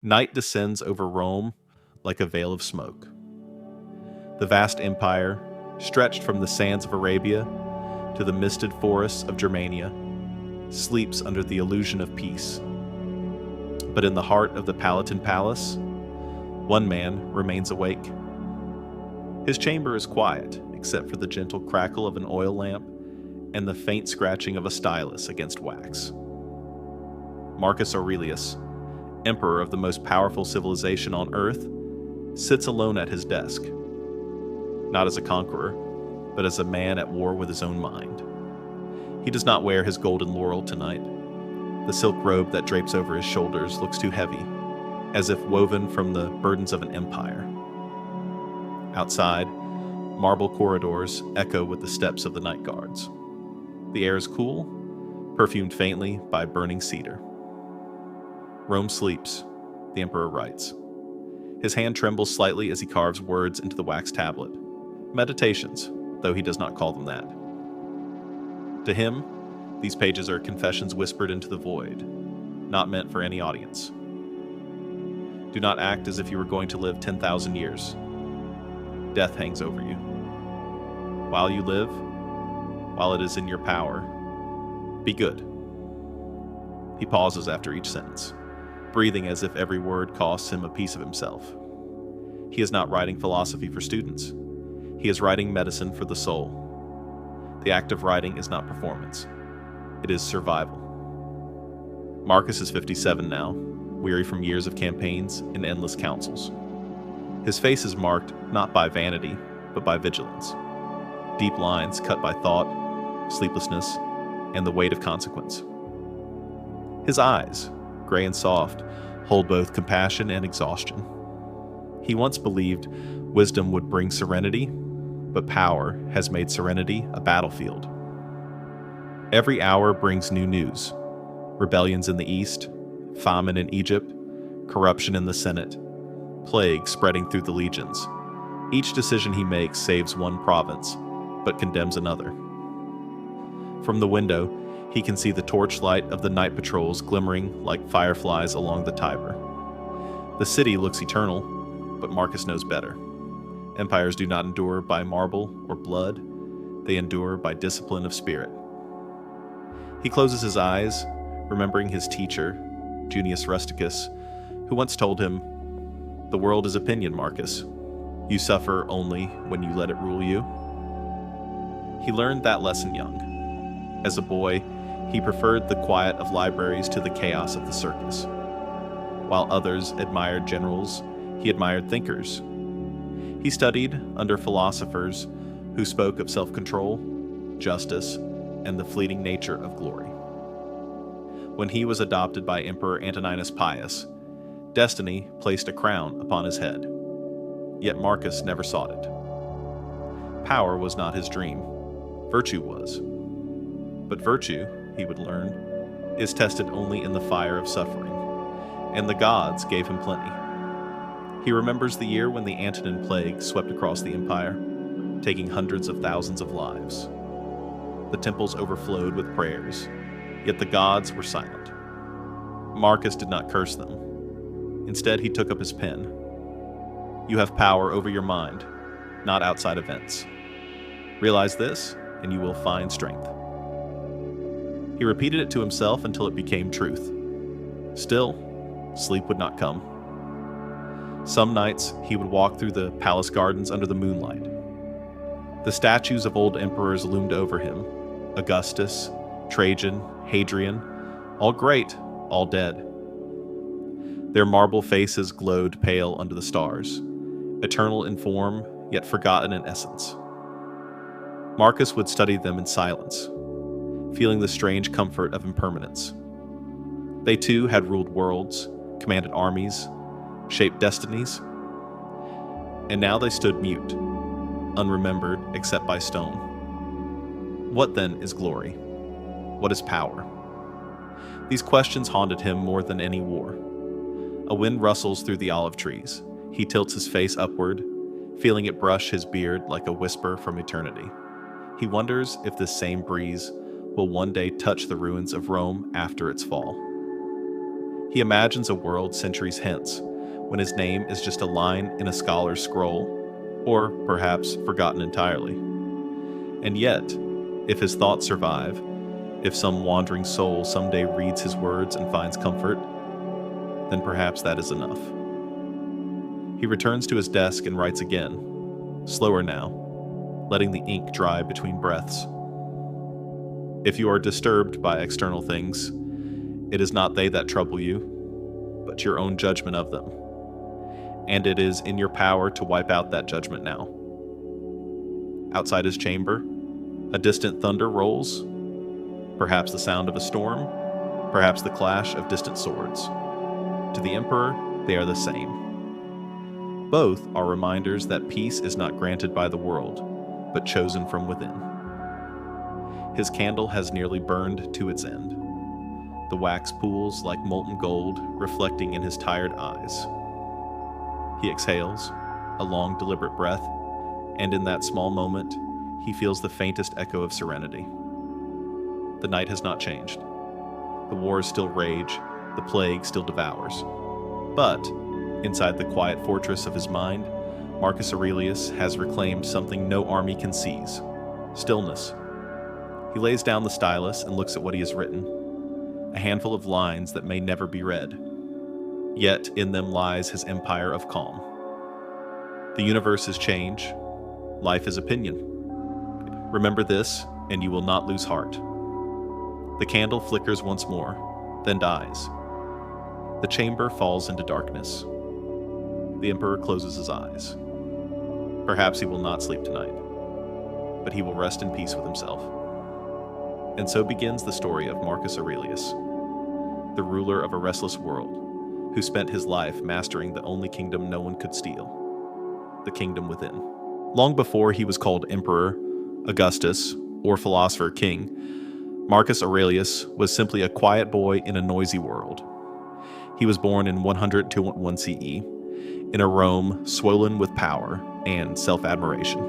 Night descends over Rome like a veil of smoke. The vast empire, stretched from the sands of Arabia to the misted forests of Germania, sleeps under the illusion of peace. But in the heart of the Palatine Palace, one man remains awake. His chamber is quiet, except for the gentle crackle of an oil lamp and the faint scratching of a stylus against wax. Marcus Aurelius, emperor of the most powerful civilization on earth, sits alone at his desk, not as a conqueror, but as a man at war with his own mind. He does not wear his golden laurel tonight. The silk robe that drapes over his shoulders looks too heavy, as if woven from the burdens of an empire. Outside, marble corridors echo with the steps of the night guards. The air is cool, perfumed faintly by burning cedar. Rome sleeps, the emperor writes. His hand trembles slightly as he carves words into the wax tablet. Meditations, though he does not call them that. To him, these pages are confessions whispered into the void, not meant for any audience. Do not act as if you were going to live 10,000 years. Death hangs over you. While you live, while it is in your power, be good. He pauses after each sentence, breathing as if every word costs him a piece of himself. He is not writing philosophy for students. He is writing medicine for the soul. The act of writing is not performance. It is survival. Marcus is 57 now, weary from years of campaigns and endless councils. His face is marked not by vanity, but by vigilance. Deep lines cut by thought, sleeplessness, and the weight of consequence. His eyes, gray and soft, hold both compassion and exhaustion. He once believed wisdom would bring serenity, but power has made serenity a battlefield. Every hour brings new news: rebellions in the east, famine in Egypt, corruption in the Senate, plague spreading through the legions. Each decision he makes saves one province, but condemns another. From the window, he can see the torchlight of the night patrols glimmering like fireflies along the Tiber. The city looks eternal, but Marcus knows better. Empires do not endure by marble or blood, they endure by discipline of spirit. He closes his eyes, remembering his teacher, Junius Rusticus, who once told him, "The world is opinion, Marcus. You suffer only when you let it rule you." He learned that lesson young. As a boy, he preferred the quiet of libraries to the chaos of the circus. While others admired generals, he admired thinkers. He studied under philosophers who spoke of self-control, justice, and the fleeting nature of glory. When he was adopted by Emperor Antoninus Pius, destiny placed a crown upon his head. Yet Marcus never sought it. Power was not his dream. Virtue was. But virtue, he would learn, is tested only in the fire of suffering, and the gods gave him plenty. He remembers the year when the Antonine Plague swept across the empire, taking hundreds of thousands of lives. The temples overflowed with prayers, yet the gods were silent. Marcus did not curse them. Instead, he took up his pen. You have power over your mind, not outside events. Realize this, and you will find strength. He repeated it to himself until it became truth. Still, sleep would not come. Some nights, he would walk through the palace gardens under the moonlight. The statues of old emperors loomed over him: Augustus, Trajan, Hadrian, all great, all dead. Their marble faces glowed pale under the stars, eternal in form, yet forgotten in essence. Marcus would study them in silence, feeling the strange comfort of impermanence. They too had ruled worlds, commanded armies, shaped destinies, and now they stood mute, unremembered except by stone. What then is glory? What is power? These questions haunted him more than any war. A wind rustles through the olive trees. He tilts his face upward, feeling it brush his beard like a whisper from eternity. He wonders if this same breeze will one day touch the ruins of Rome after its fall. He imagines a world centuries hence, when his name is just a line in a scholar's scroll, or perhaps forgotten entirely. And yet, if his thoughts survive, if some wandering soul someday reads his words and finds comfort, then perhaps that is enough. He returns to his desk and writes again, slower now, letting the ink dry between breaths. If you are disturbed by external things, it is not they that trouble you, but your own judgment of them. And it is in your power to wipe out that judgment now. Outside his chamber, a distant thunder rolls, perhaps the sound of a storm, perhaps the clash of distant swords. To the emperor, they are the same. Both are reminders that peace is not granted by the world, but chosen from within. His candle has nearly burned to its end. The wax pools like molten gold, reflecting in his tired eyes. He exhales, a long, deliberate breath, and in that small moment, he feels the faintest echo of serenity. The night has not changed. The wars still rage, the plague still devours. But, inside the quiet fortress of his mind, Marcus Aurelius has reclaimed something no army can seize: stillness. He lays down the stylus and looks at what he has written, a handful of lines that may never be read. Yet in them lies his empire of calm. The universe is change, life is opinion. Remember this, and you will not lose heart. The candle flickers once more, then dies. The chamber falls into darkness. The emperor closes his eyes. Perhaps he will not sleep tonight, but he will rest in peace with himself. And so begins the story of Marcus Aurelius, the ruler of a restless world, who spent his life mastering the only kingdom no one could steal, the kingdom within. Long before he was called emperor, Augustus, or philosopher king, Marcus Aurelius was simply a quiet boy in a noisy world. He was born in 100-1 CE, in a Rome swollen with power and self-admiration.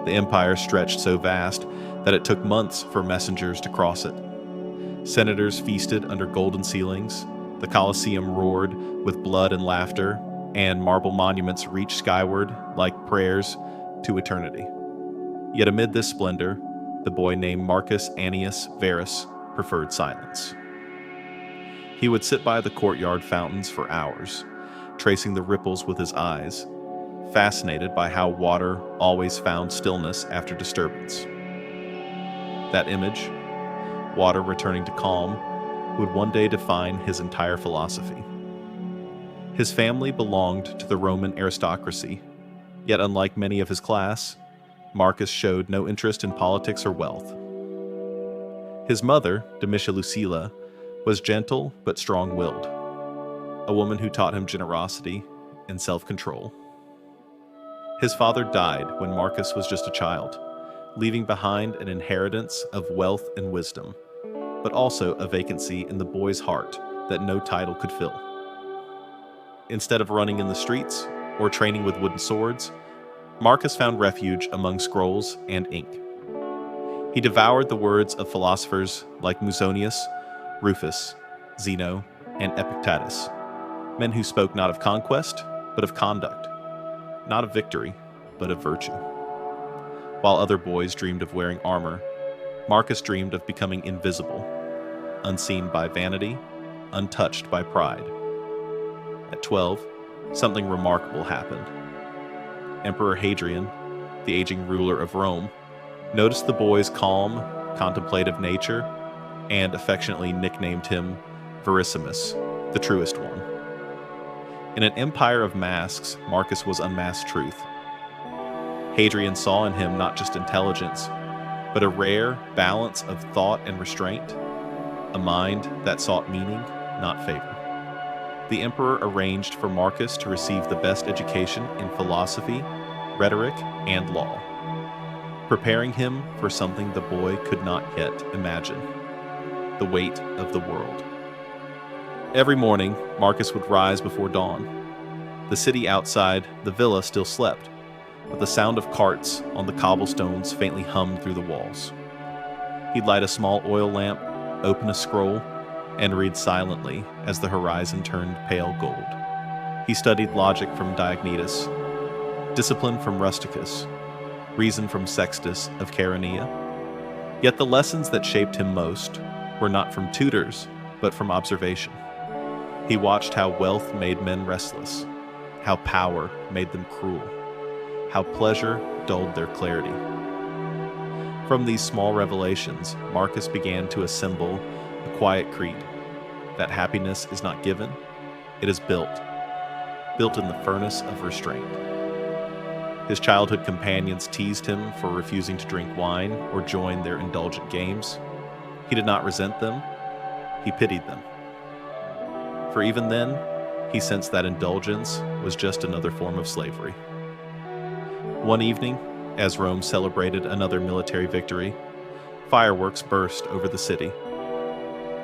The empire stretched so vast that it took months for messengers to cross it. Senators feasted under golden ceilings, the Colosseum roared with blood and laughter, and marble monuments reached skyward like prayers to eternity. Yet amid this splendor, the boy named Marcus Annius Verus preferred silence. He would sit by the courtyard fountains for hours, tracing the ripples with his eyes, fascinated by how water always found stillness after disturbance. That image, water returning to calm, would one day define his entire philosophy. His family belonged to the Roman aristocracy, yet unlike many of his class, Marcus showed no interest in politics or wealth. His mother, Domitia Lucilla, was gentle but strong-willed, a woman who taught him generosity and self-control. His father died when Marcus was just a child, leaving behind an inheritance of wealth and wisdom, but also a vacancy in the boy's heart that no title could fill. Instead of running in the streets or training with wooden swords, Marcus found refuge among scrolls and ink. He devoured the words of philosophers like Musonius, Rufus, Zeno, and Epictetus, men who spoke not of conquest, but of conduct, not of victory, but of virtue. While other boys dreamed of wearing armor, Marcus dreamed of becoming invisible, unseen by vanity, untouched by pride. At 12, something remarkable happened. Emperor Hadrian, the aging ruler of Rome, noticed the boy's calm, contemplative nature and affectionately nicknamed him Verissimus, the truest one. In an empire of masks, Marcus was unmasked truth. Hadrian saw in him not just intelligence, but a rare balance of thought and restraint, a mind that sought meaning, not favor. The emperor arranged for Marcus to receive the best education in philosophy, rhetoric, and law, preparing him for something the boy could not yet imagine: the weight of the world. Every morning, Marcus would rise before dawn. The city outside the villa still slept, but the sound of carts on the cobblestones faintly hummed through the walls. He'd light a small oil lamp, open a scroll, and read silently as the horizon turned pale gold. He studied logic from Diognetus, discipline from Rusticus, reason from Sextus of Chaeronea. Yet the lessons that shaped him most were not from tutors, but from observation. He watched how wealth made men restless, how power made them cruel, how pleasure dulled their clarity. From these small revelations, Marcus began to assemble a quiet creed that happiness is not given, it is built in the furnace of restraint. His childhood companions teased him for refusing to drink wine or join their indulgent games. He did not resent them, he pitied them. For even then, he sensed that indulgence was just another form of slavery. One evening, as Rome celebrated another military victory, fireworks burst over the city.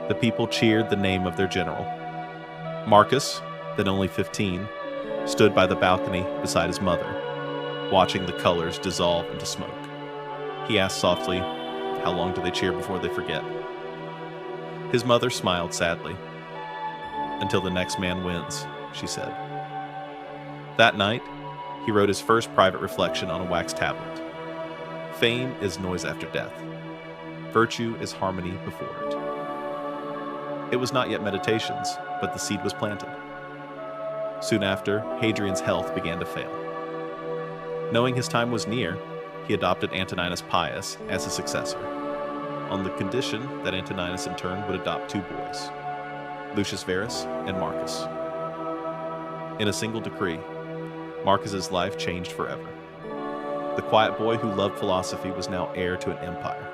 The people cheered the name of their general. Marcus, then only 15, stood by the balcony beside his mother, watching the colors dissolve into smoke. He asked softly, "How long do they cheer before they forget?" His mother smiled sadly. "Until the next man wins," she said. That night, he wrote his first private reflection on a wax tablet. Fame is noise after death. Virtue is harmony before it. It was not yet meditations, but the seed was planted. Soon after, Hadrian's health began to fail. Knowing his time was near, he adopted Antoninus Pius as his successor, on the condition that Antoninus in turn would adopt two boys, Lucius Verus and Marcus. In a single decree, Marcus's life changed forever. The quiet boy who loved philosophy was now heir to an empire.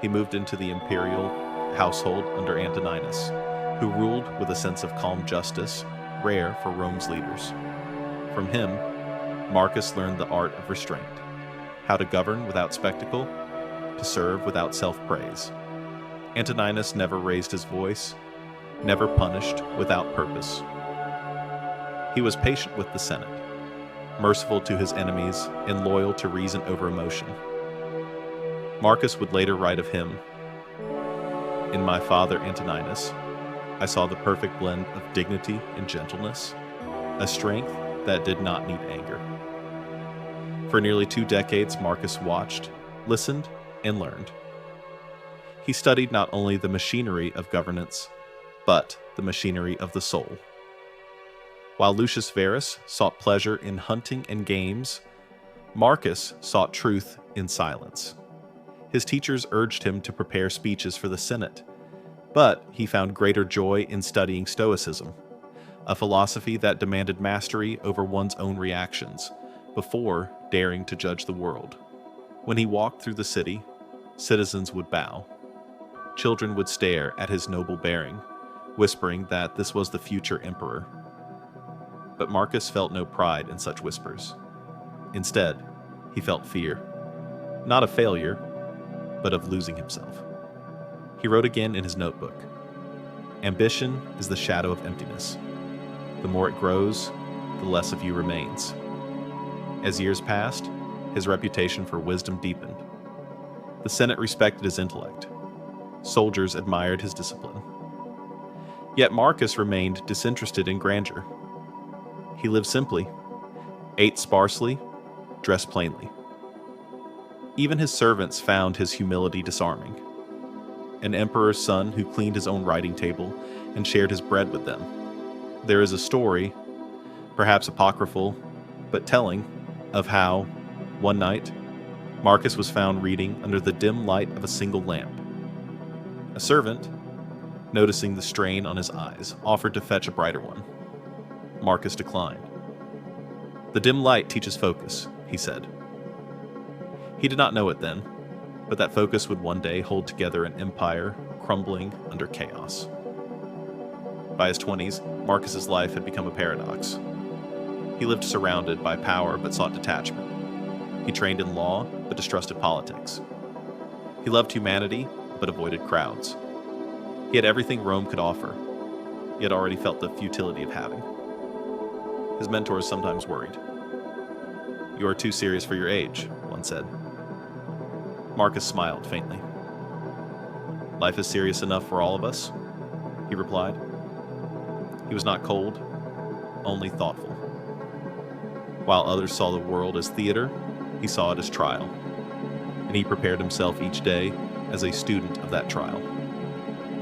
He moved into the imperial household under Antoninus, who ruled with a sense of calm justice, rare for Rome's leaders. From him, Marcus learned the art of restraint, how to govern without spectacle, to serve without self-praise. Antoninus never raised his voice, never punished without purpose. He was patient with the Senate, merciful to his enemies, and loyal to reason over emotion. Marcus would later write of him, "In my father Antoninus, I saw the perfect blend of dignity and gentleness, a strength that did not need anger." For nearly 2 decades, Marcus watched, listened, and learned. He studied not only the machinery of governance, but the machinery of the soul. While Lucius Verus sought pleasure in hunting and games, Marcus sought truth in silence. His teachers urged him to prepare speeches for the Senate, but he found greater joy in studying Stoicism, a philosophy that demanded mastery over one's own reactions before daring to judge the world. When he walked through the city, citizens would bow. Children would stare at his noble bearing, whispering that this was the future emperor. But Marcus felt no pride in such whispers. Instead, he felt fear, not of failure, but of losing himself. He wrote again in his notebook, "Ambition is the shadow of emptiness. The more it grows, the less of you remains." As years passed, his reputation for wisdom deepened. The Senate respected his intellect. Soldiers admired his discipline. Yet Marcus remained disinterested in grandeur. He lived simply, ate sparsely, dressed plainly. Even his servants found his humility disarming. An emperor's son who cleaned his own writing table and shared his bread with them. There is a story, perhaps apocryphal, but telling, of how, one night, Marcus was found reading under the dim light of a single lamp. A servant, noticing the strain on his eyes, offered to fetch a brighter one. Marcus declined. "The dim light teaches focus," he said. He did not know it then, but that focus would one day hold together an empire crumbling under chaos. By his 20s, Marcus's life had become a paradox. He lived surrounded by power but sought detachment. He trained in law but distrusted politics. He loved humanity but avoided crowds. He had everything Rome could offer, yet already felt the futility of having. His mentors sometimes worried. "You are too serious for your age," one said. Marcus smiled faintly. Life is serious enough for all of us, he replied. He was not cold, only thoughtful. While others saw the world as theater, he saw it as trial, and he prepared himself each day as a student of that trial.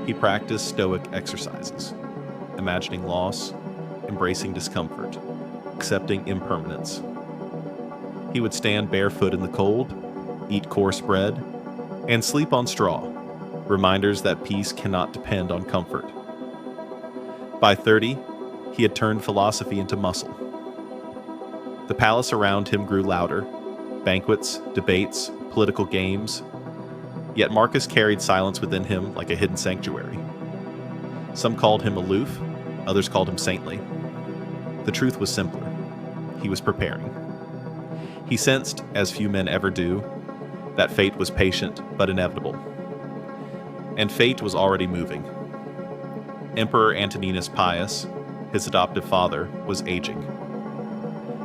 He practiced Stoic exercises, imagining loss, embracing discomfort, accepting impermanence. He would stand barefoot in the cold, eat coarse bread, and sleep on straw, reminders that peace cannot depend on comfort. By 30, he had turned philosophy into muscle. The palace around him grew louder, banquets, debates, political games, yet Marcus carried silence within him like a hidden sanctuary. Some called him aloof, others called him saintly. The truth was simpler. He was preparing. He sensed, as few men ever do, that fate was patient but inevitable. And fate was already moving. Emperor Antoninus Pius, his adoptive father, was aging.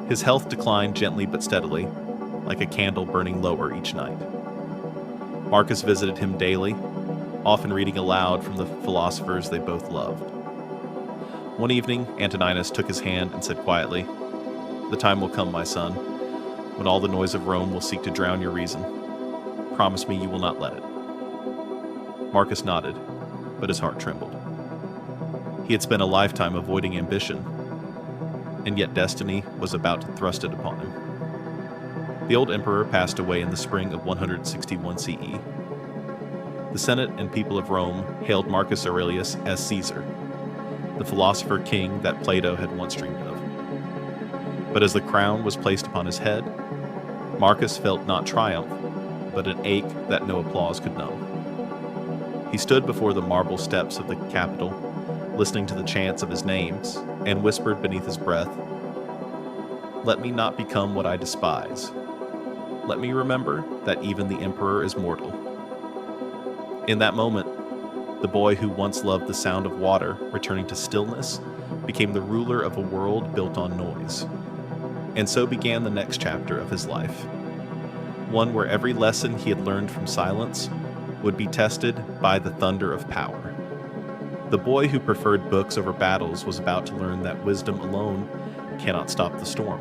His health declined gently but steadily, like a candle burning lower each night. Marcus visited him daily, often reading aloud from the philosophers they both loved. One evening, Antoninus took his hand and said quietly, "The time will come, my son, when all the noise of Rome will seek to drown your reason. Promise me you will not let it." Marcus nodded, but his heart trembled. He had spent a lifetime avoiding ambition, and yet destiny was about to thrust it upon him. The old emperor passed away in the spring of 161 CE. The Senate and people of Rome hailed Marcus Aurelius as Caesar, the philosopher king that Plato had once dreamed of. But as the crown was placed upon his head, Marcus felt not triumph, but an ache that no applause could numb. He stood before the marble steps of the Capitol, listening to the chants of his names, and whispered beneath his breath, "Let me not become what I despise. Let me remember that even the emperor is mortal." In that moment, the boy who once loved the sound of water returning to stillness became the ruler of a world built on noise. And so began the next chapter of his life, one where every lesson he had learned from silence would be tested by the thunder of power. The boy who preferred books over battles was about to learn that wisdom alone cannot stop the storm,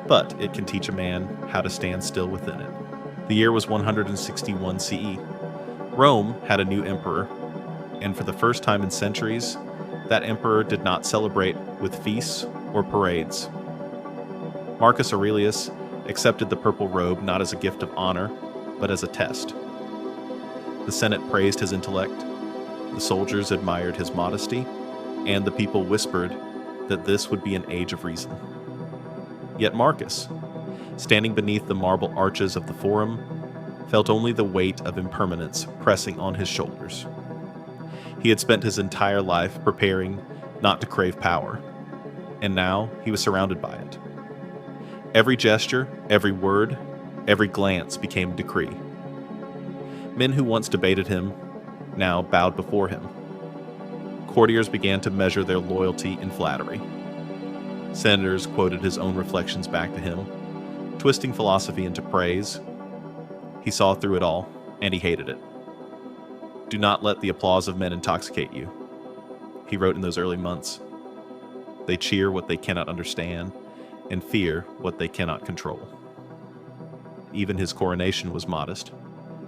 but it can teach a man how to stand still within it. The year was 161 CE. Rome had a new emperor, and for the first time in centuries, that emperor did not celebrate with feasts or parades. Marcus Aurelius accepted the purple robe not as a gift of honor, but as a test. The Senate praised his intellect, the soldiers admired his modesty, and the people whispered that this would be an age of reason. Yet Marcus, standing beneath the marble arches of the Forum, felt only the weight of impermanence pressing on his shoulders. He had spent his entire life preparing not to crave power, and now he was surrounded by it. Every gesture, every word, every glance became a decree. Men who once debated him now bowed before him. Courtiers began to measure their loyalty in flattery. Senators quoted his own reflections back to him, twisting philosophy into praise. He saw through it all, and he hated it. "Do not let the applause of men intoxicate you," he wrote in those early months. "They cheer what they cannot understand, and fear what they cannot control." Even his coronation was modest.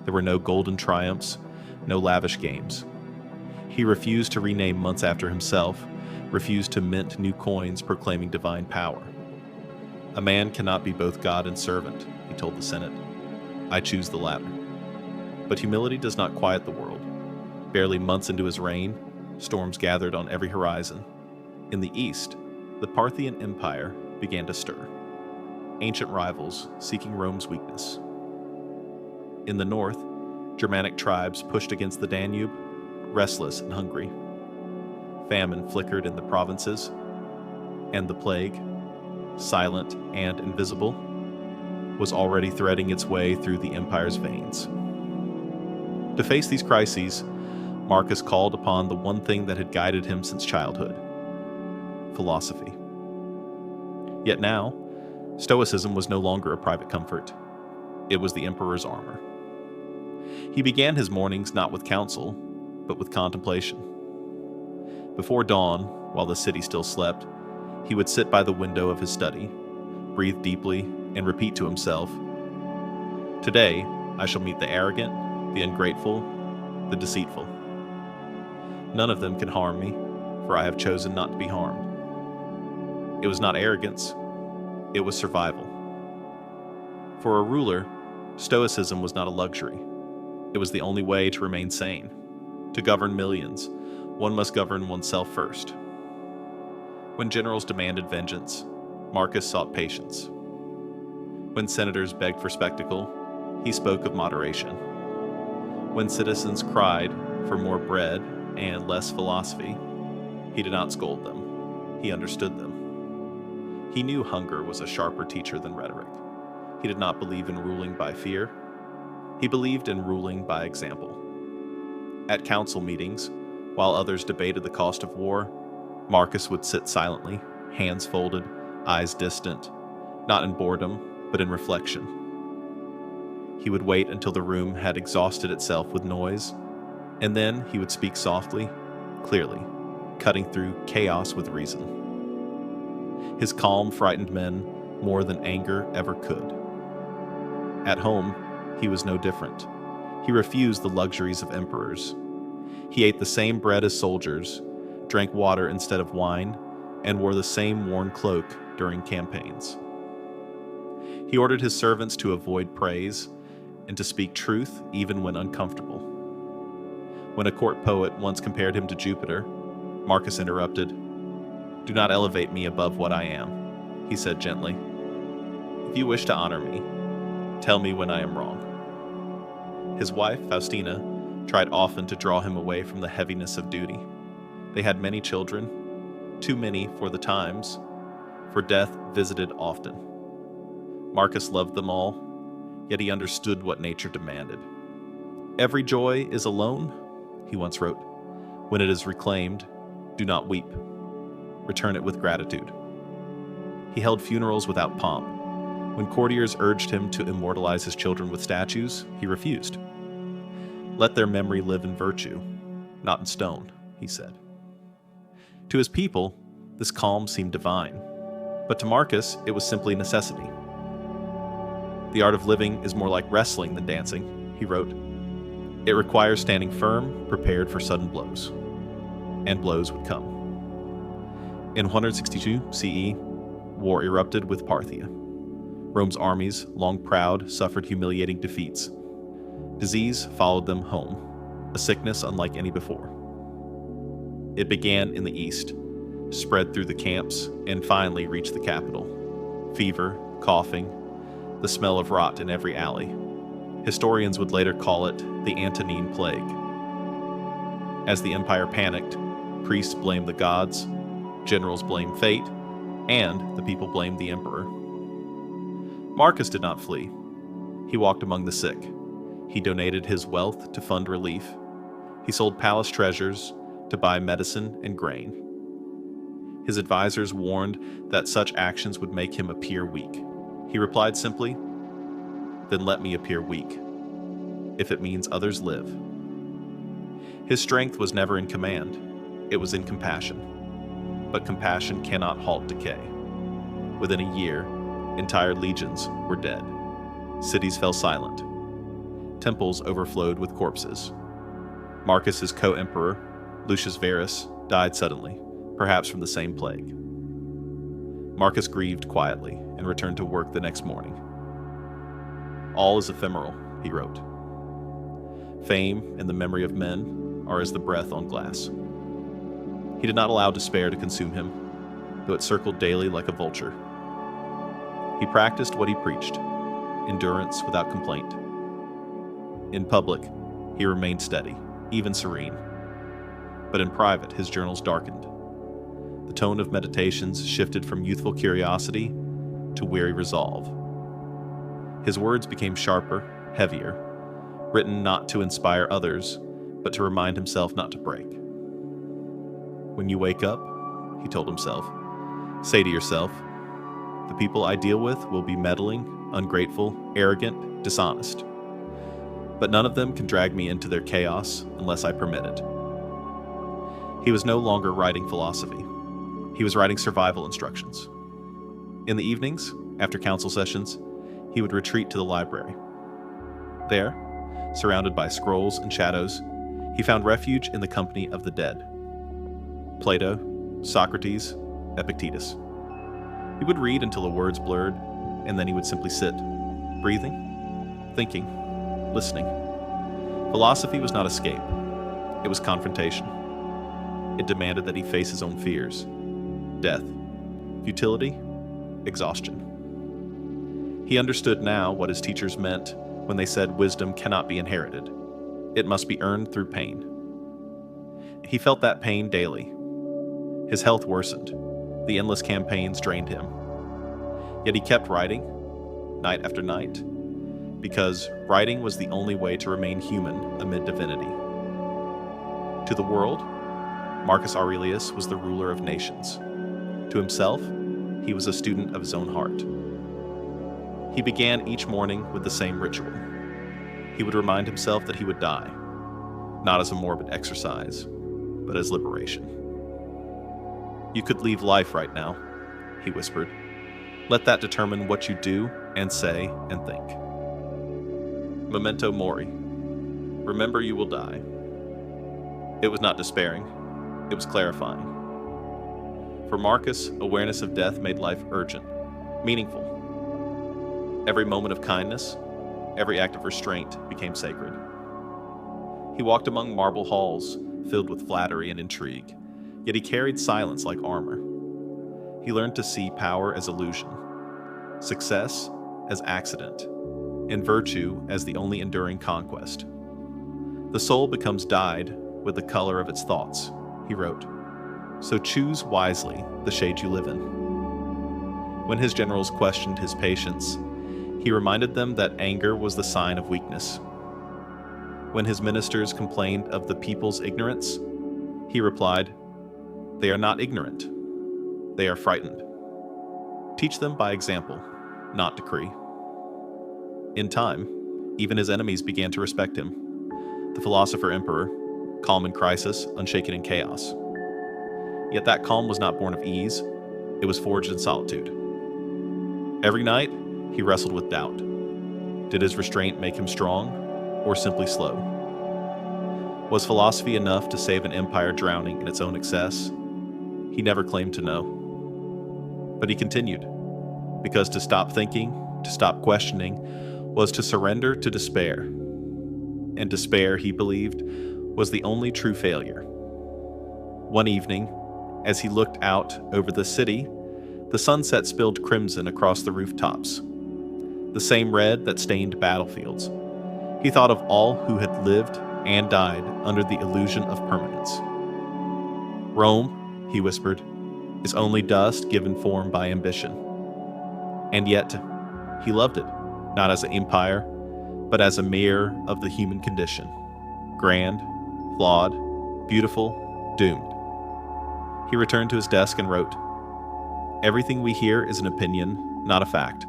There were no golden triumphs, no lavish games. He refused to rename months after himself, refused to mint new coins proclaiming divine power. "A man cannot be both God and servant," he told the Senate. "I choose the latter." But humility does not quiet the world. Barely months into his reign, storms gathered on every horizon. In the east, the Parthian Empire began to stir, ancient rivals seeking Rome's weakness. In the north, Germanic tribes pushed against the Danube, restless and hungry. Famine flickered in the provinces, and the plague, silent and invisible, was already threading its way through the empire's veins. To face these crises, Marcus called upon the one thing that had guided him since childhood: philosophy. Yet now, Stoicism was no longer a private comfort. It was the emperor's armor. He began his mornings not with counsel, but with contemplation. Before dawn, while the city still slept, he would sit by the window of his study, breathe deeply, and repeat to himself, "Today I shall meet the arrogant, the ungrateful, the deceitful. None of them can harm me, for I have chosen not to be harmed." It was not arrogance, it was survival. For a ruler, Stoicism was not a luxury. It was the only way to remain sane. To govern millions, one must govern oneself first. When generals demanded vengeance, Marcus sought patience. When senators begged for spectacle, he spoke of moderation. When citizens cried for more bread and less philosophy, he did not scold them. He understood them. He knew hunger was a sharper teacher than rhetoric. He did not believe in ruling by fear. He believed in ruling by example. At council meetings, while others debated the cost of war, Marcus would sit silently, hands folded, eyes distant, not in boredom, but in reflection. He would wait until the room had exhausted itself with noise, and then he would speak softly, clearly, cutting through chaos with reason. His calm frightened men more than anger ever could. At home, he was no different. He refused the luxuries of emperors. He ate the same bread as soldiers, drank water instead of wine, and wore the same worn cloak during campaigns. He ordered his servants to avoid praise and to speak truth even when uncomfortable. When a court poet once compared him to Jupiter, Marcus interrupted, "Do not elevate me above what I am," he said gently. "If you wish to honor me, tell me when I am wrong." His wife, Faustina, tried often to draw him away from the heaviness of duty. They had many children, too many for the times, for death visited often. Marcus loved them all, yet he understood what nature demanded. "Every joy is alone," he once wrote. "When it is reclaimed, do not weep. Return it with gratitude." He held funerals without pomp. When courtiers urged him to immortalize his children with statues, he refused. "Let their memory live in virtue, not in stone," he said. To his people, this calm seemed divine, but to Marcus, it was simply necessity. "The art of living is more like wrestling than dancing," he wrote. "It requires standing firm, prepared for sudden blows." And blows would come. In 162 CE, war erupted with Parthia. Rome's armies, long proud, suffered humiliating defeats. Disease followed them home, a sickness unlike any before. It began in the east, spread through the camps, and finally reached the capital. Fever, coughing, the smell of rot in every alley. Historians would later call it the Antonine Plague. As the empire panicked, priests blamed the gods, generals blamed fate, and the people blamed the emperor. Marcus did not flee. He walked among the sick. He donated his wealth to fund relief. He sold palace treasures to buy medicine and grain. His advisors warned that such actions would make him appear weak. He replied simply, "Then let me appear weak, if it means others live." His strength was never in command. It was in compassion. But compassion cannot halt decay. Within a year, entire legions were dead. Cities fell silent. Temples overflowed with corpses. Marcus's co-emperor, Lucius Verus, died suddenly, perhaps from the same plague. Marcus grieved quietly and returned to work the next morning. "All is ephemeral," he wrote. "Fame and the memory of men are as the breath on glass." He did not allow despair to consume him, though it circled daily like a vulture. He practiced what he preached, endurance without complaint. In public, he remained steady, even serene. But in private, his journals darkened. The tone of meditations shifted from youthful curiosity to weary resolve. His words became sharper, heavier, written not to inspire others, but to remind himself not to break. "When you wake up," he told himself, "say to yourself, the people I deal with will be meddling, ungrateful, arrogant, dishonest. but none of them can drag me into their chaos unless I permit it. He was no longer writing philosophy. He was writing survival instructions. In the evenings, after council sessions, he would retreat to the library. There, surrounded by scrolls and shadows, he found refuge in the company of the dead. Plato, Socrates, Epictetus. He would read until the words blurred, and then he would simply sit, breathing, thinking, listening. Philosophy was not escape. It was confrontation. It demanded that he face his own fears, death, futility, exhaustion. He understood now what his teachers meant when they said wisdom cannot be inherited. It must be earned through pain. He felt that pain daily. His health worsened. The endless campaigns drained him. Yet he kept writing, night after night, because writing was the only way to remain human amid divinity. To the world, Marcus Aurelius was the ruler of nations. To himself, he was a student of his own heart. He began each morning with the same ritual. He would remind himself that he would die, not as a morbid exercise, but as liberation. "You could leave life right now," he whispered. "Let that determine what you do and say and think. Memento mori. Remember you will die." It was not despairing. It was clarifying. For Marcus, awareness of death made life urgent, meaningful. Every moment of kindness, every act of restraint became sacred. He walked among marble halls filled with flattery and intrigue, yet he carried silence like armor. He learned to see power as illusion, success as accident, and virtue as the only enduring conquest. "The soul becomes dyed with the color of its thoughts," he wrote. "So choose wisely the shade you live in." When his generals questioned his patience, he reminded them that anger was the sign of weakness. When his ministers complained of the people's ignorance, he replied, "They are not ignorant. They are frightened. Teach them by example, not decree." In time, even his enemies began to respect him. The philosopher-emperor, calm in crisis, unshaken in chaos. Yet that calm was not born of ease, it was forged in solitude. Every night, he wrestled with doubt. Did his restraint make him strong, or simply slow? Was philosophy enough to save an empire drowning in its own excess? He never claimed to know. But he continued, because to stop thinking, to stop questioning, was to surrender to despair. And despair, he believed, was the only true failure. One evening, as he looked out over the city, the sunset spilled crimson across the rooftops, the same red that stained battlefields. He thought of all who had lived and died under the illusion of permanence. "Rome," he whispered, "is only dust given form by ambition." And yet, he loved it, not as an empire, but as a mirror of the human condition. Grand, flawed, beautiful, doomed. He returned to his desk and wrote, "Everything we hear is an opinion, not a fact.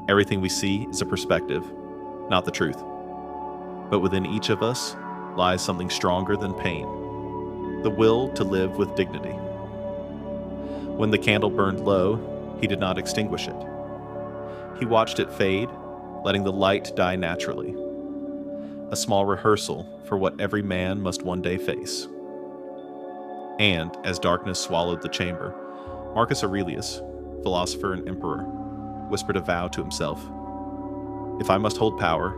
Everything we see is a perspective, not the truth. But within each of us lies something stronger than pain, the will to live with dignity." When the candle burned low, he did not extinguish it. He watched it fade, letting the light die naturally. A small rehearsal for what every man must one day face. And, as darkness swallowed the chamber, Marcus Aurelius, philosopher and emperor, whispered a vow to himself. "If I must hold power,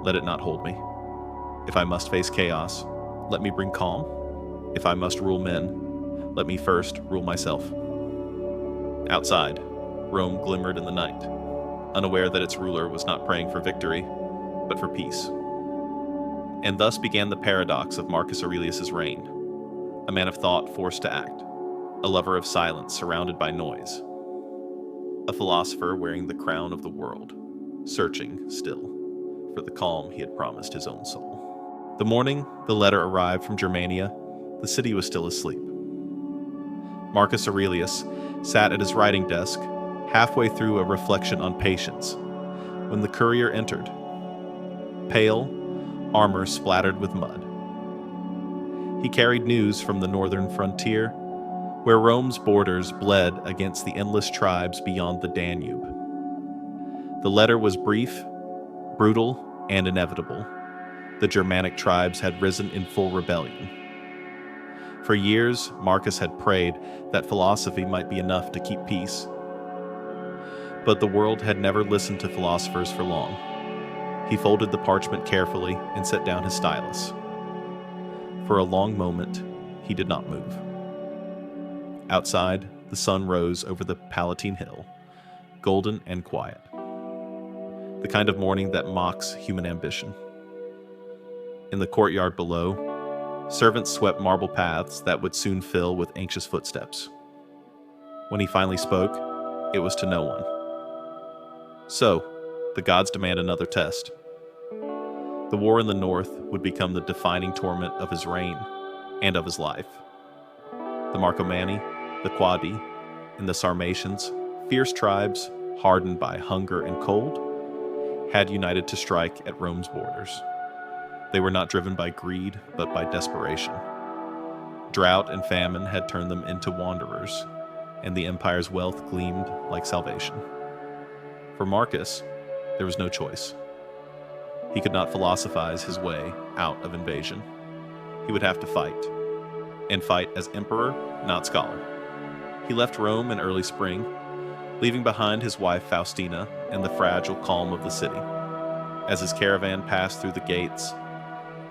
let it not hold me. If I must face chaos, let me bring calm. If I must rule men, let me first rule myself." Outside, Rome glimmered in the night, unaware that its ruler was not praying for victory, but for peace. And thus began the paradox of Marcus Aurelius' reign. A man of thought forced to act, a lover of silence surrounded by noise, a philosopher wearing the crown of the world, searching still for the calm he had promised his own soul. The morning the letter arrived from Germania, the city was still asleep. Marcus Aurelius sat at his writing desk, halfway through a reflection on patience, when the courier entered. pale, armor splattered with mud. He carried news from the northern frontier, where Rome's borders bled against the endless tribes beyond the Danube. The letter was brief, brutal, and inevitable. The Germanic tribes had risen in full rebellion. For years, Marcus had prayed that philosophy might be enough to keep peace. But the world had never listened to philosophers for long. He folded the parchment carefully and set down his stylus. For a long moment, he did not move. Outside, the sun rose over the Palatine Hill, golden and quiet. The kind of morning that mocks human ambition. In the courtyard below, servants swept marble paths that would soon fill with anxious footsteps. When he finally spoke, it was to no one. So, the gods demand another test. The war in the north would become the defining torment of his reign and of his life. The Marcomanni, the Quadi, and the Sarmatians, fierce tribes hardened by hunger and cold, had united to strike at Rome's borders. They were not driven by greed, but by desperation. Drought and famine had turned them into wanderers, and the empire's wealth gleamed like salvation. For Marcus, there was no choice. He could not philosophize his way out of invasion. He would have to fight, and fight as emperor, not scholar. He left Rome in early spring, leaving behind his wife Faustina and the fragile calm of the city. As his caravan passed through the gates,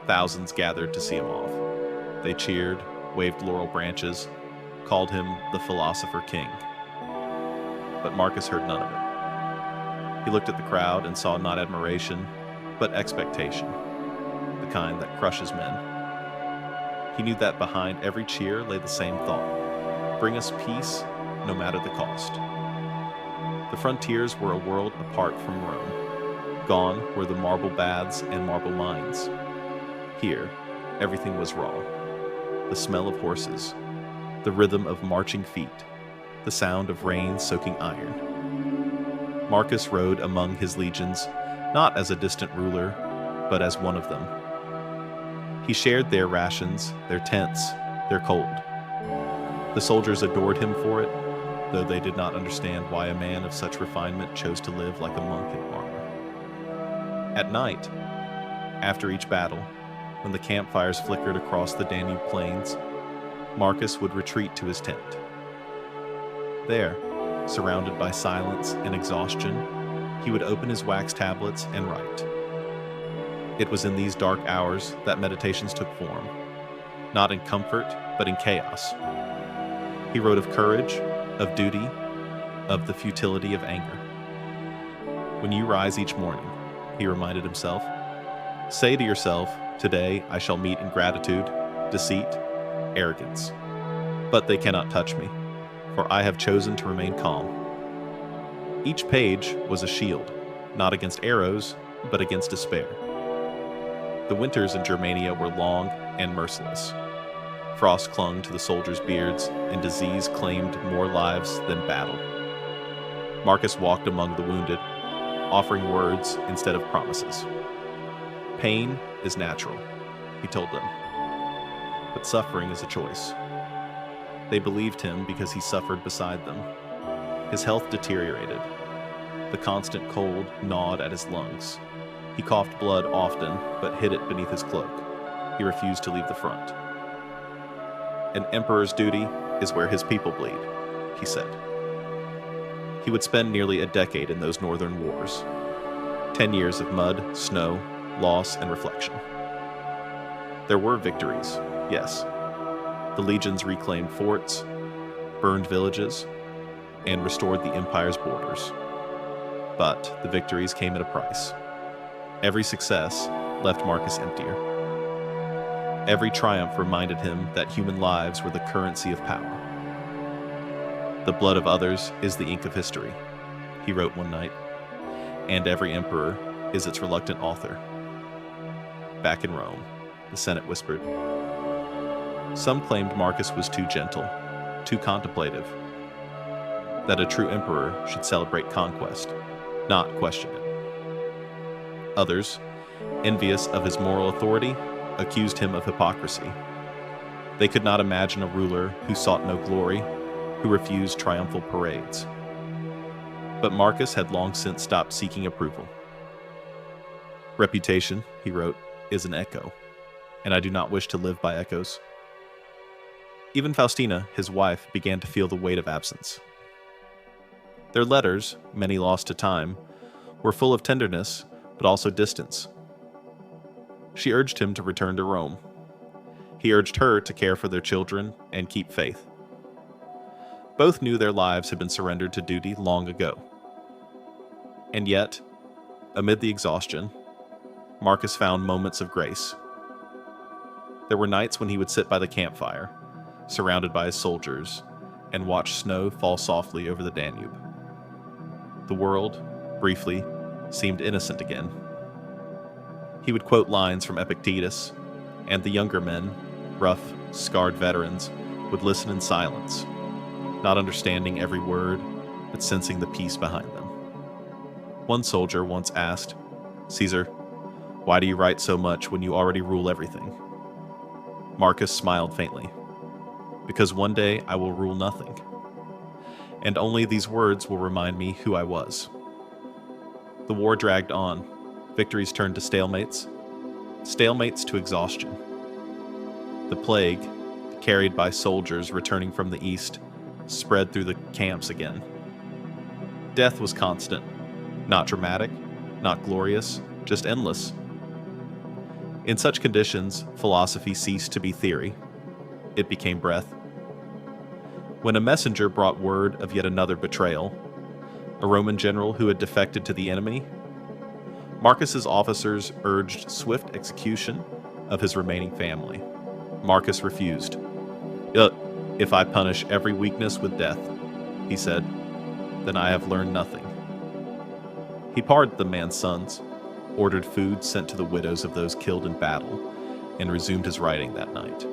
thousands gathered to see him off. They cheered, waved laurel branches, called him the Philosopher King. But Marcus heard none of it. He looked at the crowd and saw not admiration, but expectation, the kind that crushes men. He knew that behind every cheer lay the same thought: bring us peace, no matter the cost. The frontiers were a world apart from Rome. Gone were the marble baths and marble mines. Here, everything was raw. The smell of horses, the rhythm of marching feet, the sound of rain soaking iron. Marcus rode among his legions, not as a distant ruler, but as one of them. He shared their rations, their tents, their cold. The soldiers adored him for it, though they did not understand why a man of such refinement chose to live like a monk in armor. At night, after each battle, when the campfires flickered across the Danube plains, Marcus would retreat to his tent. There, surrounded by silence and exhaustion, he would open his wax tablets and write. It was in these dark hours that meditations took form, not in comfort, but in chaos. He wrote of courage, of duty, of the futility of anger. When you rise each morning, he reminded himself, say to yourself, today I shall meet ingratitude, deceit, arrogance. But they cannot touch me, for I have chosen to remain calm. Each page was a shield, not against arrows, but against despair. The winters in Germania were long and merciless. Frost clung to the soldiers' beards, and disease claimed more lives than battle. Marcus walked among the wounded, offering words instead of promises. Pain is natural, he told them, but suffering is a choice. They believed him because he suffered beside them. His health deteriorated. The constant cold gnawed at his lungs. He coughed blood often, but hid it beneath his cloak. He refused to leave the front. An emperor's duty is where his people bleed, he said. He would spend nearly a decade in those northern wars. 10 years of mud, snow, loss, and reflection. There were victories, yes. The legions reclaimed forts, burned villages, and restored the empire's borders. But the victories came at a price. Every success left Marcus emptier. Every triumph reminded him that human lives were the currency of power. The blood of others is the ink of history, he wrote one night, and every emperor is its reluctant author. Back in Rome, the Senate whispered. Some claimed Marcus was too gentle, too contemplative, that a true emperor should celebrate conquest, not question it. Others envious of his moral authority, accused him of hypocrisy. They could not imagine a ruler who sought no glory, who refused triumphal parades. But Marcus had long since stopped seeking approval. "Reputation," he wrote, "is an echo, and I do not wish to live by echoes." Even Faustina, his wife, began to feel the weight of absence. Their letters, many lost to time, were full of tenderness, but also distance. She urged him to return to Rome. He urged her to care for their children and keep faith. Both knew their lives had been surrendered to duty long ago. And yet, amid the exhaustion, Marcus found moments of grace. There were nights when he would sit by the campfire, surrounded by his soldiers, and watch snow fall softly over the Danube. The world, briefly, seemed innocent again. He would quote lines from Epictetus, and the younger men, rough, scarred veterans, would listen in silence, not understanding every word, but sensing the peace behind them. One soldier once asked, "Caesar, why do you write so much when you already rule everything?" Marcus smiled faintly. "Because one day I will rule nothing, and only these words will remind me who I was." The war dragged on. Victories turned to stalemates to exhaustion. The plague, carried by soldiers returning from the east, spread through the camps again. Death was constant, not dramatic, not glorious, just endless. In such conditions, philosophy ceased to be theory. It became breath. When a messenger brought word of yet another betrayal, a Roman general who had defected to the enemy, Marcus's officers urged swift execution of his remaining family. Marcus refused. "If I punish every weakness with death," he said, "then I have learned nothing." He pardoned the man's sons, ordered food sent to the widows of those killed in battle, and resumed his writing that night.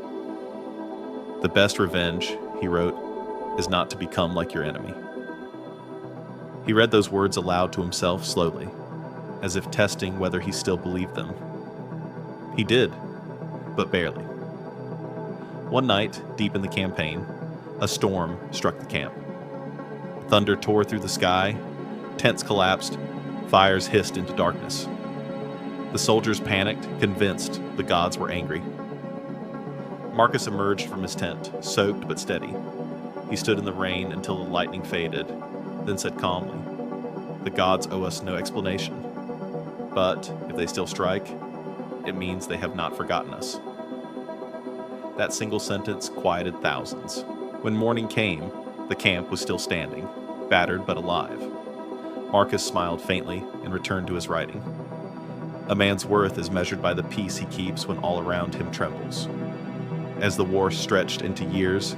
"The best revenge," he wrote, "is not to become like your enemy." He read those words aloud to himself slowly, as if testing whether he still believed them. He did, but barely. One night, deep in the campaign, a storm struck the camp. Thunder tore through the sky, tents collapsed, fires hissed into darkness. The soldiers panicked, convinced the gods were angry. Marcus emerged from his tent, soaked but steady. He stood in the rain until the lightning faded, then said calmly, "The gods owe us no explanation. But if they still strike, it means they have not forgotten us." That single sentence quieted thousands. When morning came, the camp was still standing, battered but alive. Marcus smiled faintly and returned to his writing. A man's worth is measured by the peace he keeps when all around him trembles. As the war stretched into years,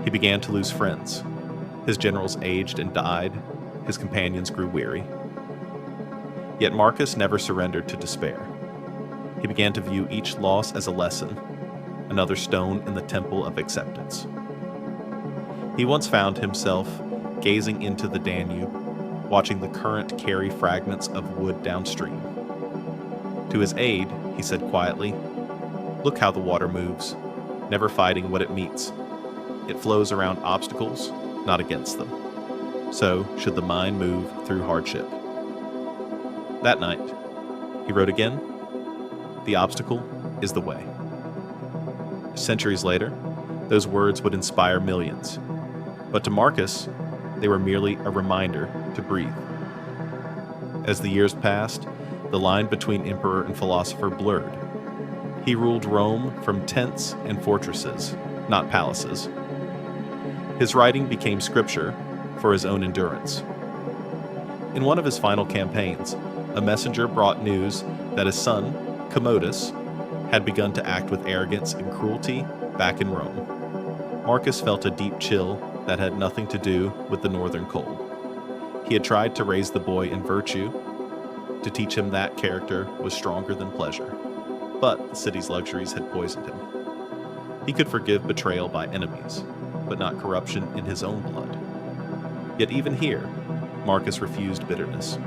he began to lose friends. His generals aged and died. His companions grew weary. Yet Marcus never surrendered to despair. He began to view each loss as a lesson, another stone in the temple of acceptance. He once found himself gazing into the Danube, watching the current carry fragments of wood downstream. To his aide, he said quietly, "Look how the water moves, never fighting what it meets. It flows around obstacles, not against them. So should the mind move through hardship." That night, he wrote again, "The obstacle is the way." Centuries later, those words would inspire millions. But to Marcus, they were merely a reminder to breathe. As the years passed, the line between emperor and philosopher blurred. He ruled Rome from tents and fortresses, not palaces. His writing became scripture for his own endurance. In one of his final campaigns, a messenger brought news that his son, Commodus, had begun to act with arrogance and cruelty back in Rome. Marcus felt a deep chill that had nothing to do with the northern cold. He had tried to raise the boy in virtue, to teach him that character was stronger than pleasure. But the city's luxuries had poisoned him. He could forgive betrayal by enemies, but not corruption in his own blood. Yet even here, Marcus refused bitterness.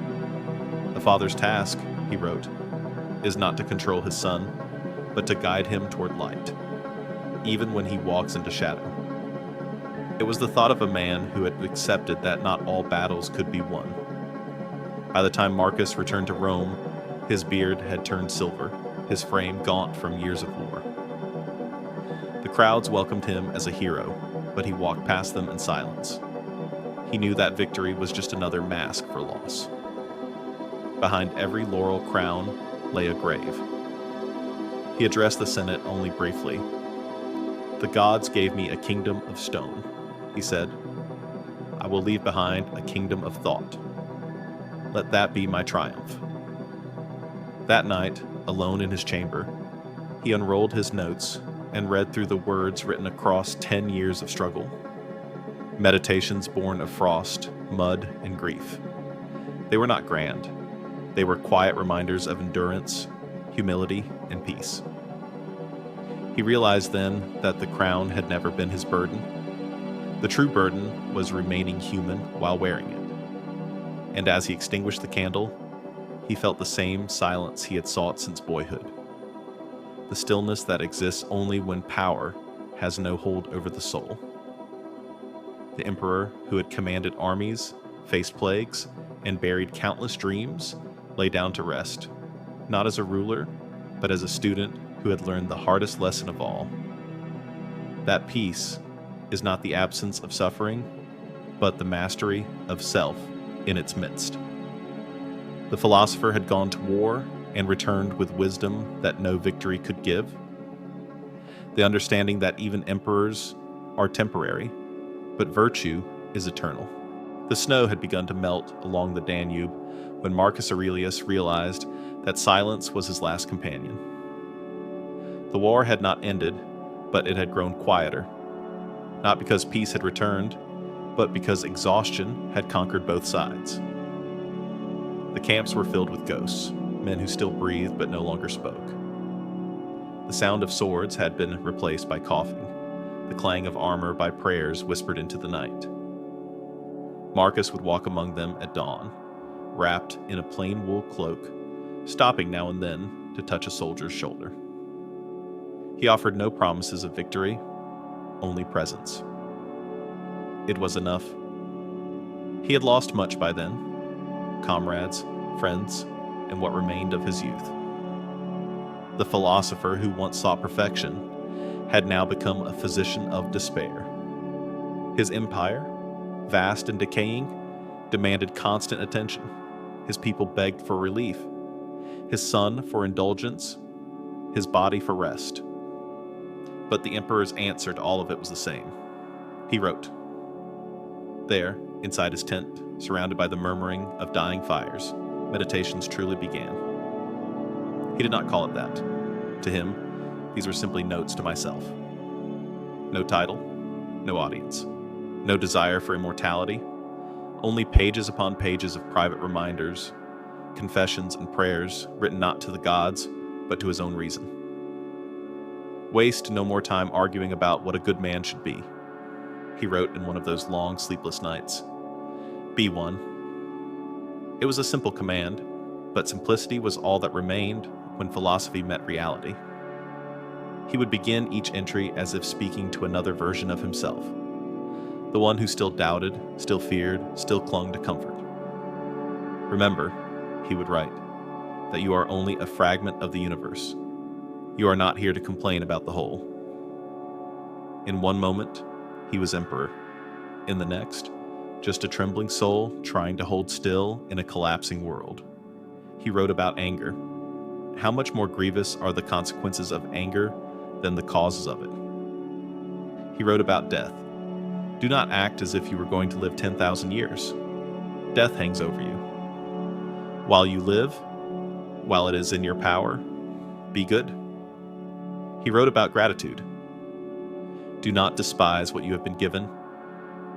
"A father's task," he wrote, is not to control his son, but to guide him toward light, even when he walks into shadow. It was the thought of a man who had accepted that not all battles could be won. By the time Marcus returned to Rome, his beard had turned silver, his frame gaunt from years of war. The crowds welcomed him as a hero, but he walked past them in silence. He knew that victory was just another mask for loss. Behind every laurel crown lay a grave. He addressed the Senate only briefly. "The gods gave me a kingdom of stone," he said. "I will leave behind a kingdom of thought. Let that be my triumph." That night, alone in his chamber, he unrolled his notes and read through the words written across 10 years of struggle. Meditations born of frost, mud, and grief. They were not grand. They were quiet reminders of endurance, humility, and peace. He realized then that the crown had never been his burden. The true burden was remaining human while wearing it. And as he extinguished the candle, he felt the same silence he had sought since boyhood. The stillness that exists only when power has no hold over the soul. The emperor, who had commanded armies, faced plagues, and buried countless dreams, lay down to rest, not as a ruler, but as a student who had learned the hardest lesson of all. That peace is not the absence of suffering, but the mastery of self in its midst. The philosopher had gone to war and returned with wisdom that no victory could give. The understanding that even emperors are temporary, but virtue is eternal. The snow had begun to melt along the Danube when Marcus Aurelius realized that silence was his last companion. The war had not ended, but it had grown quieter, not because peace had returned, but because exhaustion had conquered both sides. The camps were filled with ghosts, men who still breathed but no longer spoke. The sound of swords had been replaced by coughing, the clang of armor by prayers whispered into the night. Marcus would walk among them at dawn, wrapped in a plain wool cloak, stopping now and then to touch a soldier's shoulder. He offered no promises of victory, only presence. It was enough. He had lost much by then: comrades, friends, and what remained of his youth. The philosopher who once sought perfection had now become a physician of despair. His empire, vast and decaying, demanded constant attention. His people begged for relief, his son for indulgence, his body for rest. But the emperor's answer to all of it was the same. He wrote. There, inside his tent, surrounded by the murmuring of dying fires, meditations truly began. He did not call it that. To him, these were simply notes to myself. No title, no audience, no desire for immortality, only pages upon pages of private reminders, confessions, and prayers written not to the gods, but to his own reason. Waste no more time arguing about what a good man should be, he wrote in one of those long, sleepless nights. Be one. It was a simple command, but simplicity was all that remained when philosophy met reality. He would begin each entry as if speaking to another version of himself, the one who still doubted, still feared, still clung to comfort. Remember, he would write, that you are only a fragment of the universe. You are not here to complain about the whole. In one moment, he was emperor. In the next, just a trembling soul trying to hold still in a collapsing world. He wrote about anger. How much more grievous are the consequences of anger than the causes of it? He wrote about death. Do not act as if you were going to live 10,000 years. Death hangs over you. While you live, while it is in your power, be good. He wrote about gratitude. Do not despise what you have been given,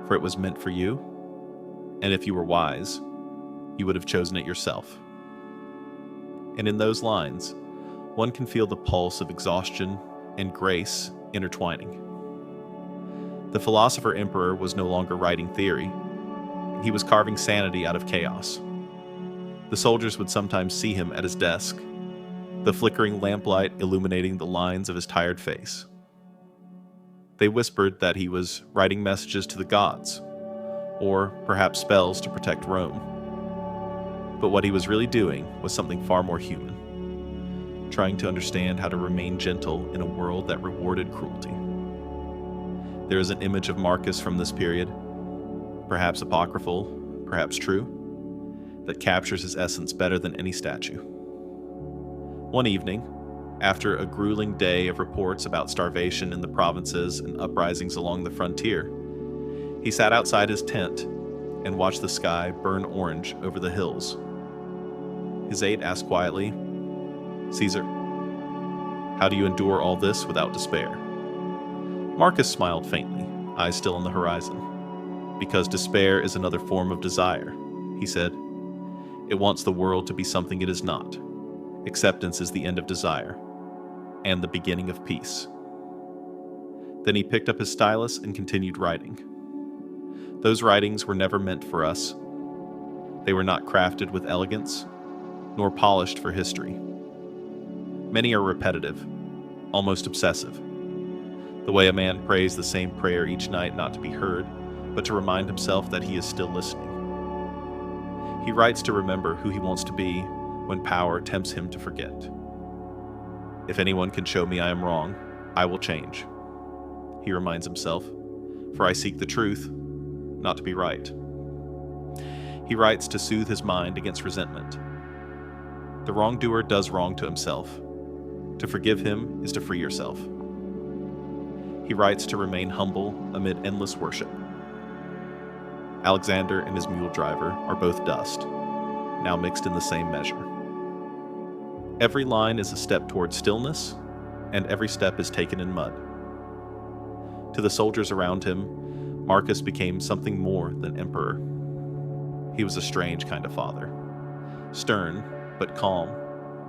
for it was meant for you, and if you were wise, you would have chosen it yourself. And in those lines, one can feel the pulse of exhaustion and grace intertwining. The philosopher-emperor was no longer writing theory. He was carving sanity out of chaos. The soldiers would sometimes see him at his desk, the flickering lamplight illuminating the lines of his tired face. They whispered that he was writing messages to the gods, or perhaps spells to protect Rome. But what he was really doing was something far more human, trying to understand how to remain gentle in a world that rewarded cruelty. There is an image of Marcus from this period, perhaps apocryphal, perhaps true, that captures his essence better than any statue. One evening, after a grueling day of reports about starvation in the provinces and uprisings along the frontier, he sat outside his tent and watched the sky burn orange over the hills. His aide asked quietly, "Caesar, how do you endure all this without despair?" Marcus smiled faintly, eyes still on the horizon. "Because despair is another form of desire," he said. "It wants the world to be something it is not. Acceptance is the end of desire, and the beginning of peace." Then he picked up his stylus and continued writing. Those writings were never meant for us. They were not crafted with elegance, nor polished for history. Many are repetitive, almost obsessive. The way a man prays the same prayer each night not to be heard, but to remind himself that he is still listening. He writes to remember who he wants to be when power tempts him to forget. "If anyone can show me I am wrong, I will change," he reminds himself, "for I seek the truth, not to be right." He writes to soothe his mind against resentment. The wrongdoer does wrong to himself. To forgive him is to free yourself. He writes to remain humble amid endless worship. Alexander and his mule driver are both dust, now mixed in the same measure. Every line is a step toward stillness, and every step is taken in mud. To the soldiers around him, Marcus became something more than emperor. He was a strange kind of father, stern but calm,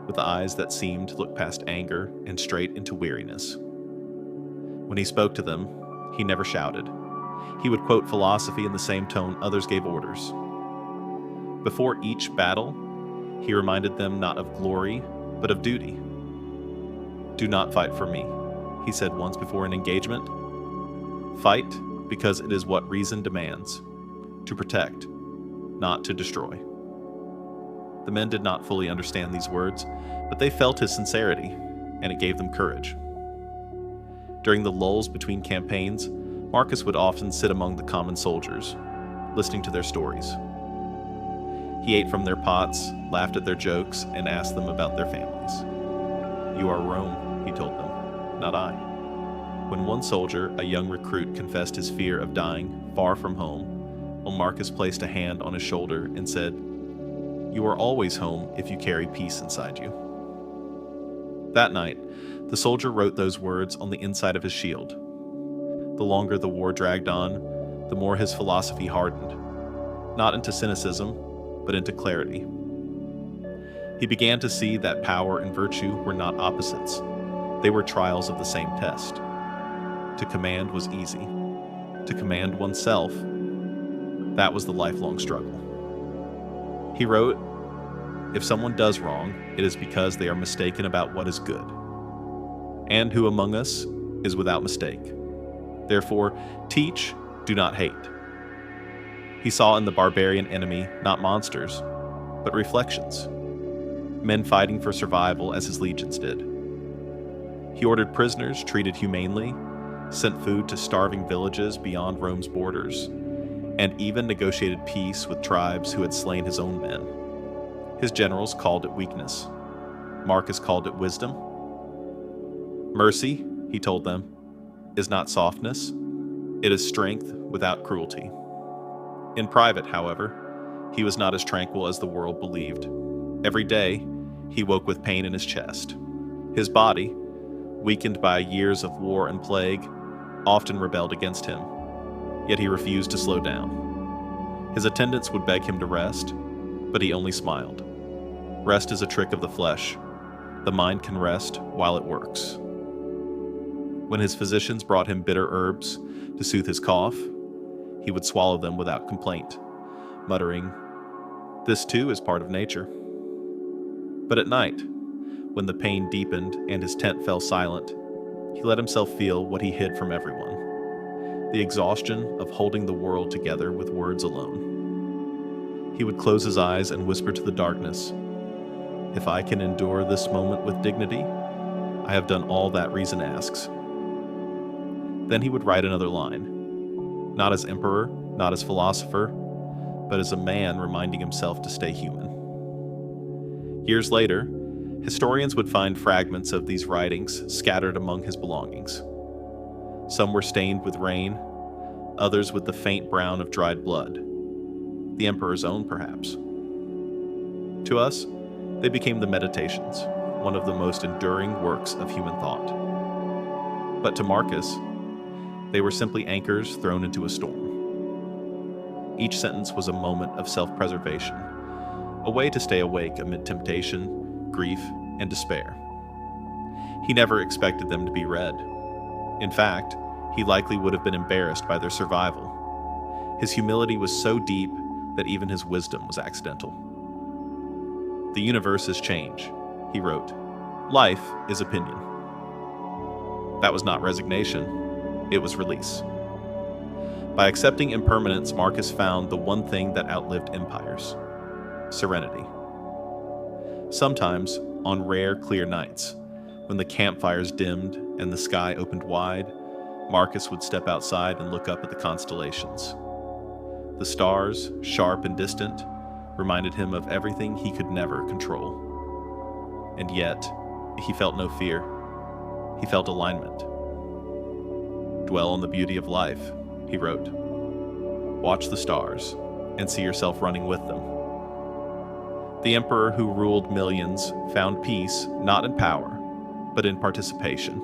with eyes that seemed to look past anger and straight into weariness. When he spoke to them, he never shouted. He would quote philosophy in the same tone others gave orders. Before each battle, he reminded them not of glory, but of duty. "Do not fight for me," he said once before an engagement. "Fight because it is what reason demands, to protect, not to destroy." The men did not fully understand these words, but they felt his sincerity, and it gave them courage. During the lulls between campaigns, Marcus would often sit among the common soldiers, listening to their stories. He ate from their pots, laughed at their jokes, and asked them about their families. "You are Rome," he told them, "not I." When one soldier, a young recruit, confessed his fear of dying far from home, Marcus placed a hand on his shoulder and said, "You are always home if you carry peace inside you." That night, the soldier wrote those words on the inside of his shield. The longer the war dragged on, the more his philosophy hardened, not into cynicism, but into clarity. He began to see that power and virtue were not opposites. They were trials of the same test. To command was easy. To command oneself, that was the lifelong struggle. He wrote, "If someone does wrong, it is because they are mistaken about what is good. And who among us is without mistake? Therefore, teach, do not hate." He saw in the barbarian enemy not monsters, but reflections, men fighting for survival as his legions did. He ordered prisoners treated humanely, sent food to starving villages beyond Rome's borders, and even negotiated peace with tribes who had slain his own men. His generals called it weakness. Marcus called it wisdom. "Mercy," he told them, "is not softness. It is strength without cruelty." In private, however, he was not as tranquil as the world believed. Every day, he woke with pain in his chest. His body, weakened by years of war and plague, often rebelled against him, yet he refused to slow down. His attendants would beg him to rest, but he only smiled. Rest is a trick of the flesh. The mind can rest while it works. When his physicians brought him bitter herbs to soothe his cough, he would swallow them without complaint, muttering, "This too is part of nature." But at night, When the pain deepened and his tent fell silent, he let himself feel what he hid from everyone: the exhaustion of holding the world together with words alone. He would close his eyes and whisper to the darkness, "If I can endure this moment with dignity, I have done all that reason asks." Then he would write another line, not as emperor, not as philosopher, but as a man reminding himself to stay human. Years later, historians would find fragments of these writings scattered among his belongings. Some were stained with rain, others with the faint brown of dried blood, the emperor's own perhaps. To us, they became the Meditations, one of the most enduring works of human thought. But to Marcus, they were simply anchors thrown into a storm. Each sentence was a moment of self-preservation, a way to stay awake amid temptation, grief, and despair. He never expected them to be read. In fact, he likely would have been embarrassed by their survival. His humility was so deep that even his wisdom was accidental. "The universe is change," he wrote. "Life is opinion." That was not resignation, it was release. By accepting impermanence, Marcus found the one thing that outlived empires: serenity. Sometimes, on rare, clear nights, when the campfires dimmed and the sky opened wide, Marcus would step outside and look up at the constellations. The stars, sharp and distant, reminded him of everything he could never control. And yet, he felt no fear. He felt alignment. "Dwell on the beauty of life," he wrote. "Watch the stars and see yourself running with them." The emperor who ruled millions found peace not in power, but in participation,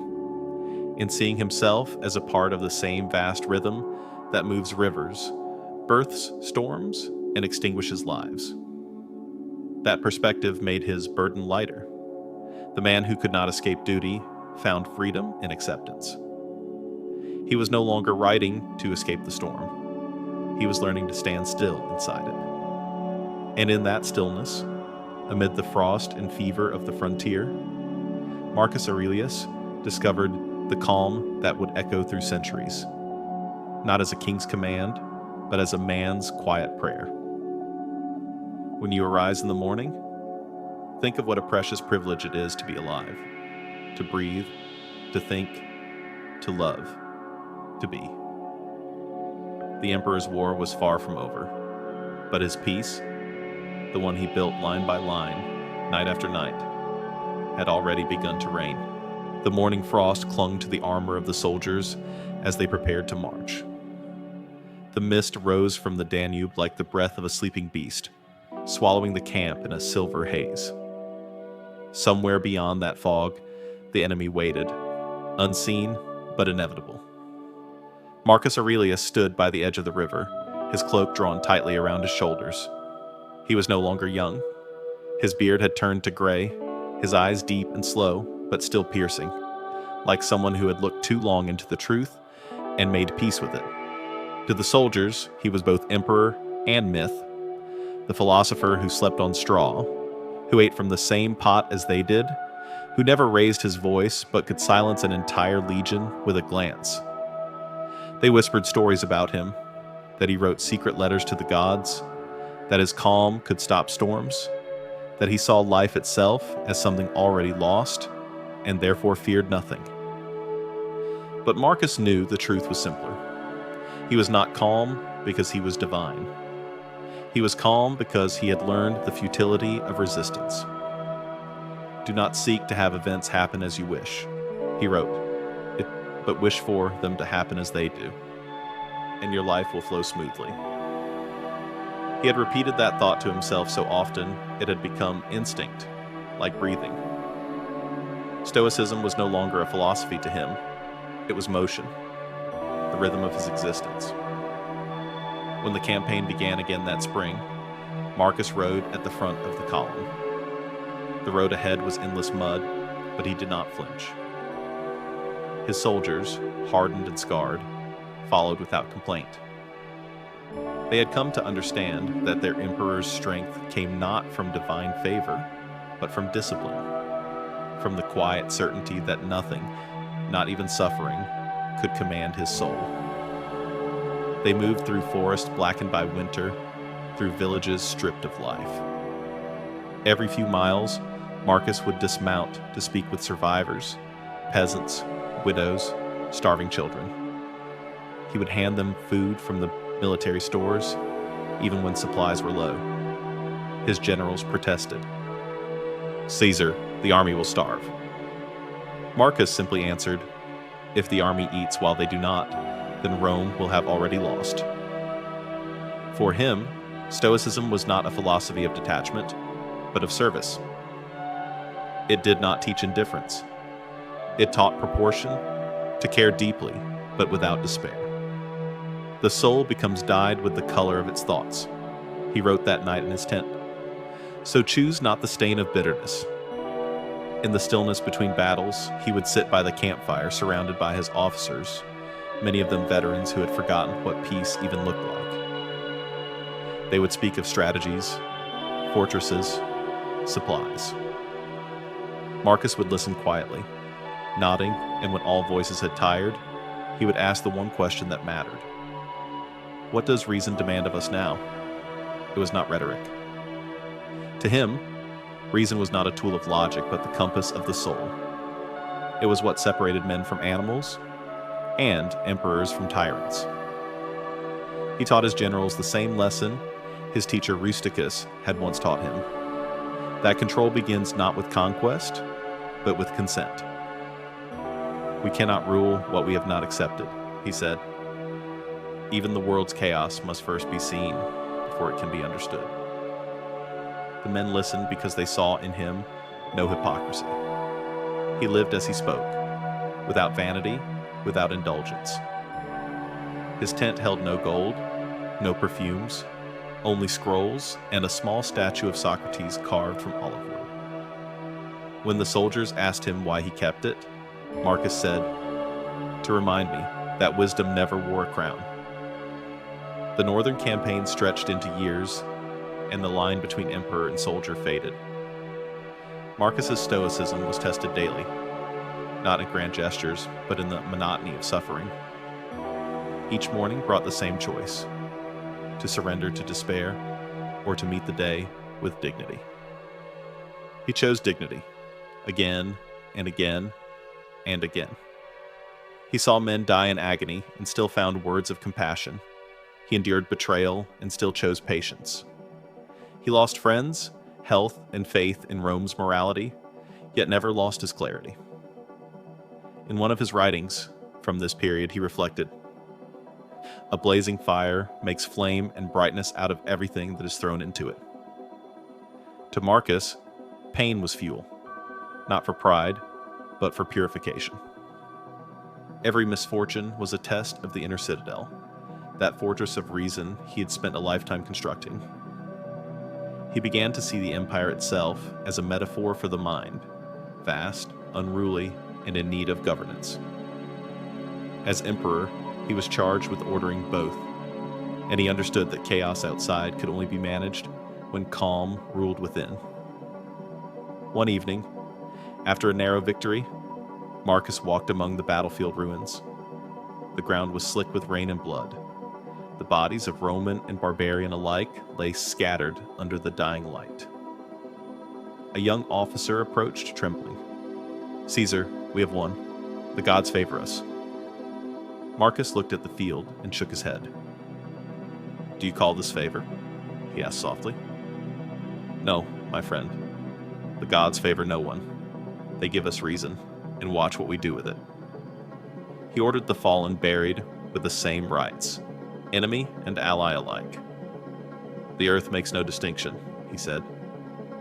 in seeing himself as a part of the same vast rhythm that moves rivers, births storms, and extinguishes lives. That perspective made his burden lighter. The man who could not escape duty found freedom in acceptance. He was no longer writing to escape the storm. He was learning to stand still inside it. And in that stillness, amid the frost and fever of the frontier, Marcus Aurelius discovered the calm that would echo through centuries, not as a king's command, but as a man's quiet prayer. When you arise in the morning, think of what a precious privilege it is to be alive, to breathe, to think, to love, to be. The emperor's war was far from over, but his peace, the one he built line by line, night after night, had already begun to reign. The morning frost clung to the armor of the soldiers as they prepared to march. The mist rose from the Danube like the breath of a sleeping beast, swallowing the camp in a silver haze. Somewhere beyond that fog, the enemy waited, unseen but inevitable. Marcus Aurelius stood by the edge of the river, his cloak drawn tightly around his shoulders. He was no longer young. His beard had turned to gray, his eyes deep and slow, but still piercing, like someone who had looked too long into the truth and made peace with it. To the soldiers, he was both emperor and myth, the philosopher who slept on straw, who ate from the same pot as they did, who never raised his voice but could silence an entire legion with a glance. They whispered stories about him, that he wrote secret letters to the gods, that his calm could stop storms, that he saw life itself as something already lost, and therefore feared nothing. But Marcus knew the truth was simpler. He was not calm because he was divine. He was calm because he had learned the futility of resistance. "Do not seek to have events happen as you wish," he wrote, "but wish for them to happen as they do, and your life will flow smoothly." He had repeated that thought to himself so often it had become instinct, like breathing. Stoicism was no longer a philosophy to him. It was motion, the rhythm of his existence. When the campaign began again that spring, Marcus rode at the front of the column. The road ahead was endless mud, but he did not flinch. His soldiers, hardened and scarred, followed without complaint. They had come to understand that their emperor's strength came not from divine favor, but from discipline. from the quiet certainty that nothing, not even suffering, could command his soul. They moved through forests blackened by winter, through villages stripped of life. Every few miles, Marcus would dismount to speak with survivors, peasants, widows, starving children. He would hand them food from the military stores, even when supplies were low. His generals protested. "Caesar, the army will starve." Marcus simply answered, "If the army eats while they do not, then Rome will have already lost." For him, Stoicism was not a philosophy of detachment, but of service. It did not teach indifference. It taught proportion, to care deeply, but without despair. The soul becomes dyed with the color of its thoughts. He wrote that night in his tent. So choose not the stain of bitterness. In the stillness between battles, he would sit by the campfire surrounded by his officers, many of them veterans who had forgotten what peace even looked like. They would speak of strategies, fortresses, supplies. Marcus would listen quietly, nodding, and when all voices had tired, he would ask the one question that mattered. What does reason demand of us now? It was not rhetoric. To him, reason was not a tool of logic, but the compass of the soul. It was what separated men from animals and emperors from tyrants. He taught his generals the same lesson his teacher Rusticus had once taught him, that control begins not with conquest, but with consent. We cannot rule what we have not accepted, he said. Even the world's chaos must first be seen before it can be understood. The men listened because they saw in him no hypocrisy. He lived as he spoke, without vanity, without indulgence. His tent held no gold, no perfumes, only scrolls and a small statue of Socrates carved from olive wood. When the soldiers asked him why he kept it, Marcus said, "To remind me that wisdom never wore a crown." The northern campaign stretched into years, and the line between emperor and soldier faded. Marcus's stoicism was tested daily, not in grand gestures, but in the monotony of suffering. Each morning brought the same choice: to surrender to despair, or to meet the day with dignity. He chose dignity, again and again and again. He saw men die in agony and still found words of compassion. He endured betrayal and still chose patience. He lost friends, health, and faith in Rome's morality, yet never lost his clarity. In one of his writings from this period, he reflected, "A blazing fire makes flame and brightness out of everything that is thrown into it." To Marcus, pain was fuel, not for pride, but for purification. Every misfortune was a test of the inner citadel, that fortress of reason he had spent a lifetime constructing. He began to see the empire itself as a metaphor for the mind, vast, unruly, and in need of governance. As emperor, he was charged with ordering both, and he understood that chaos outside could only be managed when calm ruled within. One evening, after a narrow victory, Marcus walked among the battlefield ruins. The ground was slick with rain and blood. The bodies of Roman and barbarian alike lay scattered under the dying light. A young officer approached, trembling. "Caesar, we have won. The gods favor us." Marcus looked at the field and shook his head. "Do you call this favor?" he asked softly. "No, my friend. The gods favor no one. They give us reason, and watch what we do with it." He ordered the fallen buried with the same rites, enemy and ally alike. "The earth makes no distinction," he said.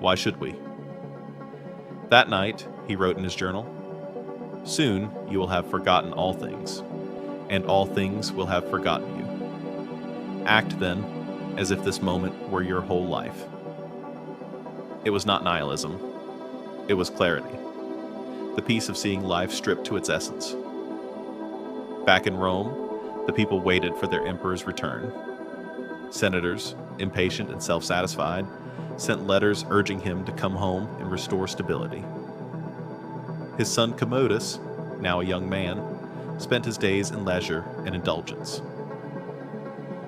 "Why should we?" That night, he wrote in his journal, "Soon you will have forgotten all things, and all things will have forgotten you. Act, then, as if this moment were your whole life." It was not nihilism. It was clarity. The peace of seeing life stripped to its essence. Back in Rome, the people waited for their emperor's return. Senators, impatient and self-satisfied, sent letters urging him to come home and restore stability. His son Commodus, now a young man, spent his days in leisure and indulgence.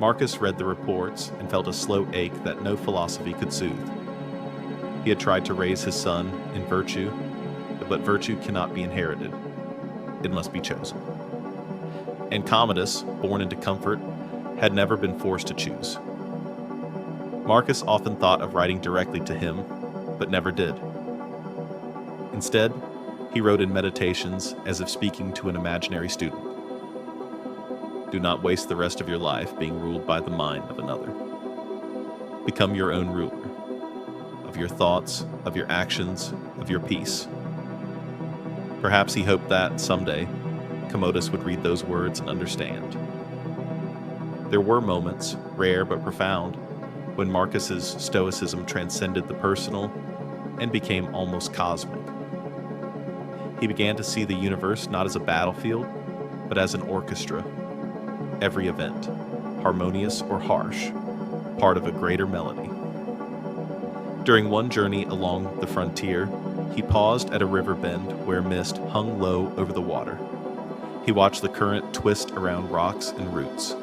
Marcus read the reports and felt a slow ache that no philosophy could soothe. He had tried to raise his son in virtue, but virtue cannot be inherited. It must be chosen. And Commodus, born into comfort, had never been forced to choose. Marcus often thought of writing directly to him, but never did. Instead, he wrote in meditations as if speaking to an imaginary student. Do not waste the rest of your life being ruled by the mind of another. Become your own ruler, of your thoughts, of your actions, of your peace. Perhaps he hoped that, someday, Commodus would read those words and understand. There were moments, rare but profound, when Marcus's Stoicism transcended the personal and became almost cosmic. He began to see the universe not as a battlefield, but as an orchestra. Every event, harmonious or harsh, part of a greater melody. During one journey along the frontier, he paused at a river bend where mist hung low over the water. He watched the current twist around rocks and roots,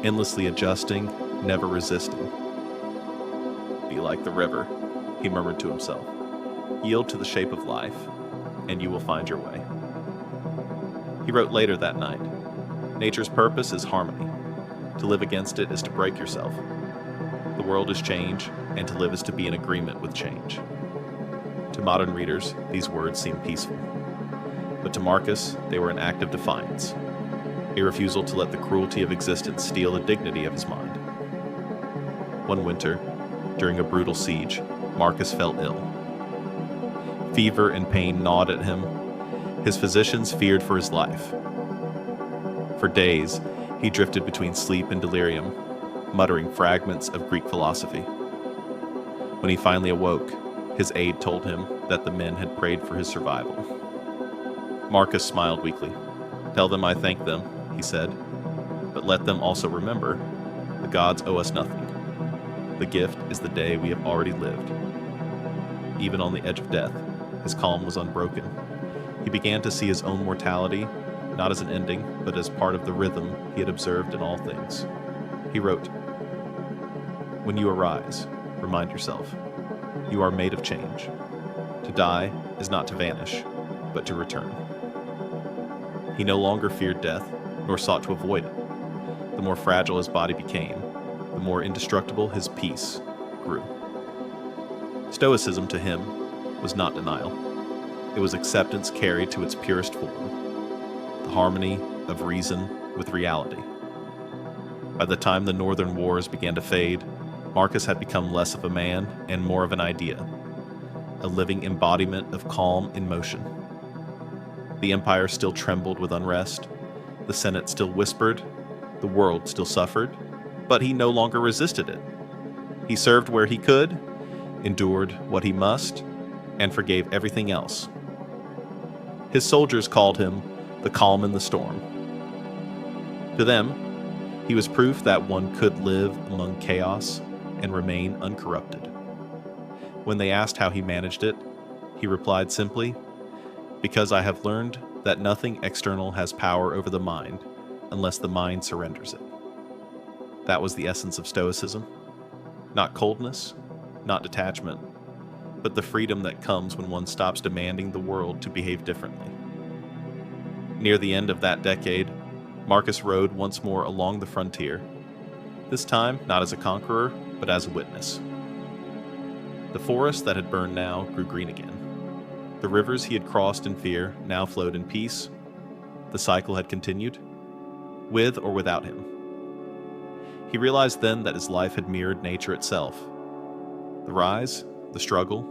endlessly adjusting, never resisting. Be like the river, he murmured to himself. Yield to the shape of life, and you will find your way. He wrote later that night, nature's purpose is harmony. To live against it is to break yourself. The world is change, and to live is to be in agreement with change. To modern readers, these words seem peaceful. But to Marcus, they were an act of defiance, a refusal to let the cruelty of existence steal the dignity of his mind. One winter, during a brutal siege, Marcus fell ill. Fever and pain gnawed at him. His physicians feared for his life. For days, he drifted between sleep and delirium, muttering fragments of Greek philosophy. When he finally awoke, his aide told him that the men had prayed for his survival. Marcus smiled weakly. Tell them I thank them, he said, but let them also remember, the gods owe us nothing. The gift is the day we have already lived. Even on the edge of death, his calm was unbroken. He began to see his own mortality, not as an ending, but as part of the rhythm he had observed in all things. He wrote, When you arise, remind yourself, you are made of change. To die is not to vanish, but to return. He no longer feared death, nor sought to avoid it. The more fragile his body became, the more indestructible his peace grew. Stoicism to him was not denial. It was acceptance carried to its purest form, the harmony of reason with reality. By the time the Northern Wars began to fade, Marcus had become less of a man and more of an idea, a living embodiment of calm in motion. The empire still trembled with unrest, the Senate still whispered, the world still suffered, but he no longer resisted it. He served where he could, endured what he must, and forgave everything else. His soldiers called him the calm in the storm. To them, he was proof that one could live among chaos and remain uncorrupted. When they asked how he managed it, he replied simply, "Because I have learned that nothing external has power over the mind unless the mind surrenders it." That was the essence of Stoicism. Not coldness, not detachment, but the freedom that comes when one stops demanding the world to behave differently. Near the end of that decade, Marcus rode once more along the frontier, this time not as a conqueror, but as a witness. The forest that had burned now grew green again. The rivers he had crossed in fear now flowed in peace. The cycle had continued, with or without him. He realized then that his life had mirrored nature itself. The rise, the struggle,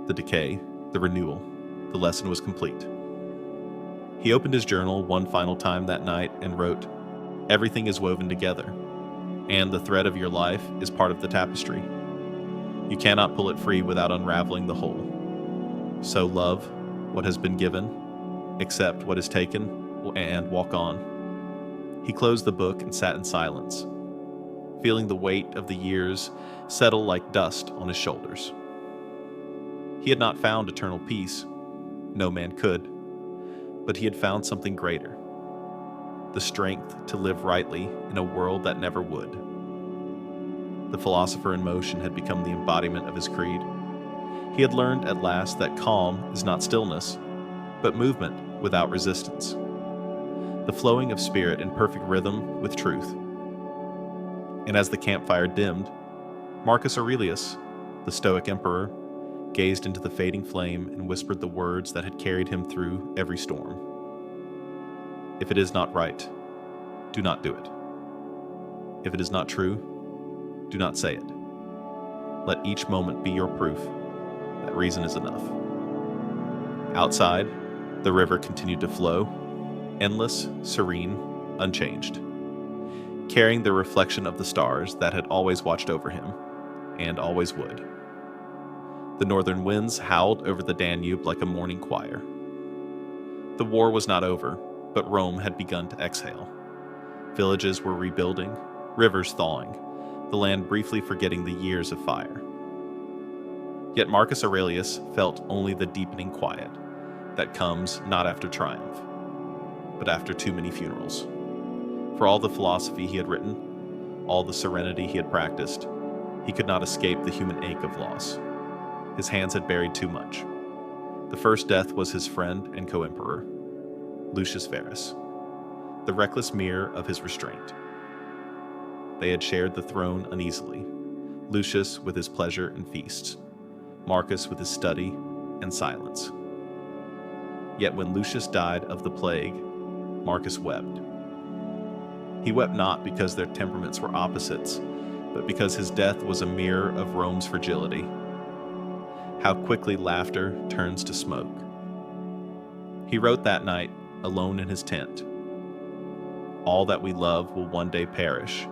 the decay, the renewal, the lesson was complete. He opened his journal one final time that night and wrote, "Everything is woven together, and the thread of your life is part of the tapestry. You cannot pull it free without unraveling the whole. So love what has been given, accept what is taken, and walk on." He closed the book and sat in silence, feeling the weight of the years settle like dust on his shoulders. He had not found eternal peace. No man could. But he had found something greater: the strength to live rightly in a world that never would. The philosopher in motion had become the embodiment of his creed. He had learned at last that calm is not stillness, but movement without resistance, the flowing of spirit in perfect rhythm with truth. And as the campfire dimmed, Marcus Aurelius, the Stoic emperor, gazed into the fading flame and whispered the words that had carried him through every storm. If it is not right, do not do it. If it is not true, do not say it. Let each moment be your proof that reason is enough. Outside, the river continued to flow, endless, serene, unchanged, carrying the reflection of the stars that had always watched over him, and always would. The northern winds howled over the Danube like a morning choir. The war was not over, but Rome had begun to exhale. Villages were rebuilding, rivers thawing, the land briefly forgetting the years of fire. Yet Marcus Aurelius felt only the deepening quiet that comes not after triumph, but after too many funerals. For all the philosophy he had written, all the serenity he had practiced, he could not escape the human ache of loss. His hands had buried too much. The first death was his friend and co-emperor, Lucius Verus, the reckless mirror of his restraint. They had shared the throne uneasily, Lucius with his pleasure and feasts, Marcus with his study and silence. Yet when Lucius died of the plague, Marcus wept. He wept not because their temperaments were opposites, but because his death was a mirror of Rome's fragility. How quickly laughter turns to smoke. He wrote that night, alone in his tent, "All that we love will one day perish,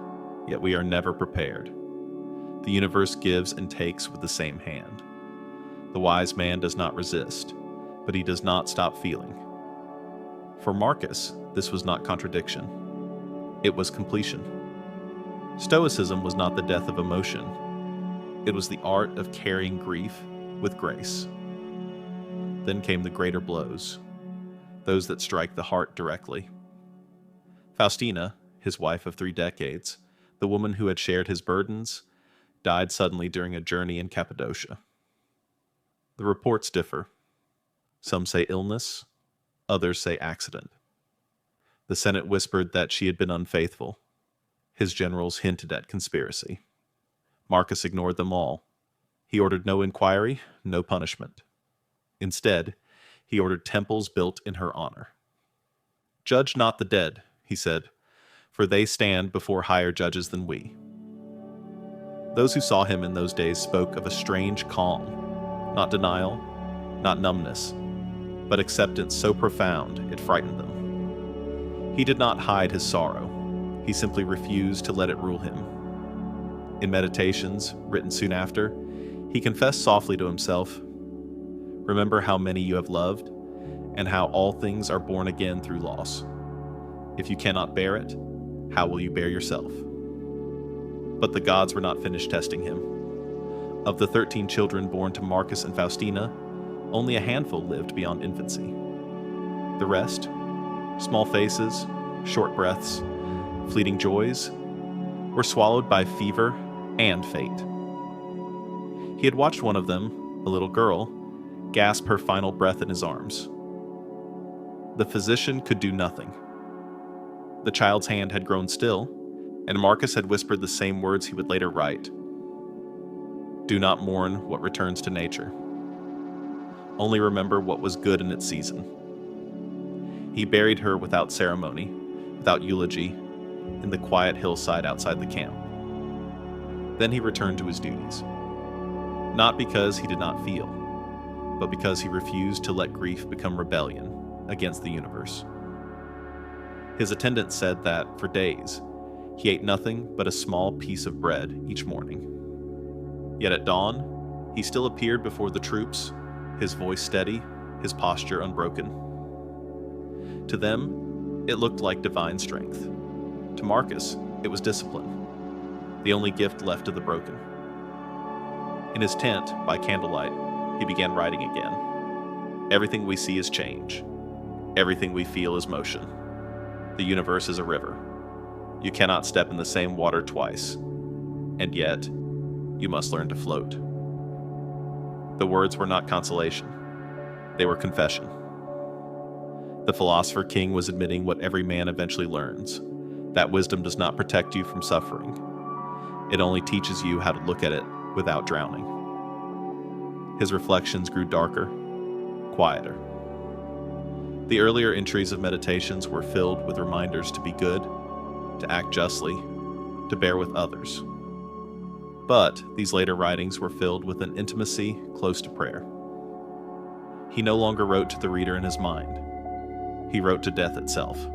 yet we are never prepared. The universe gives and takes with the same hand. The wise man does not resist, but he does not stop feeling." For Marcus, this was not contradiction. It was completion. Stoicism was not the death of emotion. It was the art of carrying grief with grace. Then came the greater blows, those that strike the heart directly. Faustina, his wife of 3 decades, the woman who had shared his burdens, died suddenly during a journey in Cappadocia. The reports differ. Some say illness, others say accident. The Senate whispered that she had been unfaithful. His generals hinted at conspiracy. Marcus ignored them all. He ordered no inquiry, no punishment. Instead, he ordered temples built in her honor. "Judge not the dead," he said, "for they stand before higher judges than we." Those who saw him in those days spoke of a strange calm, not denial, not numbness, but acceptance so profound it frightened them. He did not hide his sorrow. He simply refused to let it rule him. In Meditations, written soon after, he confessed softly to himself, "Remember how many you have loved, and how all things are born again through loss. If you cannot bear it, how will you bear yourself?" But the gods were not finished testing him. Of the 13 children born to Marcus and Faustina, only a handful lived beyond infancy. The rest, small faces, short breaths, fleeting joys, were swallowed by fever and fate. He had watched one of them, a little girl, gasp her final breath in his arms. The physician could do nothing. The child's hand had grown still, and Marcus had whispered the same words he would later write. "Do not mourn what returns to nature. Only remember what was good in its season." He buried her without ceremony, without eulogy, in the quiet hillside outside the camp. Then he returned to his duties. Not because he did not feel, but because he refused to let grief become rebellion against the universe. His attendant said that, for days, he ate nothing but a small piece of bread each morning. Yet at dawn, he still appeared before the troops, his voice steady, his posture unbroken. To them, it looked like divine strength. To Marcus, it was discipline, the only gift left to the broken. In his tent, by candlelight, he began writing again. "Everything we see is change. Everything we feel is motion. The universe is a river. You cannot step in the same water twice, and yet you must learn to float. The words were not consolation. They were confession. The philosopher king was admitting what every man eventually learns, that wisdom does not protect you from suffering. It only teaches you how to look at it without drowning. His reflections grew darker, quieter. The earlier entries of meditations were filled with reminders to be good, to act justly, to bear with others. But these later writings were filled with an intimacy close to prayer. He no longer wrote to the reader in his mind. He wrote to death itself.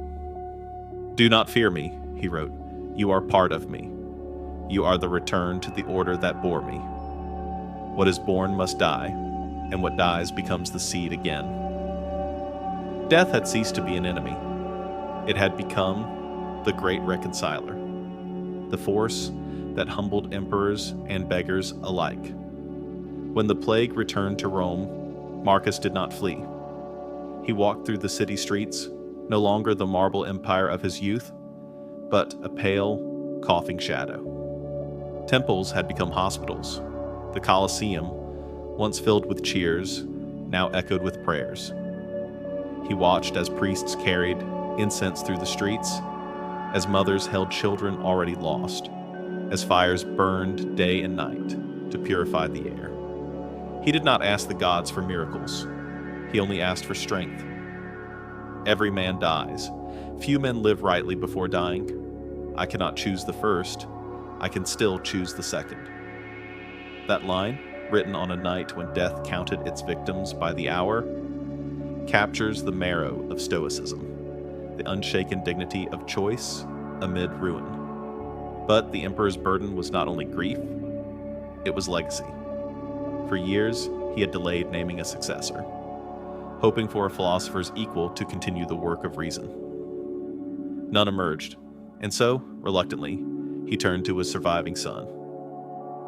"Do not fear me," he wrote. "You are part of me. You are the return to the order that bore me. What is born must die, and what dies becomes the seed again." Death had ceased to be an enemy. It had become the great reconciler, the force that humbled emperors and beggars alike. When the plague returned to Rome, Marcus did not flee. He walked through the city streets, no longer the marble empire of his youth, but a pale, coughing shadow. Temples had become hospitals. The Colosseum, once filled with cheers, now echoed with prayers. He watched as priests carried incense through the streets, as mothers held children already lost, as fires burned day and night to purify the air. He did not ask the gods for miracles. He only asked for strength. Every man dies. Few men live rightly before dying. I cannot choose the first. I can still choose the second. That line, written on a night when death counted its victims by the hour, captures the marrow of Stoicism, the unshaken dignity of choice amid ruin. But the emperor's burden was not only grief, it was legacy. For years, he had delayed naming a successor, hoping for a philosopher's equal to continue the work of reason. None emerged, and so, reluctantly, he turned to his surviving son,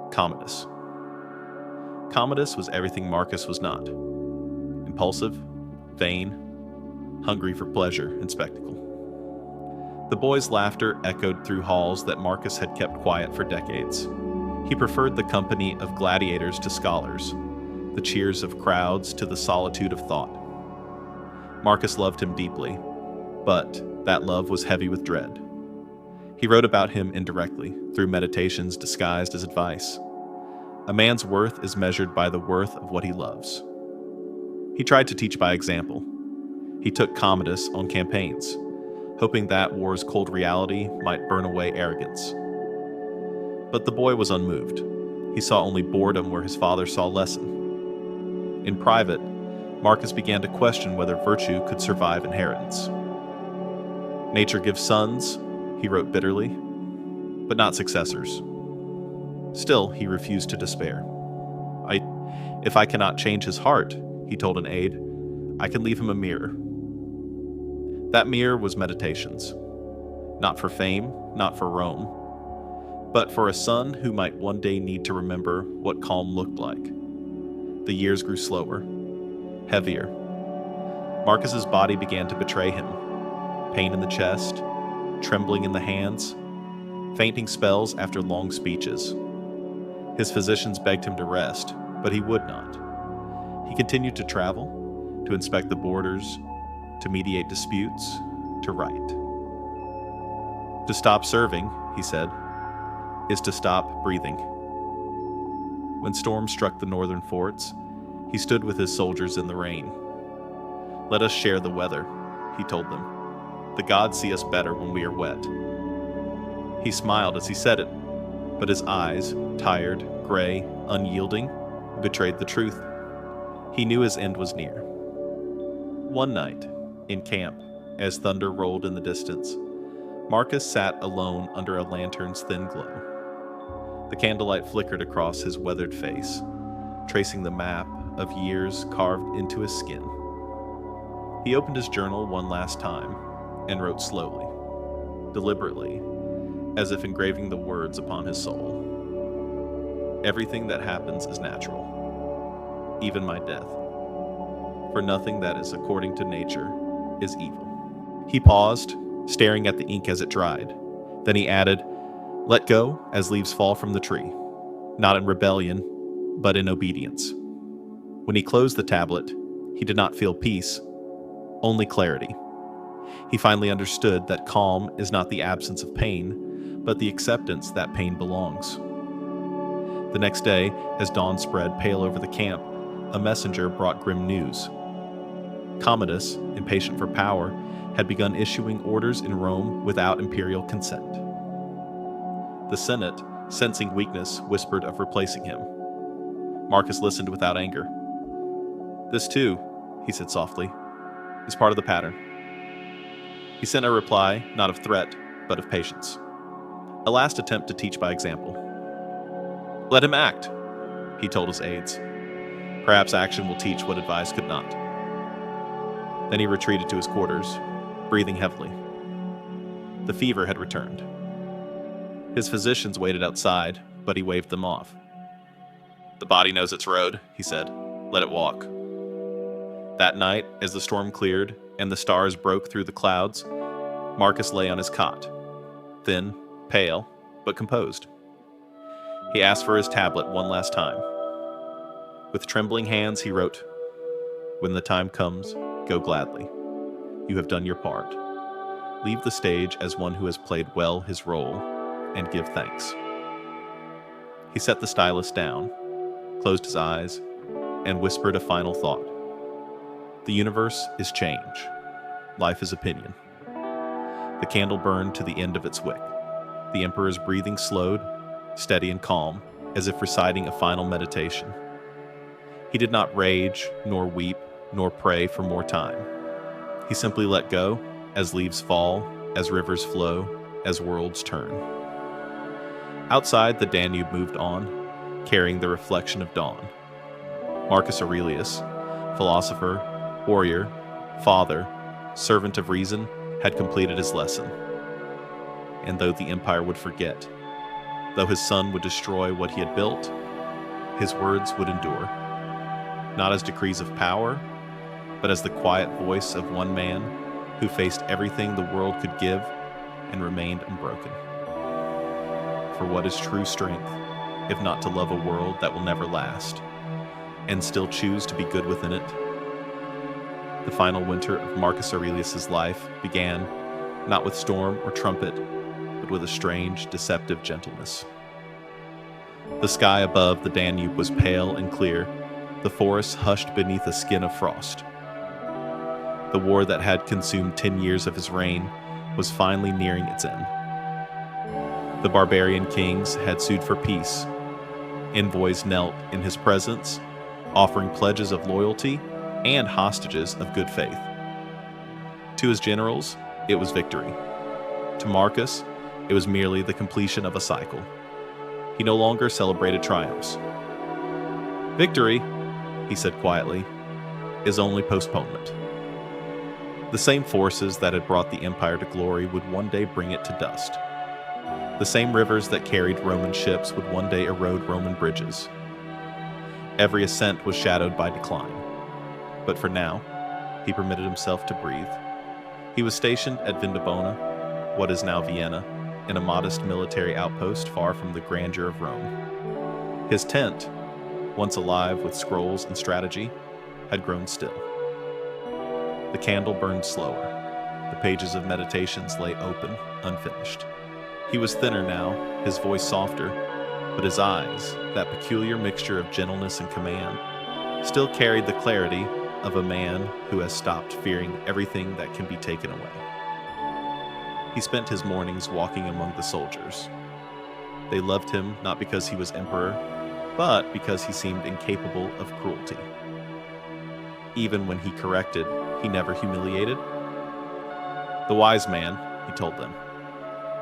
Commodus. Commodus was everything Marcus was not: impulsive, vain, hungry for pleasure and spectacle. The boy's laughter echoed through halls that Marcus had kept quiet for decades. He preferred the company of gladiators to scholars, the cheers of crowds to the solitude of thought. Marcus loved him deeply, but that love was heavy with dread. He wrote about him indirectly, through meditations disguised as advice. A man's worth is measured by the worth of what he loves. He tried to teach by example. He took Commodus on campaigns, hoping that war's cold reality might burn away arrogance. But the boy was unmoved. He saw only boredom where his father saw lesson. In private, Marcus began to question whether virtue could survive inheritance. "Nature gives sons," he wrote bitterly, "but not successors." Still, he refused to despair. If I cannot change his heart," he told an aide, "I can leave him a mirror." That mirror was meditations. Not for fame, not for Rome, but for a son who might one day need to remember what calm looked like. The years grew slower, heavier. Marcus's body began to betray him. Pain in the chest, trembling in the hands, fainting spells after long speeches. His physicians begged him to rest, but he would not. He continued to travel, to inspect the borders, to mediate disputes, to write. "To stop serving," he said, "is to stop breathing." When storms struck the northern forts, he stood with his soldiers in the rain. "Let us share the weather," he told them. "The gods see us better when we are wet." He smiled as he said it, but his eyes, tired, gray, unyielding, betrayed the truth. He knew his end was near. One night, in camp, as thunder rolled in the distance, Marcus sat alone under a lantern's thin glow. The candlelight flickered across his weathered face, tracing the map of years carved into his skin. He opened his journal one last time and wrote slowly, deliberately, as if engraving the words upon his soul. "Everything that happens is natural, even my death. For nothing that is according to nature is evil. He paused, staring at the ink as it dried. Then he added, "Let go as leaves fall from the tree, not in rebellion, but in obedience." When he closed the tablet, he did not feel peace, only clarity. He finally understood that calm is not the absence of pain, but the acceptance that pain belongs. The next day, as dawn spread pale over the camp, a messenger brought grim news. Commodus, impatient for power, had begun issuing orders in Rome without imperial consent. The Senate, sensing weakness, whispered of replacing him. Marcus listened without anger. "This too," he said softly, "is part of the pattern." He sent a reply, not of threat, but of patience. A last attempt to teach by example. "Let him act," he told his aides. "Perhaps action will teach what advice could not." Then he retreated to his quarters, breathing heavily. The fever had returned. His physicians waited outside, but he waved them off. "The body knows its road," he said. "Let it walk." That night, as the storm cleared and the stars broke through the clouds, Marcus lay on his cot, thin, pale, but composed. He asked for his tablet one last time. With trembling hands, he wrote, "When the time comes, go gladly. You have done your part. Leave the stage as one who has played well his role, and give thanks." He set the stylus down, closed his eyes, and whispered a final thought. The universe is change. Life is opinion. The candle burned to the end of its wick. The emperor's breathing slowed, steady and calm, as if reciting a final meditation. He did not rage, nor weep, nor pray for more time. He simply let go, as leaves fall, as rivers flow, as worlds turn. Outside, the Danube moved on, carrying the reflection of dawn. Marcus Aurelius, philosopher, warrior, father, servant of reason, had completed his lesson. And though the empire would forget, though his son would destroy what he had built, his words would endure, not as decrees of power, but as the quiet voice of one man who faced everything the world could give and remained unbroken. For what is true strength, if not to love a world that will never last, and still choose to be good within it? The final winter of Marcus Aurelius's life began not with storm or trumpet, but with a strange, deceptive gentleness. The sky above the Danube was pale and clear, the forests hushed beneath a skin of frost. The war that had consumed 10 years of his reign was finally nearing its end. The barbarian kings had sued for peace. Envoys knelt in his presence, offering pledges of loyalty and hostages of good faith. To his generals, it was victory. To Marcus, it was merely the completion of a cycle. He no longer celebrated triumphs. "Victory," he said quietly, "is only postponement." The same forces that had brought the empire to glory would one day bring it to dust. The same rivers that carried Roman ships would one day erode Roman bridges. Every ascent was shadowed by decline. But for now, he permitted himself to breathe. He was stationed at Vindobona, what is now Vienna, in a modest military outpost far from the grandeur of Rome. His tent, once alive with scrolls and strategy, had grown still. The candle burned slower. The pages of meditations lay open, unfinished. He was thinner now, his voice softer, but his eyes, that peculiar mixture of gentleness and command, still carried the clarity of a man who has stopped fearing everything that can be taken away. He spent his mornings walking among the soldiers. They loved him not because he was emperor, but because he seemed incapable of cruelty. Even when he corrected, he never humiliated. "The wise man," he told them,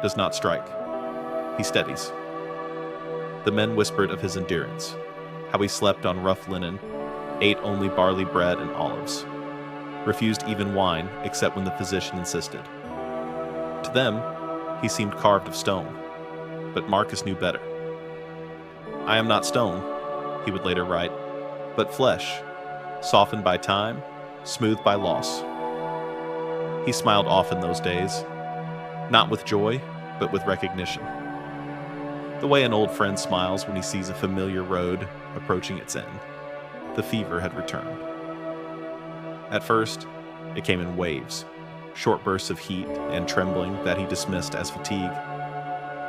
"does not strike. He steadies." The men whispered of his endurance, how he slept on rough linen, ate only barley bread and olives, refused even wine except when the physician insisted. To them, he seemed carved of stone, but Marcus knew better. "I am not stone," he would later write, "but flesh, softened by time, smoothed by loss." He smiled often those days, not with joy, but with recognition. The way an old friend smiles when he sees a familiar road approaching its end. The fever had returned. At first, it came in waves, short bursts of heat and trembling that he dismissed as fatigue.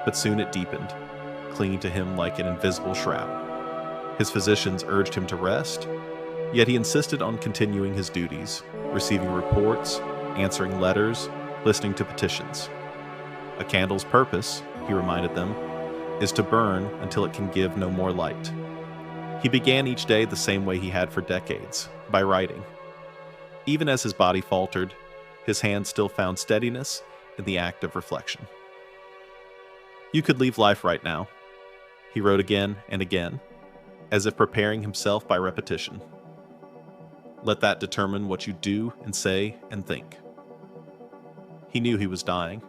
But soon it deepened, clinging to him like an invisible shroud. His physicians urged him to rest, yet he insisted on continuing his duties, receiving reports, answering letters, listening to petitions. A candle's purpose, he reminded them, is to burn until it can give no more light. He began each day the same way he had for decades, by writing. Even as his body faltered, his hands still found steadiness in the act of reflection. You could leave life right now, he wrote again and again, as if preparing himself by repetition. Let that determine what you do and say and think. He knew he was dying.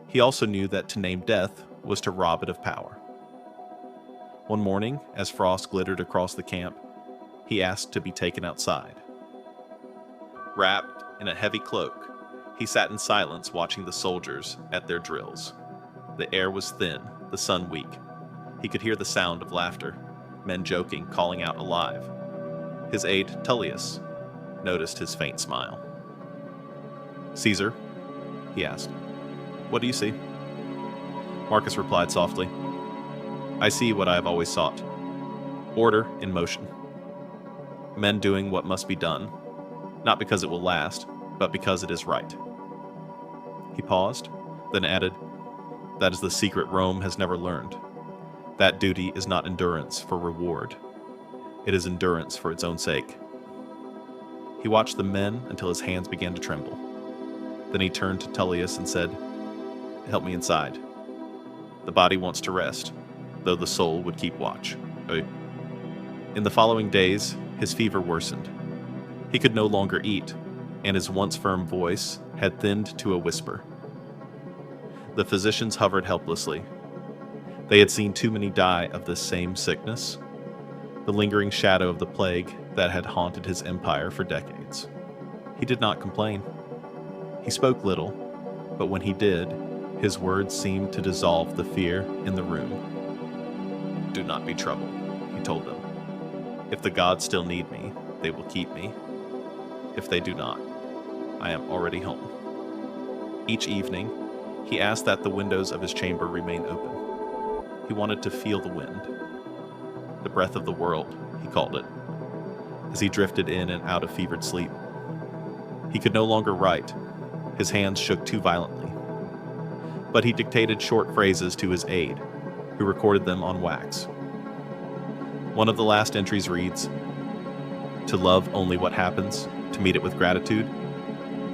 He also knew that to name death was to rob it of power. One morning, as frost glittered across the camp, he asked to be taken outside. Wrapped in a heavy cloak, he sat in silence watching the soldiers at their drills. The air was thin, the sun weak. He could hear the sound of laughter, men joking, calling out alive. His aide, Tullius, noticed his faint smile. "Caesar," he asked, "what do you see?" Marcus replied softly, "I see what I have always sought. Order in motion. Men doing what must be done, not because it will last, but because it is right." He paused, then added, "That is the secret Rome has never learned. That duty is not endurance for reward. It is endurance for its own sake." He watched the men until his hands began to tremble. Then he turned to Tullius and said, "Help me inside. The body wants to rest, though the soul would keep watch." In the following days, his fever worsened. He could no longer eat, and his once firm voice had thinned to a whisper. The physicians hovered helplessly. They had seen too many die of this same sickness, the lingering shadow of the plague that had haunted his empire for decades. He did not complain. He spoke little, but when he did, his words seemed to dissolve the fear in the room. "Do not be troubled," he told them. "If the gods still need me, they will keep me. If they do not, I am already home." Each evening, he asked that the windows of his chamber remain open. He wanted to feel the wind. The breath of the world, he called it, as he drifted in and out of fevered sleep. He could no longer write. His hands shook too violently. But he dictated short phrases to his aide, who recorded them on wax. One of the last entries reads, "To love only what happens, to meet it with gratitude,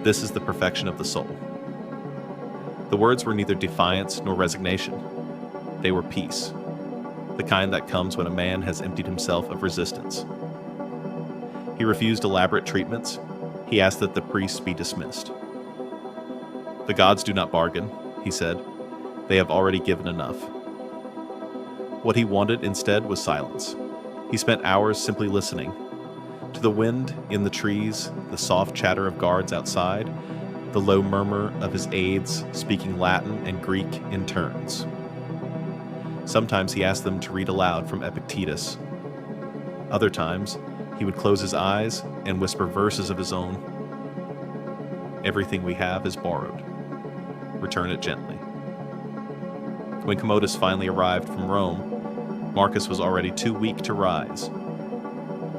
this is the perfection of the soul." The words were neither defiance nor resignation. They were peace, the kind that comes when a man has emptied himself of resistance. He refused elaborate treatments. He asked that the priests be dismissed. "The gods do not bargain," he said. "They have already given enough." What he wanted instead was silence. He spent hours simply listening to the wind in the trees, the soft chatter of guards outside, the low murmur of his aides speaking Latin and Greek in turns. Sometimes he asked them to read aloud from Epictetus. Other times, he would close his eyes and whisper verses of his own. "Everything we have is borrowed. Return it gently." When Commodus finally arrived from Rome, Marcus was already too weak to rise.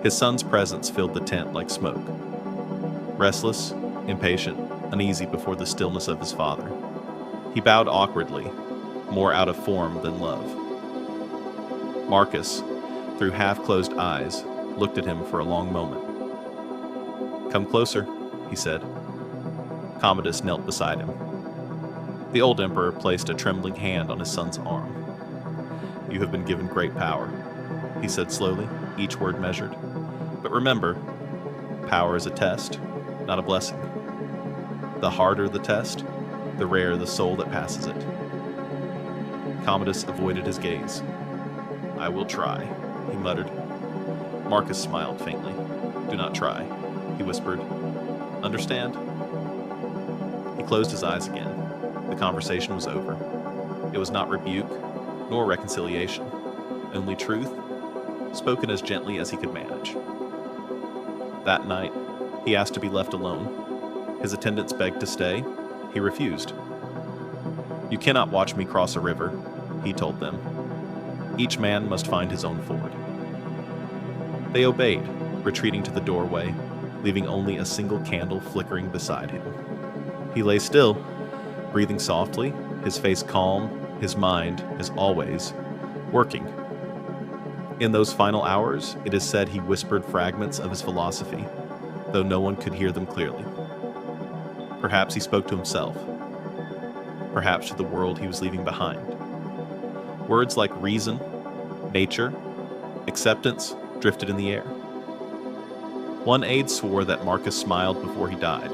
His son's presence filled the tent like smoke. Restless, impatient, uneasy before the stillness of his father. He bowed awkwardly, more out of form than love. Marcus, through half-closed eyes, looked at him for a long moment. "Come closer," he said. Commodus knelt beside him. The old emperor placed a trembling hand on his son's arm. "You have been given great power," he said slowly, each word measured. "But remember, power is a test, not a blessing. The harder the test, the rarer the soul that passes it." Commodus avoided his gaze. "I will try," he muttered. Marcus smiled faintly. "Do not try," he whispered. "Understand?" He closed his eyes again. The conversation was over. It was not rebuke, nor reconciliation, only truth, spoken as gently as he could manage. That night, he asked to be left alone. His attendants begged to stay. He refused. "You cannot watch me cross a river," he told them. "Each man must find his own ford." They obeyed, retreating to the doorway, leaving only a single candle flickering beside him. He lay still, breathing softly, his face calm, his mind, as always, working. In those final hours, it is said he whispered fragments of his philosophy, though no one could hear them clearly. Perhaps he spoke to himself. Perhaps to the world he was leaving behind. Words like reason, nature, acceptance drifted in the air. One aide swore that Marcus smiled before he died.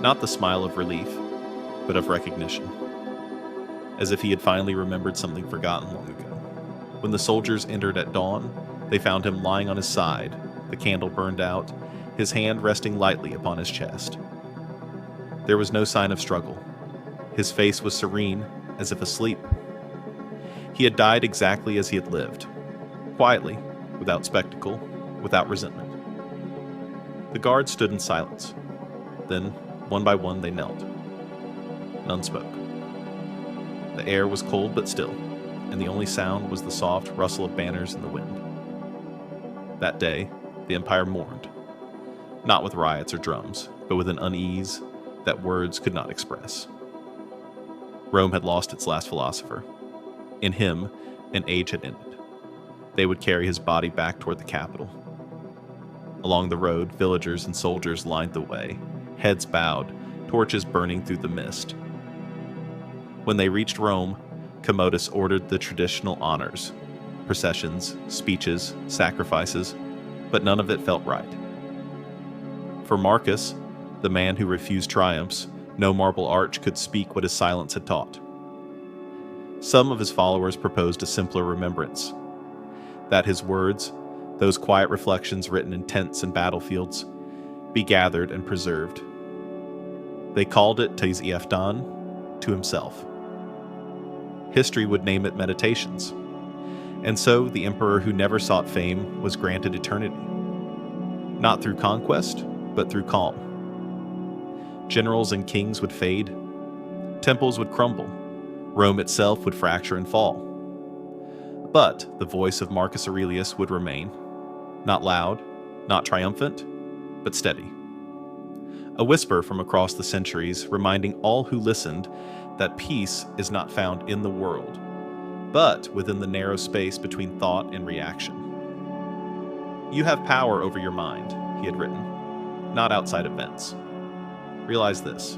Not the smile of relief, but of recognition. As if he had finally remembered something forgotten long ago. When the soldiers entered at dawn, they found him lying on his side, the candle burned out, his hand resting lightly upon his chest. There was no sign of struggle. His face was serene, as if asleep. He had died exactly as he had lived, quietly, without spectacle, without resentment. The guards stood in silence. Then, one by one, they knelt. None spoke. The air was cold but still, and the only sound was the soft rustle of banners in the wind. That day, the empire mourned, not with riots or drums, but with an unease that words could not express. Rome had lost its last philosopher. In him, an age had ended. They would carry his body back toward the capital. Along the road, villagers and soldiers lined the way, heads bowed, torches burning through the mist. When they reached Rome, Commodus ordered the traditional honors, processions, speeches, sacrifices, but none of it felt right. For Marcus, the man who refused triumphs, no marble arch could speak what his silence had taught. Some of his followers proposed a simpler remembrance, that his words, those quiet reflections written in tents and battlefields, be gathered and preserved. They called it Tes Iefton, to himself. History would name it Meditations. And so the emperor who never sought fame was granted eternity. Not through conquest, but through calm. Generals and kings would fade. Temples would crumble. Rome itself would fracture and fall. But the voice of Marcus Aurelius would remain. Not loud, not triumphant, but steady. A whisper from across the centuries reminding all who listened that peace is not found in the world, but within the narrow space between thought and reaction. You have power over your mind, he had written, not outside events. Realize this,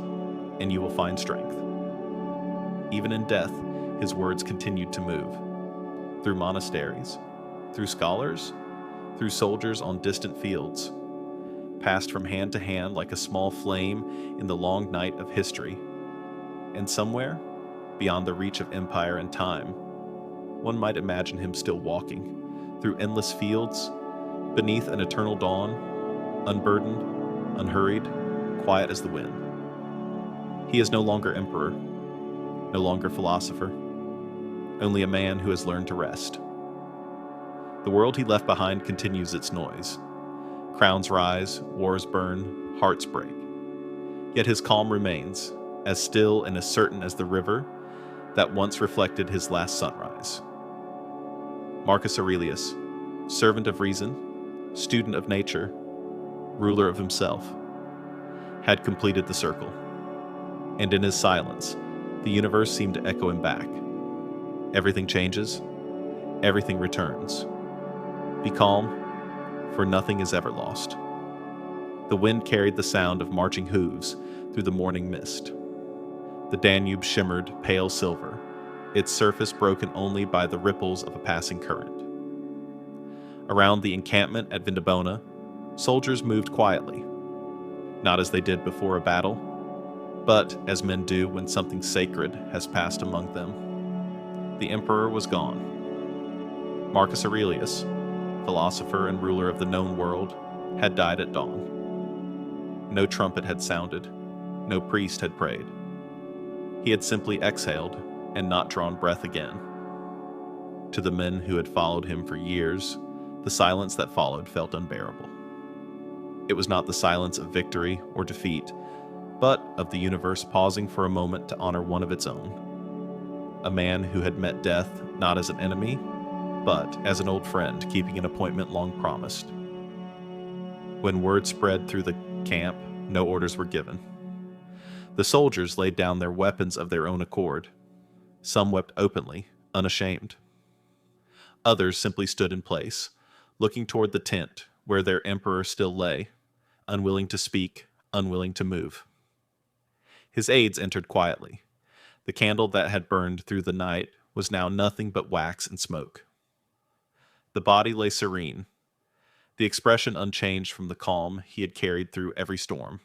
and you will find strength. Even in death, his words continued to move. Through monasteries, through scholars, through soldiers on distant fields, passed from hand to hand like a small flame in the long night of history. And somewhere, beyond the reach of empire and time, one might imagine him still walking through endless fields, beneath an eternal dawn, unburdened, unhurried, quiet as the wind. He is no longer emperor, no longer philosopher, only a man who has learned to rest. The world he left behind continues its noise. Crowns rise, wars burn, hearts break. Yet his calm remains, as still and as certain as the river that once reflected his last sunrise. Marcus Aurelius, servant of reason, student of nature, ruler of himself, had completed the circle. And in his silence, the universe seemed to echo him back. Everything changes, everything returns. Be calm, for nothing is ever lost. The wind carried the sound of marching hooves through the morning mist. The Danube shimmered pale silver, its surface broken only by the ripples of a passing current. Around the encampment at Vindobona, soldiers moved quietly, not as they did before a battle, but as men do when something sacred has passed among them. The emperor was gone. Marcus Aurelius, philosopher and ruler of the known world, had died at dawn. No trumpet had sounded, No priest had prayed. He had simply exhaled and not drawn breath again. To the men who had followed him for years, the silence that followed felt unbearable. It was not the silence of victory or defeat, but of the universe pausing for a moment to honor one of its own. A man who had met death not as an enemy, but as an old friend keeping an appointment long promised. When word spread through the camp, no orders were given. The soldiers laid down their weapons of their own accord. Some wept openly, unashamed. Others simply stood in place, looking toward the tent where their emperor still lay, unwilling to speak, unwilling to move. His aides entered quietly. The candle that had burned through the night was now nothing but wax and smoke. The body lay serene, the expression unchanged from the calm he had carried through every storm.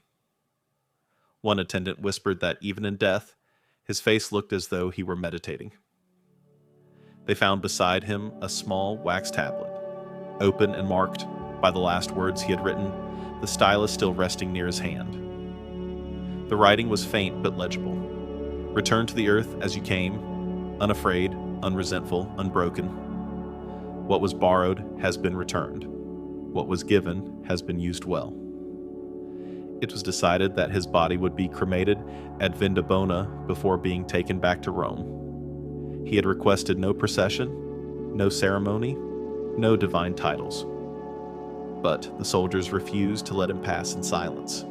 One attendant whispered that even in death, his face looked as though he were meditating. They found beside him a small wax tablet, open and marked by the last words he had written, the stylus still resting near his hand. The writing was faint but legible. Return to the earth as you came, unafraid, unresentful, unbroken. What was borrowed has been returned. What was given has been used well. It was decided that his body would be cremated at Vindobona before being taken back to Rome. He had requested no procession, no ceremony, no divine titles. But the soldiers refused to let him pass in silence.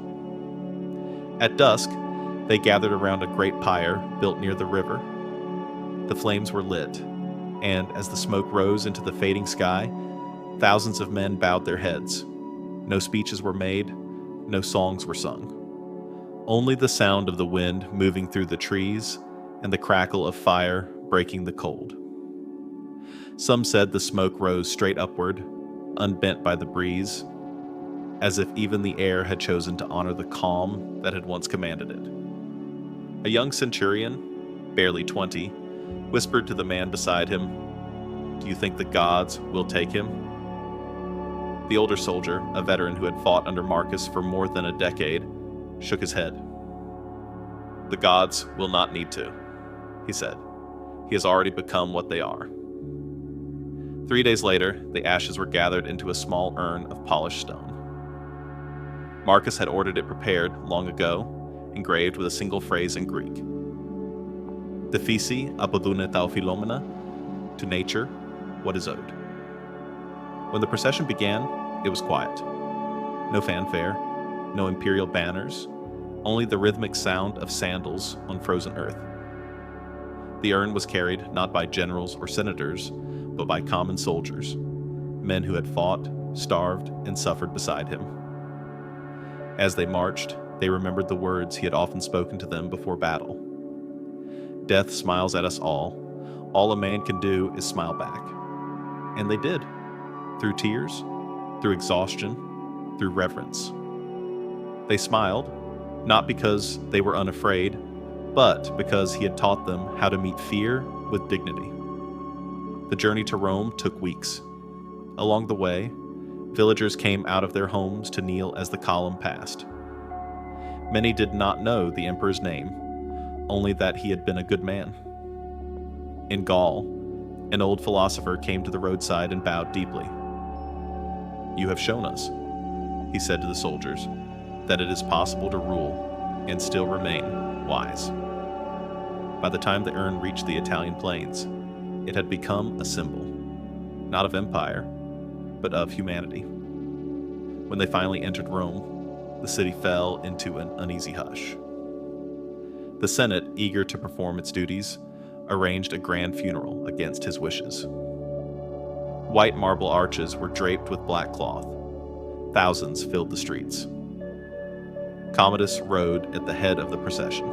At dusk, they gathered around a great pyre built near the river. The flames were lit, and as the smoke rose into the fading sky, thousands of men bowed their heads. No speeches were made, no songs were sung. Only the sound of the wind moving through the trees and the crackle of fire breaking the cold. Some said the smoke rose straight upward, unbent by the breeze, as if even the air had chosen to honor the calm that had once commanded it. A young centurion, barely 20, whispered to the man beside him, "Do you think the gods will take him?" The older soldier, a veteran who had fought under Marcus for more than a decade, shook his head. "The gods will not need to," he said. "He has already become what they are." 3 days later, the ashes were gathered into a small urn of polished stone. Marcus had ordered it prepared long ago, engraved with a single phrase in Greek. "Defisi apodoune tau philomena," to nature what is owed. When the procession began, it was quiet. No fanfare, no imperial banners, only the rhythmic sound of sandals on frozen earth. The urn was carried not by generals or senators, but by common soldiers, men who had fought, starved, and suffered beside him. As they marched, they remembered the words he had often spoken to them before battle. "Death smiles at us all. All a man can do is smile back." And they did, through tears, through exhaustion, through reverence. They smiled, not because they were unafraid, but because he had taught them how to meet fear with dignity. The journey to Rome took weeks. Along the way, villagers came out of their homes to kneel as the column passed. Many did not know the emperor's name, only that he had been a good man. In Gaul, an old philosopher came to the roadside and bowed deeply. "You have shown us," he said to the soldiers, "that it is possible to rule and still remain wise." By the time the urn reached the Italian plains, it had become a symbol, not of empire, but of humanity. When they finally entered Rome, the city fell into an uneasy hush. The Senate, eager to perform its duties, arranged a grand funeral against his wishes. White marble arches were draped with black cloth. Thousands filled the streets. Commodus rode at the head of the procession,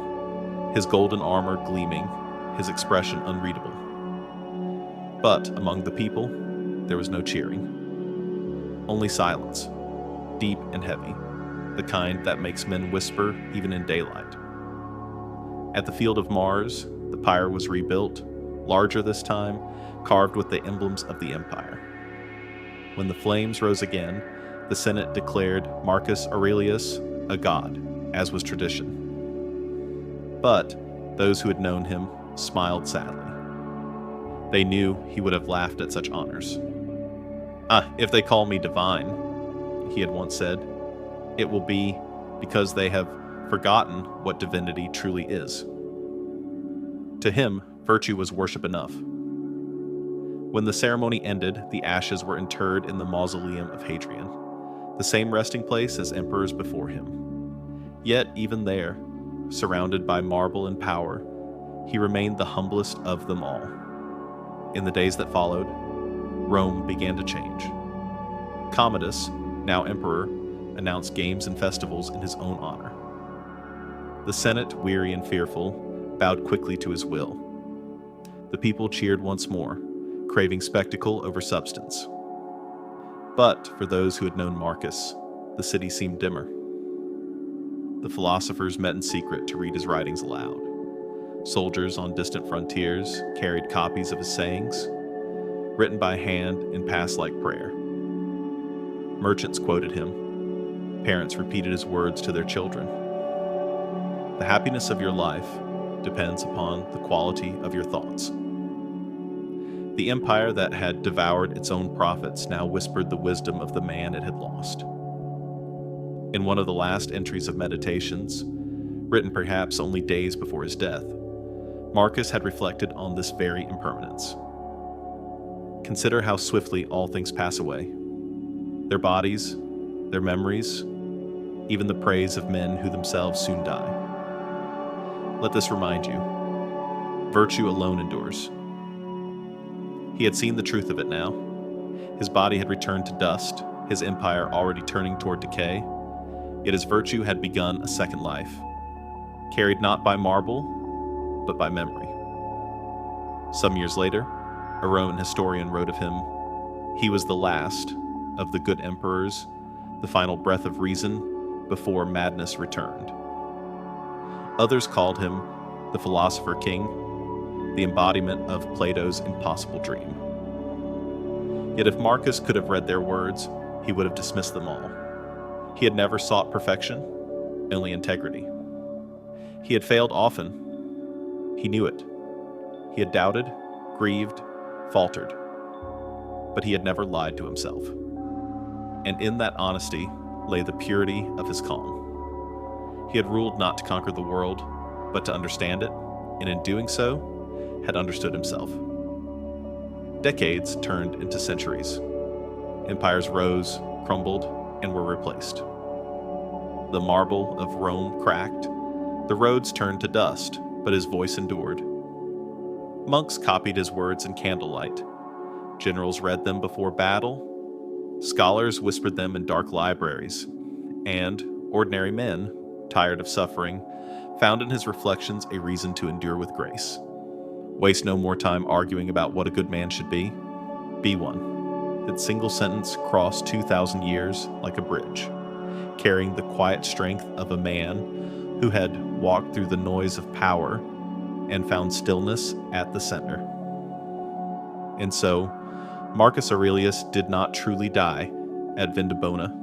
his golden armor gleaming, his expression unreadable. But among the people, there was no cheering. Only silence, deep and heavy, the kind that makes men whisper even in daylight. At the Field of Mars, the pyre was rebuilt, larger this time, carved with the emblems of the empire. When the flames rose again, the Senate declared Marcus Aurelius a god, as was tradition. But those who had known him smiled sadly. They knew he would have laughed at such honors. If they call me divine," he had once said, "it will be because they have forgotten what divinity truly is." To him, virtue was worship enough. When the ceremony ended, the ashes were interred in the mausoleum of Hadrian, the same resting place as emperors before him. Yet, even there, surrounded by marble and power, he remained the humblest of them all. In the days that followed, Rome began to change. Commodus, now emperor, announced games and festivals in his own honor. The Senate, weary and fearful, bowed quickly to his will. The people cheered once more, craving spectacle over substance. But for those who had known Marcus, the city seemed dimmer. The philosophers met in secret to read his writings aloud. Soldiers on distant frontiers carried copies of his sayings, written by hand in past-like prayer. Merchants quoted him. Parents repeated his words to their children. The happiness of your life depends upon the quality of your thoughts. The empire that had devoured its own prophets now whispered the wisdom of the man it had lost. In one of the last entries of Meditations, written perhaps only days before his death, Marcus had reflected on this very impermanence. Consider how swiftly all things pass away. Their bodies, their memories, even the praise of men who themselves soon die. Let this remind you, virtue alone endures. He had seen the truth of it now. His body had returned to dust, his empire already turning toward decay, yet his virtue had begun a second life, carried not by marble, but by memory. Some years later, a Roman historian wrote of him, "He was the last of the good emperors, the final breath of reason before madness returned." Others called him the philosopher king, the embodiment of Plato's impossible dream. Yet if Marcus could have read their words, he would have dismissed them all. He had never sought perfection, only integrity. He had failed often. He knew it. He had doubted, grieved, faltered. But he had never lied to himself. And in that honesty lay the purity of his calm. He had ruled not to conquer the world, but to understand it, and in doing so, had understood himself. Decades turned into centuries. Empires rose, crumbled, and were replaced. The marble of Rome cracked. The roads turned to dust, but his voice endured. Monks copied his words in candlelight. Generals read them before battle. Scholars whispered them in dark libraries. And ordinary men, tired of suffering, found in his reflections a reason to endure with grace. Waste no more time arguing about what a good man should be. Be one. That single sentence crossed 2,000 years like a bridge, carrying the quiet strength of a man who had walked through the noise of power and found stillness at the center. And so, Marcus Aurelius did not truly die at Vindobona.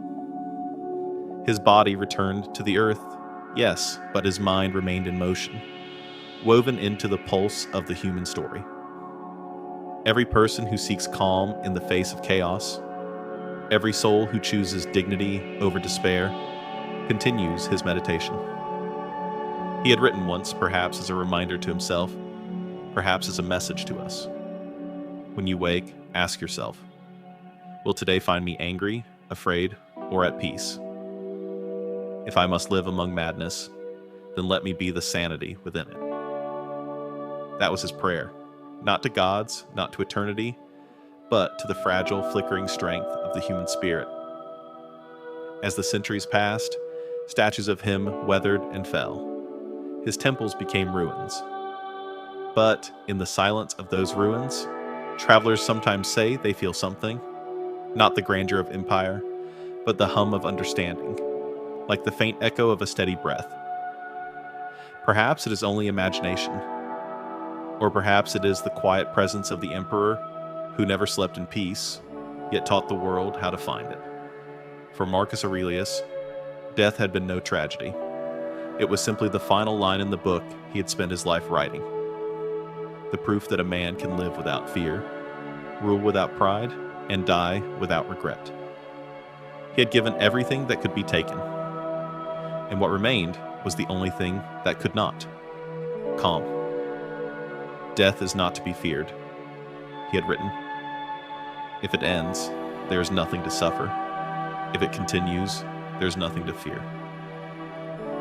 His body returned to the earth, yes, but his mind remained in motion, woven into the pulse of the human story. Every person who seeks calm in the face of chaos, every soul who chooses dignity over despair, continues his meditation. He had written once, perhaps as a reminder to himself, perhaps as a message to us. When you wake, ask yourself, will today find me angry, afraid, or at peace? If I must live among madness, then let me be the sanity within it. That was his prayer, not to gods, not to eternity, but to the fragile, flickering strength of the human spirit. As the centuries passed, statues of him weathered and fell. His temples became ruins. But in the silence of those ruins, travelers sometimes say they feel something, not the grandeur of empire, but the hum of understanding, like the faint echo of a steady breath. Perhaps it is only imagination, or perhaps it is the quiet presence of the emperor who never slept in peace, yet taught the world how to find it. For Marcus Aurelius, death had been no tragedy. It was simply the final line in the book he had spent his life writing. The proof that a man can live without fear, rule without pride, and die without regret. He had given everything that could be taken, and what remained was the only thing that could not: calm. Death is not to be feared, he had written. If it ends, there is nothing to suffer. If it continues, there is nothing to fear.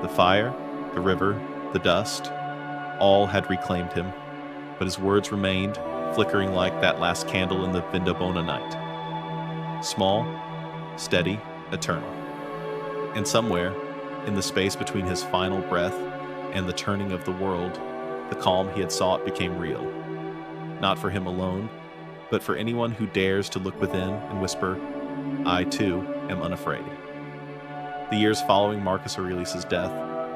The fire, the river, the dust, all had reclaimed him, but his words remained, flickering like that last candle in the Vindobona night. Small, steady, eternal. And somewhere, in the space between his final breath and the turning of the world, the calm he had sought became real. Not for him alone, but for anyone who dares to look within and whisper, "I too am unafraid." The years following Marcus Aurelius' death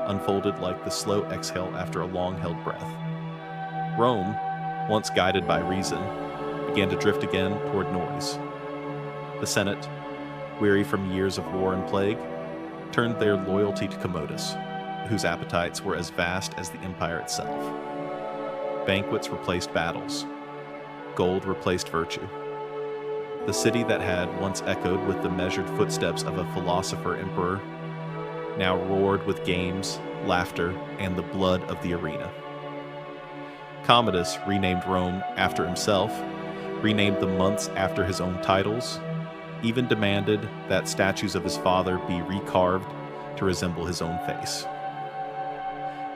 unfolded like the slow exhale after a long-held breath. Rome, once guided by reason, began to drift again toward noise. The Senate, weary from years of war and plague, turned their loyalty to Commodus, whose appetites were as vast as the empire itself. Banquets replaced battles. Gold replaced virtue. The city that had once echoed with the measured footsteps of a philosopher-emperor now roared with games, laughter, and the blood of the arena. Commodus renamed Rome after himself, renamed the months after his own titles, even demanded that statues of his father be recarved to resemble his own face.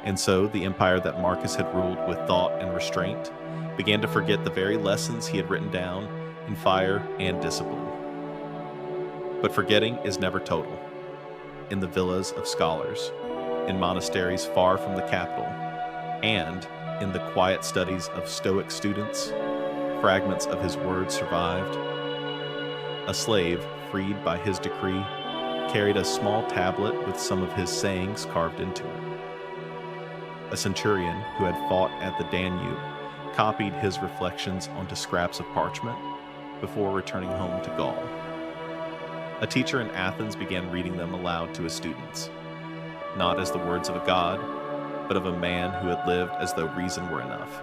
And so the empire that Marcus had ruled with thought and restraint began to forget the very lessons he had written down in fire and discipline. But forgetting is never total. In the villas of scholars, in monasteries far from the capital, and in the quiet studies of Stoic students, fragments of his words survived. A slave, freed by his decree, carried a small tablet with some of his sayings carved into it. A centurion who had fought at the Danube copied his reflections onto scraps of parchment before returning home to Gaul. A teacher in Athens began reading them aloud to his students, not as the words of a god, but of a man who had lived as though reason were enough.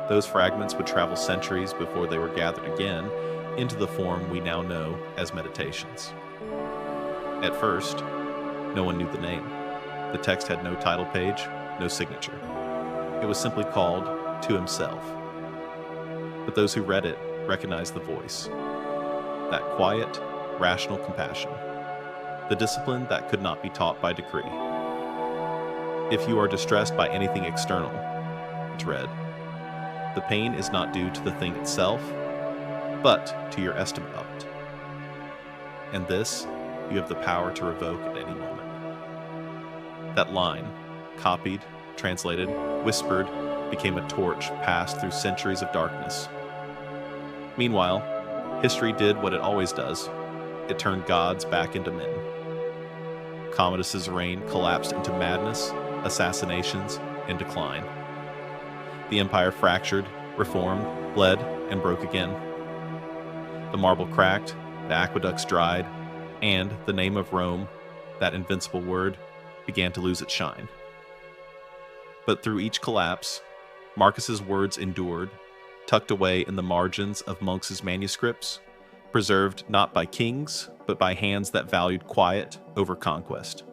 Those fragments would travel centuries before they were gathered again into the form we now know as meditations. At first, no one knew the name. The text had no title page, no signature. It was simply called To Himself. But those who read it recognized the voice. That quiet, rational compassion. The discipline that could not be taught by decree. If you are distressed by anything external, it read, the pain is not due to the thing itself, but to your estimate of it. And this you have the power to revoke at any moment. That line, copied, translated, whispered, became a torch passed through centuries of darkness. Meanwhile, history did what it always does. It turned gods back into men. Commodus's reign collapsed into madness, assassinations, and decline. The empire fractured, reformed, bled, and broke again. The marble cracked, the aqueducts dried, and the name of Rome, that invincible word, began to lose its shine. But through each collapse, Marcus's words endured, tucked away in the margins of monks' manuscripts, preserved not by kings, but by hands that valued quiet over conquest.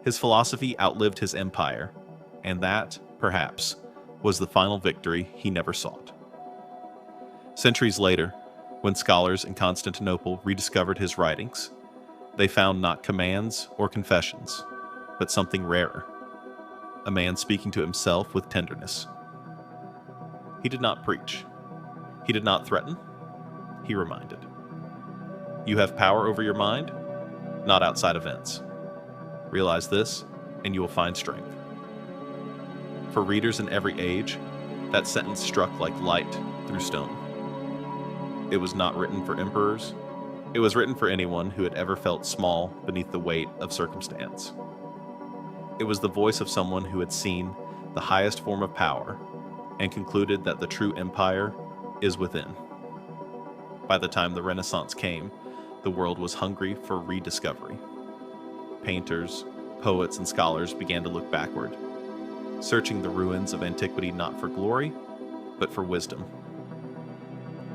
His philosophy outlived his empire, and that, perhaps, was the final victory he never sought. Centuries later, when scholars in Constantinople rediscovered his writings, they found not commands or confessions, but something rarer, a man speaking to himself with tenderness. He did not preach. He did not threaten. He reminded. You have power over your mind, not outside events. Realize this, and you will find strength. For readers in every age, that sentence struck like light through stone. It was not written for emperors. It was written for anyone who had ever felt small beneath the weight of circumstance. It was the voice of someone who had seen the highest form of power and concluded that the true empire is within. By the time the Renaissance came, the world was hungry for rediscovery. Painters, poets and scholars began to look backward, searching the ruins of antiquity not for glory, but for wisdom.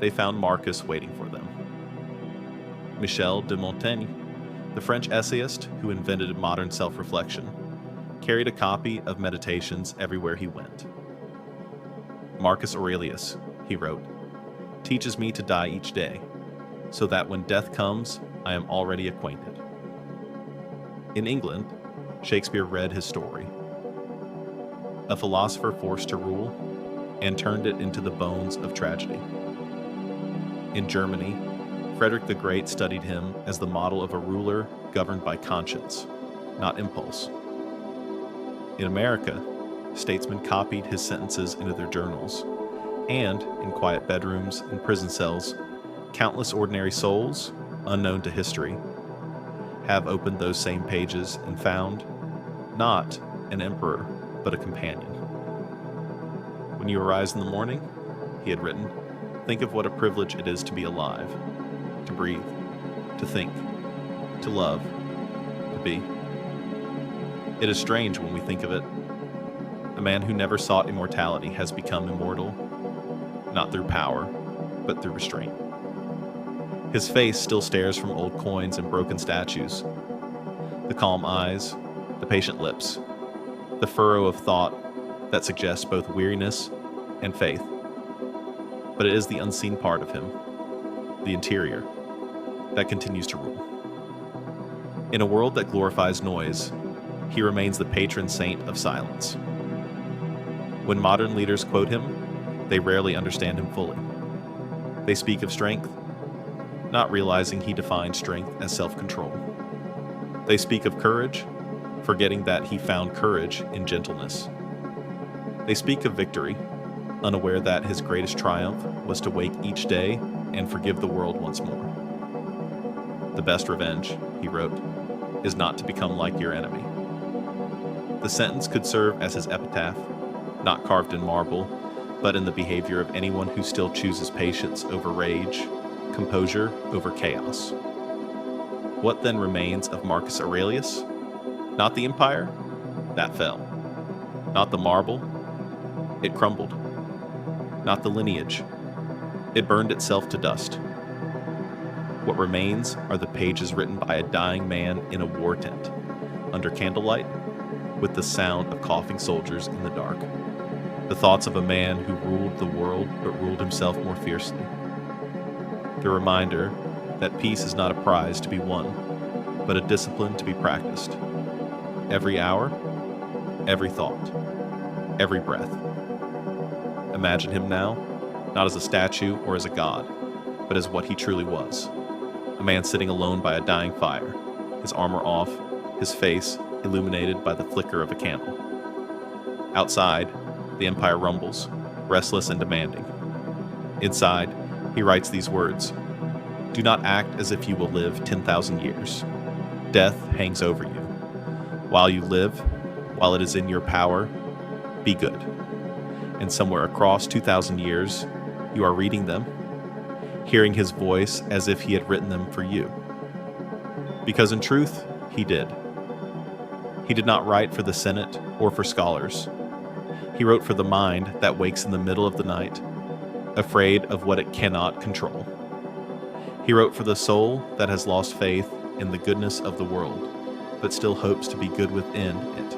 They found Marcus waiting for them. Michel de Montaigne, the French essayist who invented modern self-reflection, carried a copy of Meditations everywhere he went. Marcus Aurelius, he wrote, teaches me to die each day, so that when death comes, I am already acquainted. In England, Shakespeare read his story. A philosopher forced to rule and turned it into the bones of tragedy. In Germany, Frederick the Great studied him as the model of a ruler governed by conscience, not impulse. In America, statesmen copied his sentences into their journals, and in quiet bedrooms and prison cells, countless ordinary souls, unknown to history, have opened those same pages and found, not an emperor, but a companion. When you arise in the morning, he had written, think of what a privilege it is to be alive, to breathe, to think, to love, to be. It is strange when we think of it. A man who never sought immortality has become immortal, not through power, but through restraint. His face still stares from old coins and broken statues. The calm eyes, the patient lips, the furrow of thought that suggests both weariness and faith. But it is the unseen part of him, the interior, that continues to rule. In a world that glorifies noise, he remains the patron saint of silence. When modern leaders quote him, they rarely understand him fully. They speak of strength, not realizing he defined strength as self-control. They speak of courage, forgetting that he found courage in gentleness. They speak of victory, unaware that his greatest triumph was to wake each day and forgive the world once more. The best revenge, he wrote, is not to become like your enemy. The sentence could serve as his epitaph, not carved in marble, but in the behavior of anyone who still chooses patience over rage, composure over chaos. What then remains of Marcus Aurelius? Not the empire? That fell. Not the marble? It crumbled. Not the lineage? It burned itself to dust. What remains are the pages written by a dying man in a war tent, under candlelight, with the sound of coughing soldiers in the dark. The thoughts of a man who ruled the world but ruled himself more fiercely. The reminder that peace is not a prize to be won, but a discipline to be practiced. Every hour, every thought, every breath. Imagine him now, not as a statue or as a god, but as what he truly was. A man sitting alone by a dying fire, his armor off, his face illuminated by the flicker of a candle. Outside, the empire rumbles, restless and demanding. Inside, he writes these words, "Do not act as if you will live 10,000 years. Death hangs over you. While you live, while it is in your power, be good." And somewhere across 2,000 years, you are reading them, hearing his voice as if he had written them for you. Because in truth, he did. He did not write for the Senate or for scholars. He wrote for the mind that wakes in the middle of the night, afraid of what it cannot control. He wrote for the soul that has lost faith in the goodness of the world, but still hopes to be good within it.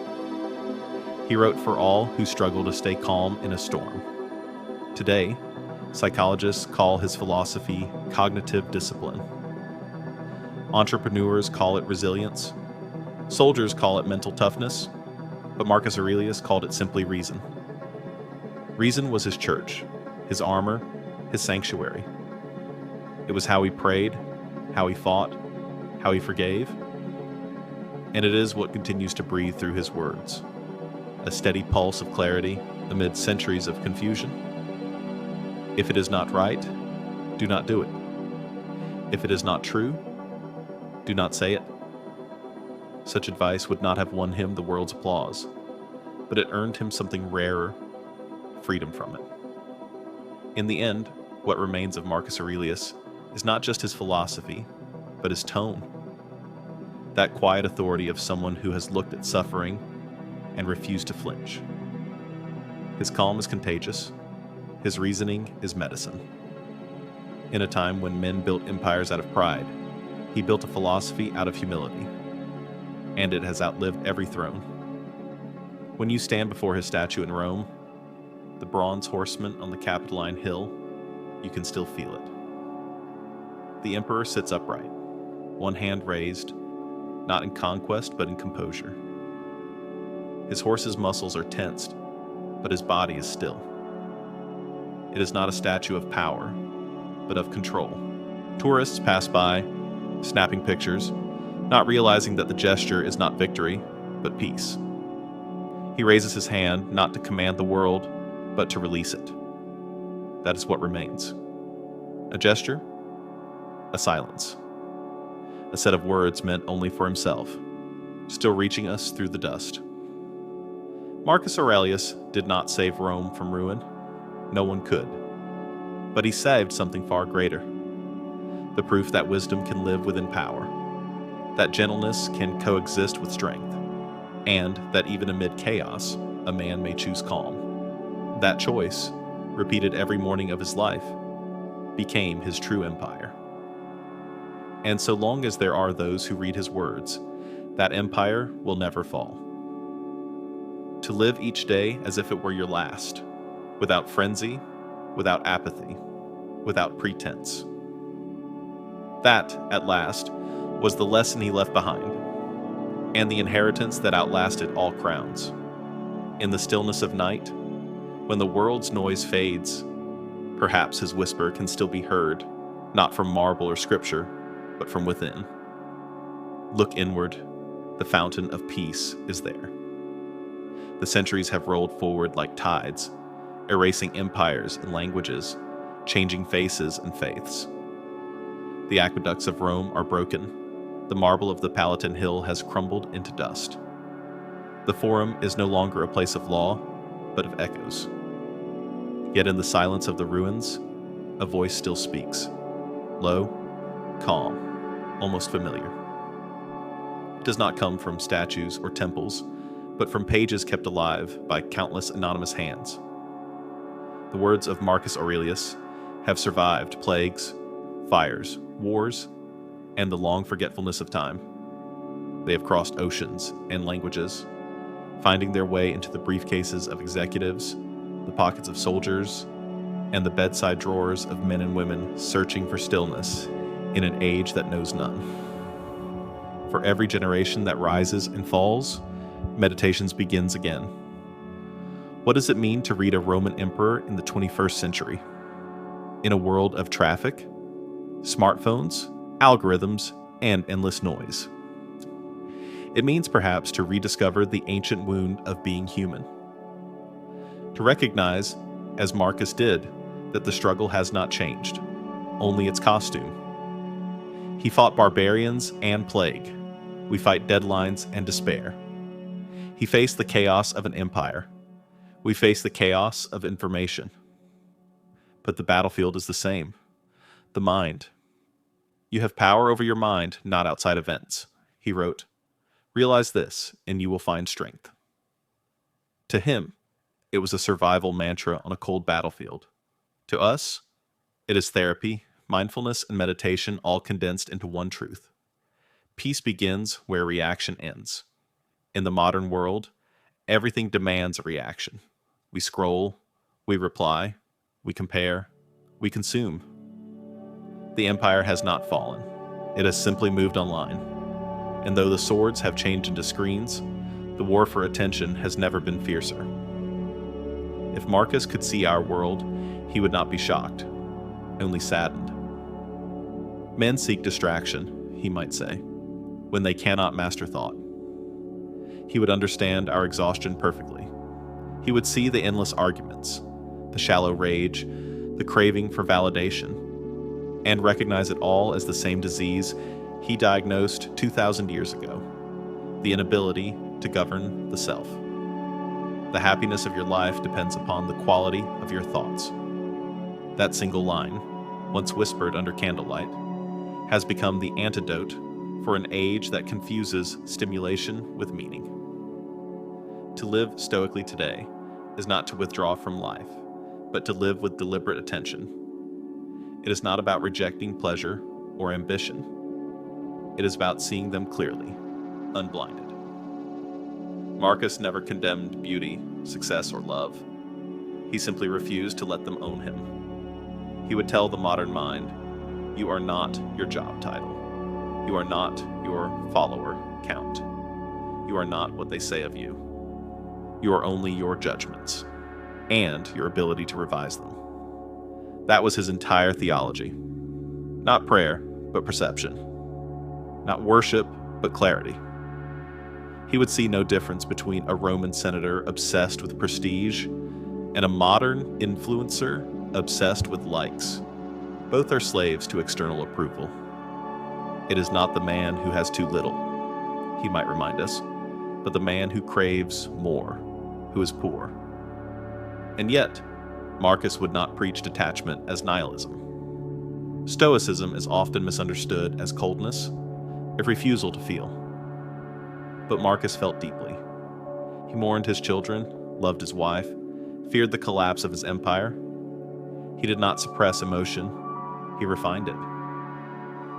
He wrote for all who struggle to stay calm in a storm. Today, psychologists call his philosophy cognitive discipline. Entrepreneurs call it resilience. Soldiers call it mental toughness, but Marcus Aurelius called it simply reason. Reason was his church, his armor, his sanctuary. It was how he prayed, how he fought, how he forgave, and it is what continues to breathe through his words, a steady pulse of clarity amid centuries of confusion. If it is not right, do not do it. If it is not true, do not say it. Such advice would not have won him the world's applause, but it earned him something rarer, freedom from it. In the end, what remains of Marcus Aurelius is not just his philosophy, but his tone. that quiet authority of someone who has looked at suffering and refused to flinch. His calm is contagious. His reasoning is medicine. In a time when men built empires out of pride, he built a philosophy out of humility, and it has outlived every throne. When you stand before his statue in Rome, the bronze horseman on the Capitoline Hill, you can still feel it. The emperor sits upright, one hand raised, not in conquest but in composure. His horse's muscles are tensed, but his body is still. It is not a statue of power, but of control. Tourists pass by, snapping pictures, not realizing that the gesture is not victory, but peace. He raises his hand not to command the world, but to release it. That is what remains. A gesture, a silence. A set of words meant only for himself, still reaching us through the dust. Marcus Aurelius did not save Rome from ruin. No one could. But he saved something far greater. The proof that wisdom can live within power, that gentleness can coexist with strength, and that even amid chaos, a man may choose calm. That choice, repeated every morning of his life, became his true empire. And so long as there are those who read his words, that empire will never fall. To live each day as if it were your last, without frenzy, without apathy, without pretense. That, at last, was the lesson he left behind, and the inheritance that outlasted all crowns. In the stillness of night, when the world's noise fades, perhaps his whisper can still be heard, not from marble or scripture, but from within. Look inward, the fountain of peace is there. The centuries have rolled forward like tides, erasing empires and languages, changing faces and faiths. The aqueducts of Rome are broken. The marble of the Palatine Hill has crumbled into dust. The Forum is no longer a place of law, but of echoes. Yet in the silence of the ruins, a voice still speaks, low, calm, almost familiar. It does not come from statues or temples, but from pages kept alive by countless anonymous hands. The words of Marcus Aurelius have survived plagues, fires, wars, and the long forgetfulness of time. They have crossed oceans and languages, finding their way into the briefcases of executives, the pockets of soldiers, and the bedside drawers of men and women searching for stillness in an age that knows none. For every generation that rises and falls, meditations begins again. What does it mean to read a Roman emperor in the 21st century? In a world of traffic, smartphones, algorithms, and endless noise. It means perhaps to rediscover the ancient wound of being human. To recognize, as Marcus did, that the struggle has not changed, only its costume. He fought barbarians and plague. We fight deadlines and despair. He faced the chaos of an empire. We face the chaos of information. But the battlefield is the same. The mind. You have power over your mind, not outside events, he wrote. Realize this, and you will find strength. To him, it was a survival mantra on a cold battlefield. To us, it is therapy, mindfulness, and meditation all condensed into one truth. Peace begins where reaction ends. In the modern world, everything demands a reaction. We scroll, we reply, we compare, we consume. The empire has not fallen. It has simply moved online. And though the swords have changed into screens, the war for attention has never been fiercer. If Marcus could see our world, he would not be shocked, only saddened. Men seek distraction, he might say, when they cannot master thought. He would understand our exhaustion perfectly. He would see the endless arguments, the shallow rage, the craving for validation, and recognize it all as the same disease he diagnosed 2,000 years ago, the inability to govern the self. The happiness of your life depends upon the quality of your thoughts. That single line, once whispered under candlelight, has become the antidote for an age that confuses stimulation with meaning. To live stoically today is not to withdraw from life, but to live with deliberate attention. It is not about rejecting pleasure or ambition. It is about seeing them clearly, unblinded. Marcus never condemned beauty, success, or love. He simply refused to let them own him. He would tell the modern mind, "You are not your job title. You are not your follower count. You are not what they say of you. You are only your judgments and your ability to revise them." That was his entire theology. Not prayer, but perception. Not worship, but clarity. He would see no difference between a Roman senator obsessed with prestige and a modern influencer obsessed with likes. Both are slaves to external approval. It is not the man who has too little, he might remind us, but the man who craves more, who is poor. And yet, Marcus would not preach detachment as nihilism. Stoicism is often misunderstood as coldness, a refusal to feel. But Marcus felt deeply. He mourned his children, loved his wife, feared the collapse of his empire. He did not suppress emotion, he refined it.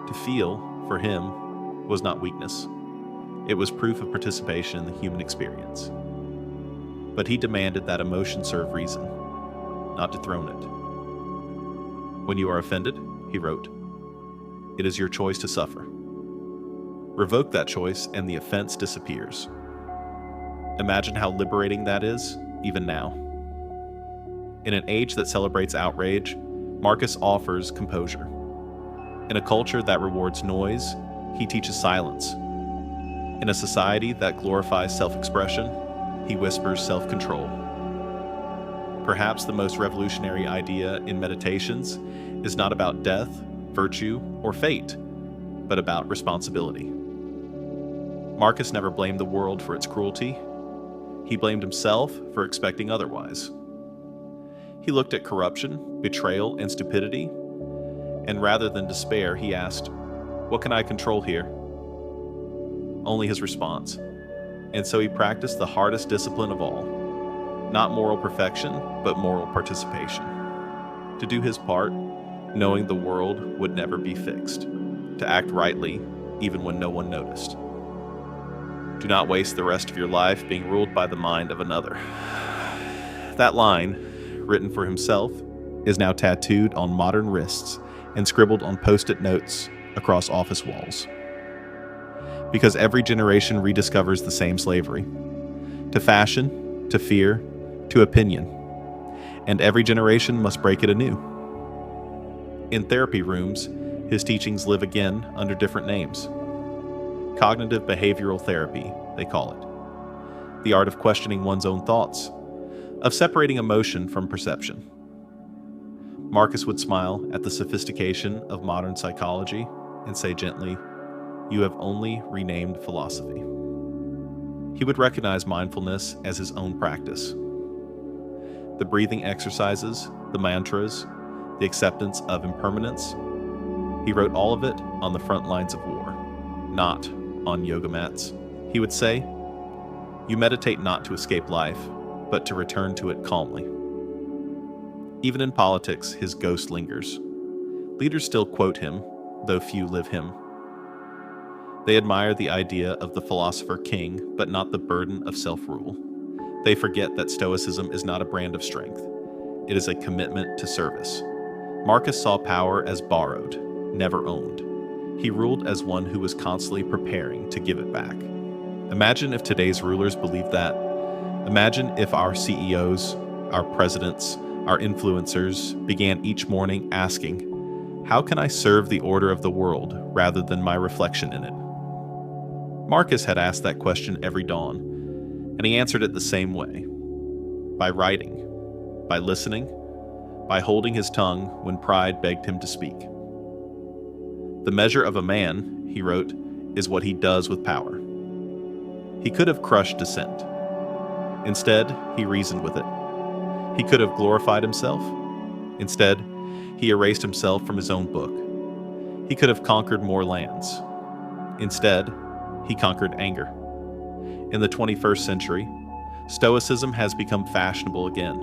To feel, for him, was not weakness. It was proof of participation in the human experience. But he demanded that emotion serve reason, not dethrone it. "When you are offended," he wrote, "it is your choice to suffer. Revoke that choice and the offense disappears." Imagine how liberating that is, even now. In an age that celebrates outrage, Marcus offers composure. In a culture that rewards noise, he teaches silence. In a society that glorifies self-expression, he whispers self-control. Perhaps the most revolutionary idea in Meditations is not about death, virtue, or fate, but about responsibility. Marcus never blamed the world for its cruelty. He blamed himself for expecting otherwise. He looked at corruption, betrayal, and stupidity, and rather than despair, he asked, "What can I control here?" Only his response. And so he practiced the hardest discipline of all. Not moral perfection, but moral participation. To do his part, knowing the world would never be fixed. To act rightly, even when no one noticed. Do not waste the rest of your life being ruled by the mind of another. That line, written for himself, is now tattooed on modern wrists and scribbled on post-it notes across office walls. Because every generation rediscovers the same slavery. To fashion, to fear, to opinion. And every generation must break it anew. In therapy rooms, his teachings live again under different names. Cognitive behavioral therapy, they call it. The art of questioning one's own thoughts, of separating emotion from perception. Marcus would smile at the sophistication of modern psychology and say gently, "You have only renamed philosophy." He would recognize mindfulness as his own practice. The breathing exercises, the mantras, the acceptance of impermanence, he wrote all of it on the front lines of war, not on yoga mats. He would say, "You meditate not to escape life, but to return to it calmly." Even in politics, his ghost lingers. Leaders still quote him, though few live him. They admire the idea of the philosopher king, but not the burden of self-rule. They forget that Stoicism is not a brand of strength. It is a commitment to service. Marcus saw power as borrowed, never owned. He ruled as one who was constantly preparing to give it back. Imagine if today's rulers believed that. Imagine if our CEOs, our presidents, our influencers began each morning asking, "How can I serve the order of the world rather than my reflection in it?" Marcus had asked that question every dawn, and he answered it the same way. By writing, by listening, by holding his tongue when pride begged him to speak. "The measure of a man," he wrote, "is what he does with power." He could have crushed dissent. Instead, he reasoned with it. He could have glorified himself. Instead, he erased himself from his own book. He could have conquered more lands. Instead, he conquered anger. In the 21st century, Stoicism has become fashionable again.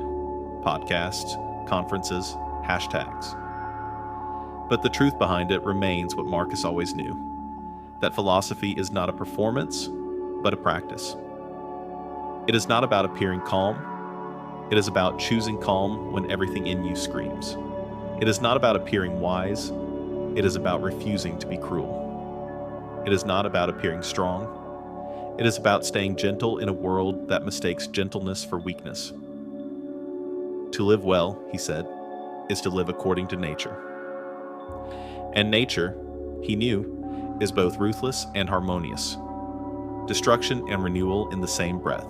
Podcasts, conferences, hashtags. But the truth behind it remains what Marcus always knew, that philosophy is not a performance, but a practice. It is not about appearing calm. It is about choosing calm when everything in you screams. It is not about appearing wise. It is about refusing to be cruel. It is not about appearing strong. It is about staying gentle in a world that mistakes gentleness for weakness. To live well, he said, is to live according to nature. And nature, he knew, is both ruthless and harmonious. Destruction and renewal in the same breath.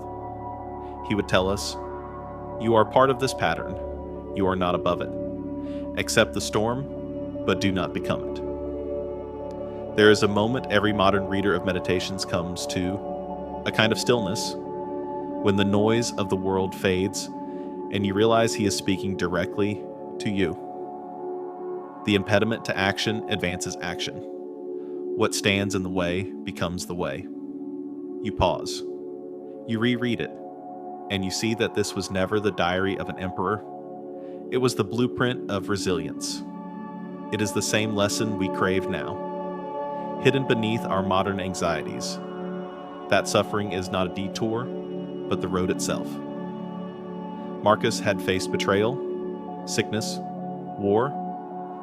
He would tell us, "You are part of this pattern. You are not above it. Accept the storm, but do not become it." There is a moment every modern reader of meditations comes to, a kind of stillness, when the noise of the world fades and you realize he is speaking directly to you. The impediment to action advances action. What stands in the way becomes the way. You pause. You reread it, and you see that this was never the diary of an emperor. It was the blueprint of resilience. It is the same lesson we crave now, hidden beneath our modern anxieties. That suffering is not a detour, but the road itself. Marcus had faced betrayal, sickness, war,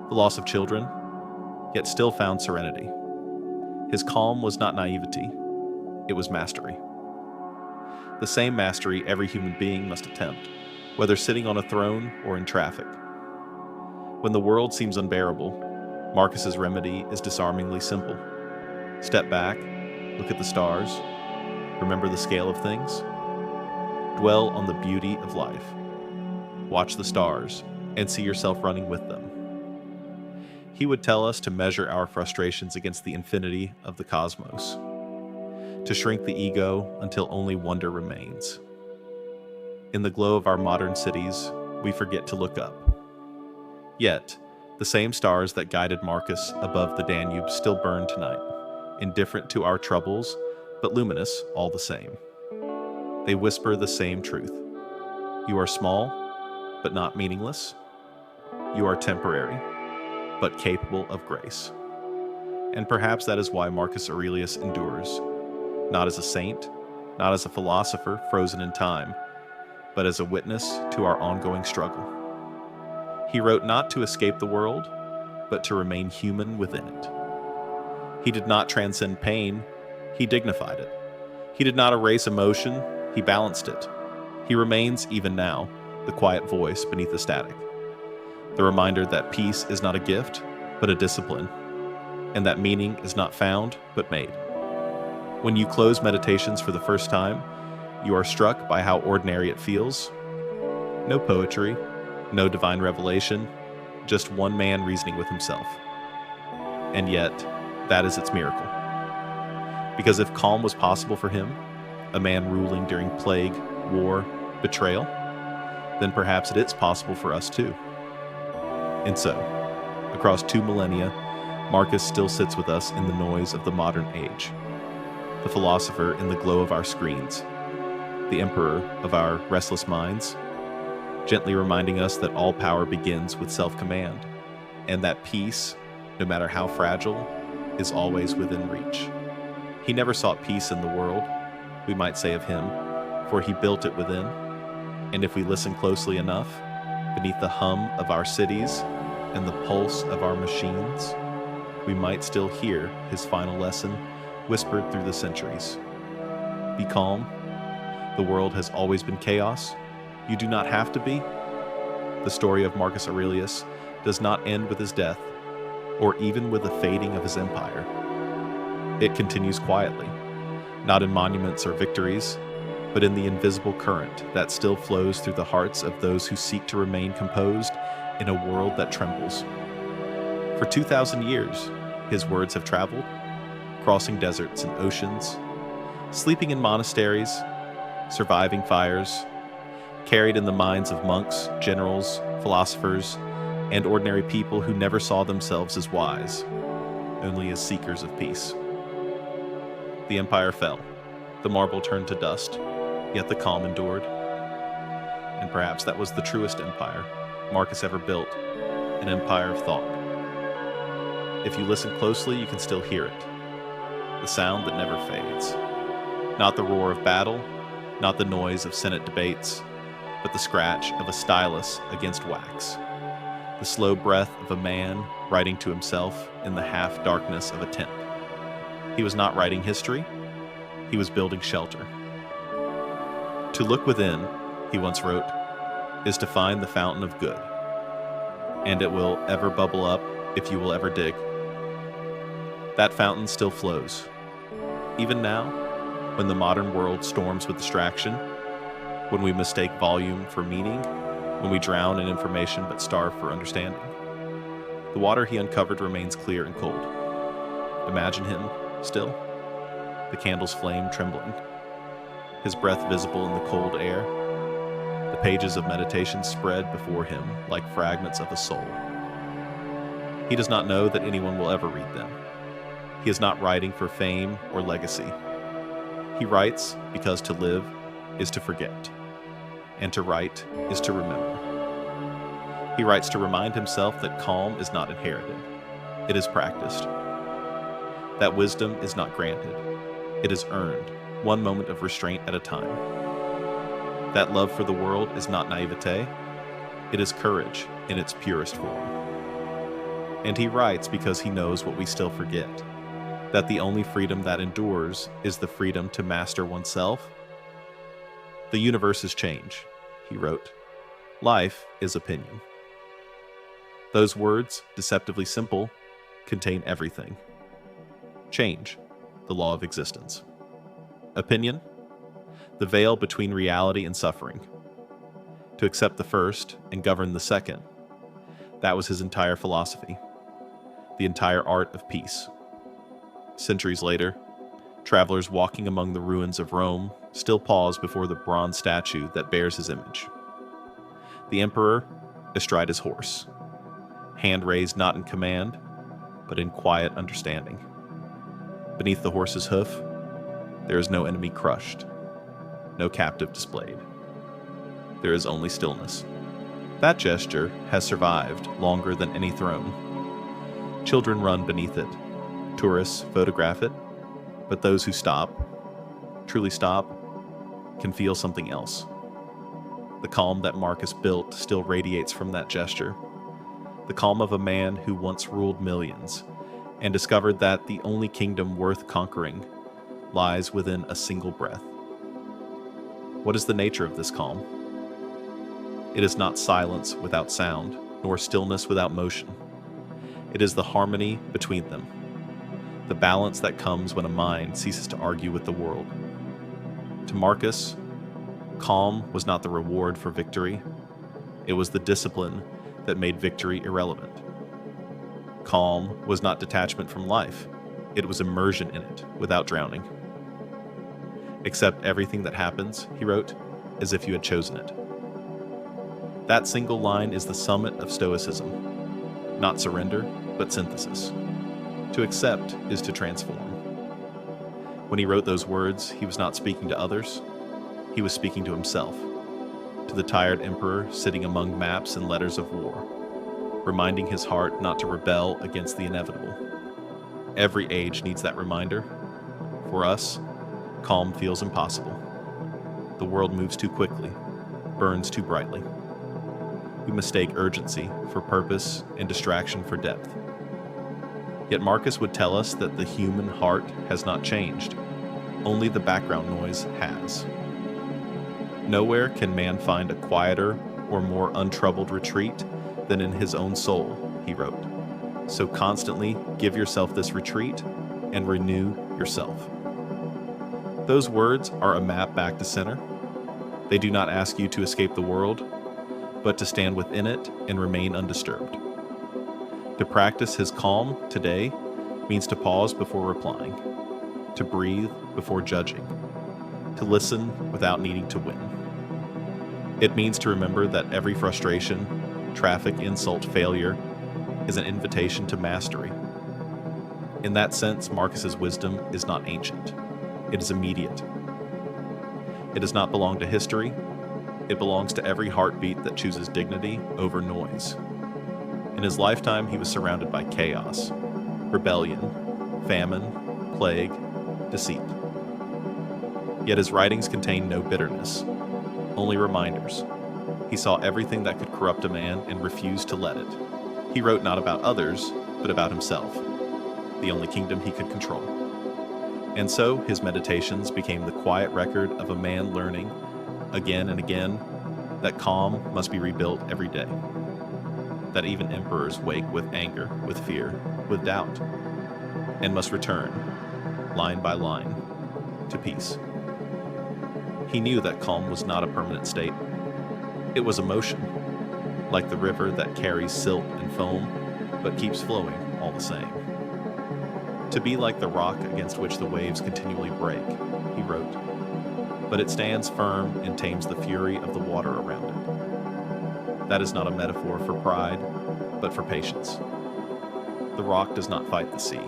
the loss of children, yet still found serenity. His calm was not naivety, it was mastery. The same mastery every human being must attempt, whether sitting on a throne or in traffic. When the world seems unbearable, Marcus's remedy is disarmingly simple. Step back, look at the stars, remember the scale of things, dwell on the beauty of life. Watch the stars and see yourself running with them. He would tell us to measure our frustrations against the infinity of the cosmos, to shrink the ego until only wonder remains. In the glow of our modern cities, we forget to look up. Yet, the same stars that guided Marcus above the Danube still burn tonight, indifferent to our troubles, but luminous all the same. They whisper the same truth. You are small, but not meaningless. You are temporary, but capable of grace. And perhaps that is why Marcus Aurelius endures, not as a saint, not as a philosopher frozen in time, but as a witness to our ongoing struggle. He wrote not to escape the world, but to remain human within it. He did not transcend pain, he dignified it. He did not erase emotion, he balanced it. He remains, even now, the quiet voice beneath the static. The reminder that peace is not a gift, but a discipline, and that meaning is not found, but made. When you close meditations for the first time, you are struck by how ordinary it feels. No poetry, no divine revelation, just one man reasoning with himself. And yet, that is its miracle. Because if calm was possible for him, a man ruling during plague, war, betrayal, then perhaps it is possible for us too. And so, across 2 millennia, Marcus still sits with us in the noise of the modern age. The philosopher in the glow of our screens, the emperor of our restless minds, gently reminding us that all power begins with self-command, and that peace, no matter how fragile, is always within reach. He never sought peace in the world, we might say of him, for he built it within. And if we listen closely enough, beneath the hum of our cities and the pulse of our machines, we might still hear his final lesson whispered through the centuries. Be calm. The world has always been chaos. You do not have to be. The story of Marcus Aurelius does not end with his death, or even with the fading of his empire. It continues quietly, not in monuments or victories, but in the invisible current that still flows through the hearts of those who seek to remain composed in a world that trembles. For 2,000 years, his words have traveled, crossing deserts and oceans, sleeping in monasteries, surviving fires, carried in the minds of monks, generals, philosophers, and ordinary people who never saw themselves as wise, only as seekers of peace. The empire fell. The marble turned to dust, yet the calm endured. And perhaps that was the truest empire Marcus ever built, an empire of thought. If you listen closely, you can still hear it. The sound that never fades. Not the roar of battle, not the noise of Senate debates, but the scratch of a stylus against wax. The slow breath of a man writing to himself in the half-darkness of a tent. He was not writing history, he was building shelter. To look within, he once wrote, is to find the fountain of good, and it will ever bubble up if you will ever dig. That fountain still flows. Even now, when the modern world storms with distraction, when we mistake volume for meaning, when we drown in information but starve for understanding, the water he uncovered remains clear and cold. Imagine him, still, the candle's flame trembling, his breath visible in the cold air, the pages of meditation spread before him like fragments of a soul. He does not know that anyone will ever read them. He is not writing for fame or legacy. He writes because to live is to forget, and to write is to remember. He writes to remind himself that calm is not inherited, it is practiced. That wisdom is not granted, it is earned, one moment of restraint at a time. That love for the world is not naivete, it is courage in its purest form. And he writes because he knows what we still forget, that the only freedom that endures is the freedom to master oneself. The universe is change, he wrote. Life is opinion. Those words, deceptively simple, contain everything. Change, the law of existence. Opinion, the veil between reality and suffering. To accept the first and govern the second, that was his entire philosophy, the entire art of peace. Centuries later, travelers walking among the ruins of Rome still pause before the bronze statue that bears his image. The emperor astride his horse, hand raised not in command, but in quiet understanding. Beneath the horse's hoof, there is no enemy crushed, no captive displayed. There is only stillness. That gesture has survived longer than any throne. Children run beneath it. Tourists photograph it, but those who stop, truly stop, can feel something else. The calm that Marcus built still radiates from that gesture. The calm of a man who once ruled millions and discovered that the only kingdom worth conquering lies within a single breath. What is the nature of this calm? It is not silence without sound, nor stillness without motion. It is the harmony between them. The balance that comes when a mind ceases to argue with the world. To Marcus, calm was not the reward for victory, it was the discipline that made victory irrelevant. Calm was not detachment from life, it was immersion in it without drowning. Accept everything that happens, he wrote, as if you had chosen it. That single line is the summit of Stoicism, not surrender, but synthesis. To accept is to transform. When he wrote those words, he was not speaking to others, he was speaking to himself, to the tired emperor sitting among maps and letters of war, reminding his heart not to rebel against the inevitable. Every age needs that reminder. For us, calm feels impossible. The world moves too quickly, burns too brightly. We mistake urgency for purpose and distraction for depth. Yet Marcus would tell us that the human heart has not changed. Only the background noise has. Nowhere can man find a quieter or more untroubled retreat than in his own soul, he wrote. So constantly give yourself this retreat and renew yourself. Those words are a map back to center. They do not ask you to escape the world, but to stand within it and remain undisturbed. To practice his calm today means to pause before replying, to breathe before judging, to listen without needing to win. It means to remember that every frustration, traffic, insult, failure is an invitation to mastery. In that sense, Marcus's wisdom is not ancient. It is immediate. It does not belong to history. It belongs to every heartbeat that chooses dignity over noise. In his lifetime, he was surrounded by chaos, rebellion, famine, plague, deceit. Yet his writings contain no bitterness, only reminders. He saw everything that could corrupt a man and refused to let it. He wrote not about others, but about himself, the only kingdom he could control. And so his meditations became the quiet record of a man learning, again and again, that calm must be rebuilt every day. That even emperors wake with anger, with fear, with doubt, and must return, line by line, to peace. He knew that calm was not a permanent state. It was emotion, like the river that carries silt and foam, but keeps flowing all the same. To be like the rock against which the waves continually break, he wrote, but it stands firm and tames the fury of the water around it. That is not a metaphor for pride, but for patience. The rock does not fight the sea.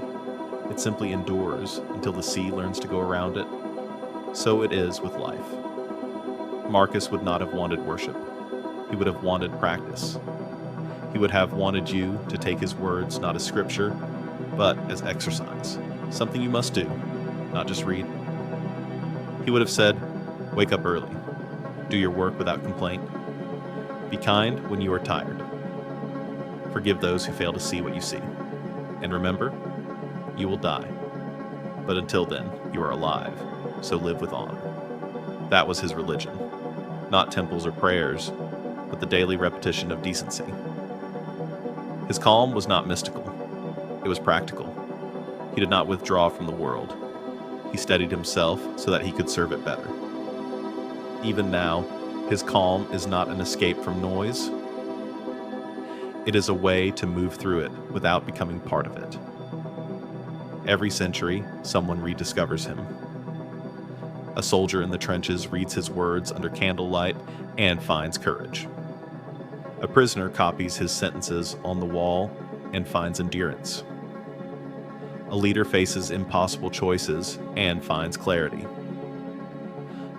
It simply endures until the sea learns to go around it. So it is with life. Marcus would not have wanted worship. He would have wanted practice. He would have wanted you to take his words not as scripture, but as exercise, something you must do, not just read. He would have said, wake up early, do your work without complaint, be kind when you are tired, forgive those who fail to see what you see, and remember, you will die. But until then, you are alive, so live with honor. That was his religion, not temples or prayers, but the daily repetition of decency. His calm was not mystical. It was practical. He did not withdraw from the world. He steadied himself so that he could serve it better. Even now, his calm is not an escape from noise. It is a way to move through it without becoming part of it. Every century, someone rediscovers him. A soldier in the trenches reads his words under candlelight and finds courage. A prisoner copies his sentences on the wall and finds endurance. A leader faces impossible choices and finds clarity.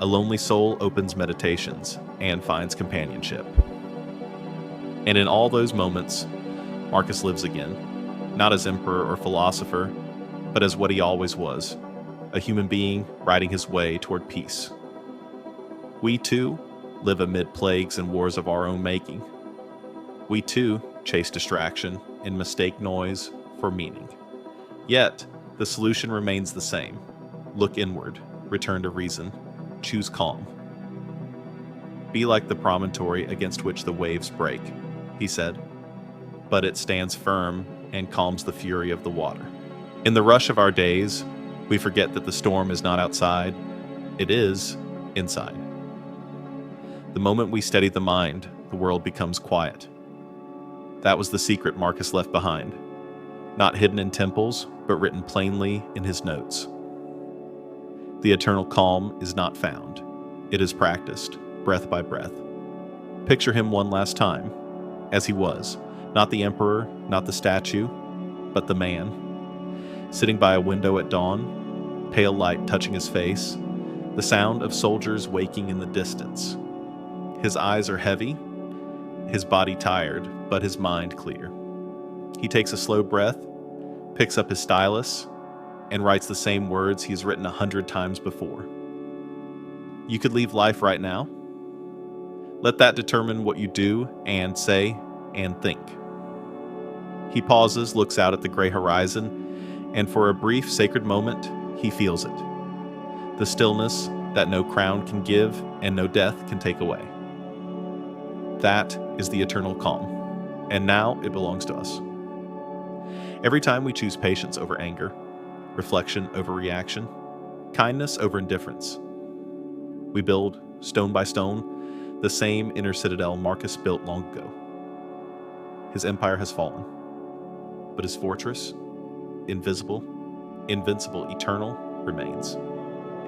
A lonely soul opens meditations and finds companionship. And in all those moments, Marcus lives again, not as emperor or philosopher, but as what he always was, a human being riding his way toward peace. We too live amid plagues and wars of our own making. We too chase distraction and mistake noise for meaning. Yet, the solution remains the same. Look inward, return to reason, choose calm. Be like the promontory against which the waves break, he said, but it stands firm and calms the fury of the water. In the rush of our days, we forget that the storm is not outside, it is inside. The moment we steady the mind, the world becomes quiet. That was the secret Marcus left behind, not hidden in temples, but written plainly in his notes. The eternal calm is not found. It is practiced, breath by breath. Picture him one last time, as he was, not the emperor, not the statue, but the man, sitting by a window at dawn, pale light touching his face, the sound of soldiers waking in the distance. His eyes are heavy, his body tired, but his mind clear. He takes a slow breath, picks up his stylus, and writes the same words he's written 100 times before. You could leave life right now. Let that determine what you do and say and think. He pauses, looks out at the gray horizon, and for a brief sacred moment, he feels it. The stillness that no crown can give and no death can take away. That is the eternal calm, and now it belongs to us. Every time we choose patience over anger, reflection over reaction, kindness over indifference, we build, stone by stone, the same inner citadel Marcus built long ago. His empire has fallen, but his fortress, invisible, invincible, eternal, remains.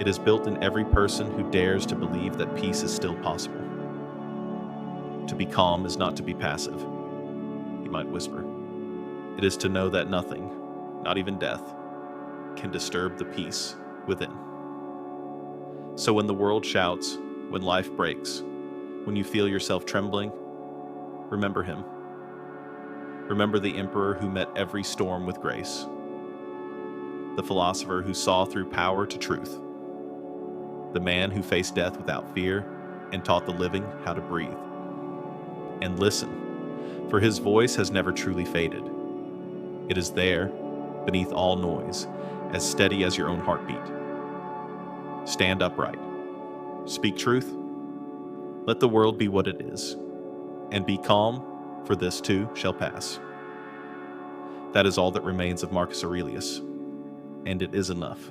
It is built in every person who dares to believe that peace is still possible. To be calm is not to be passive, he might whisper. It is to know that nothing, not even death, can disturb the peace within. So when the world shouts, when life breaks, when you feel yourself trembling, remember him. Remember the emperor who met every storm with grace, the philosopher who saw through power to truth, the man who faced death without fear and taught the living how to breathe. And listen, for his voice has never truly faded. It is there, beneath all noise, as steady as your own heartbeat. Stand upright. Speak truth. Let the world be what it is. And be calm, for this too shall pass. That is all that remains of Marcus Aurelius, and it is enough.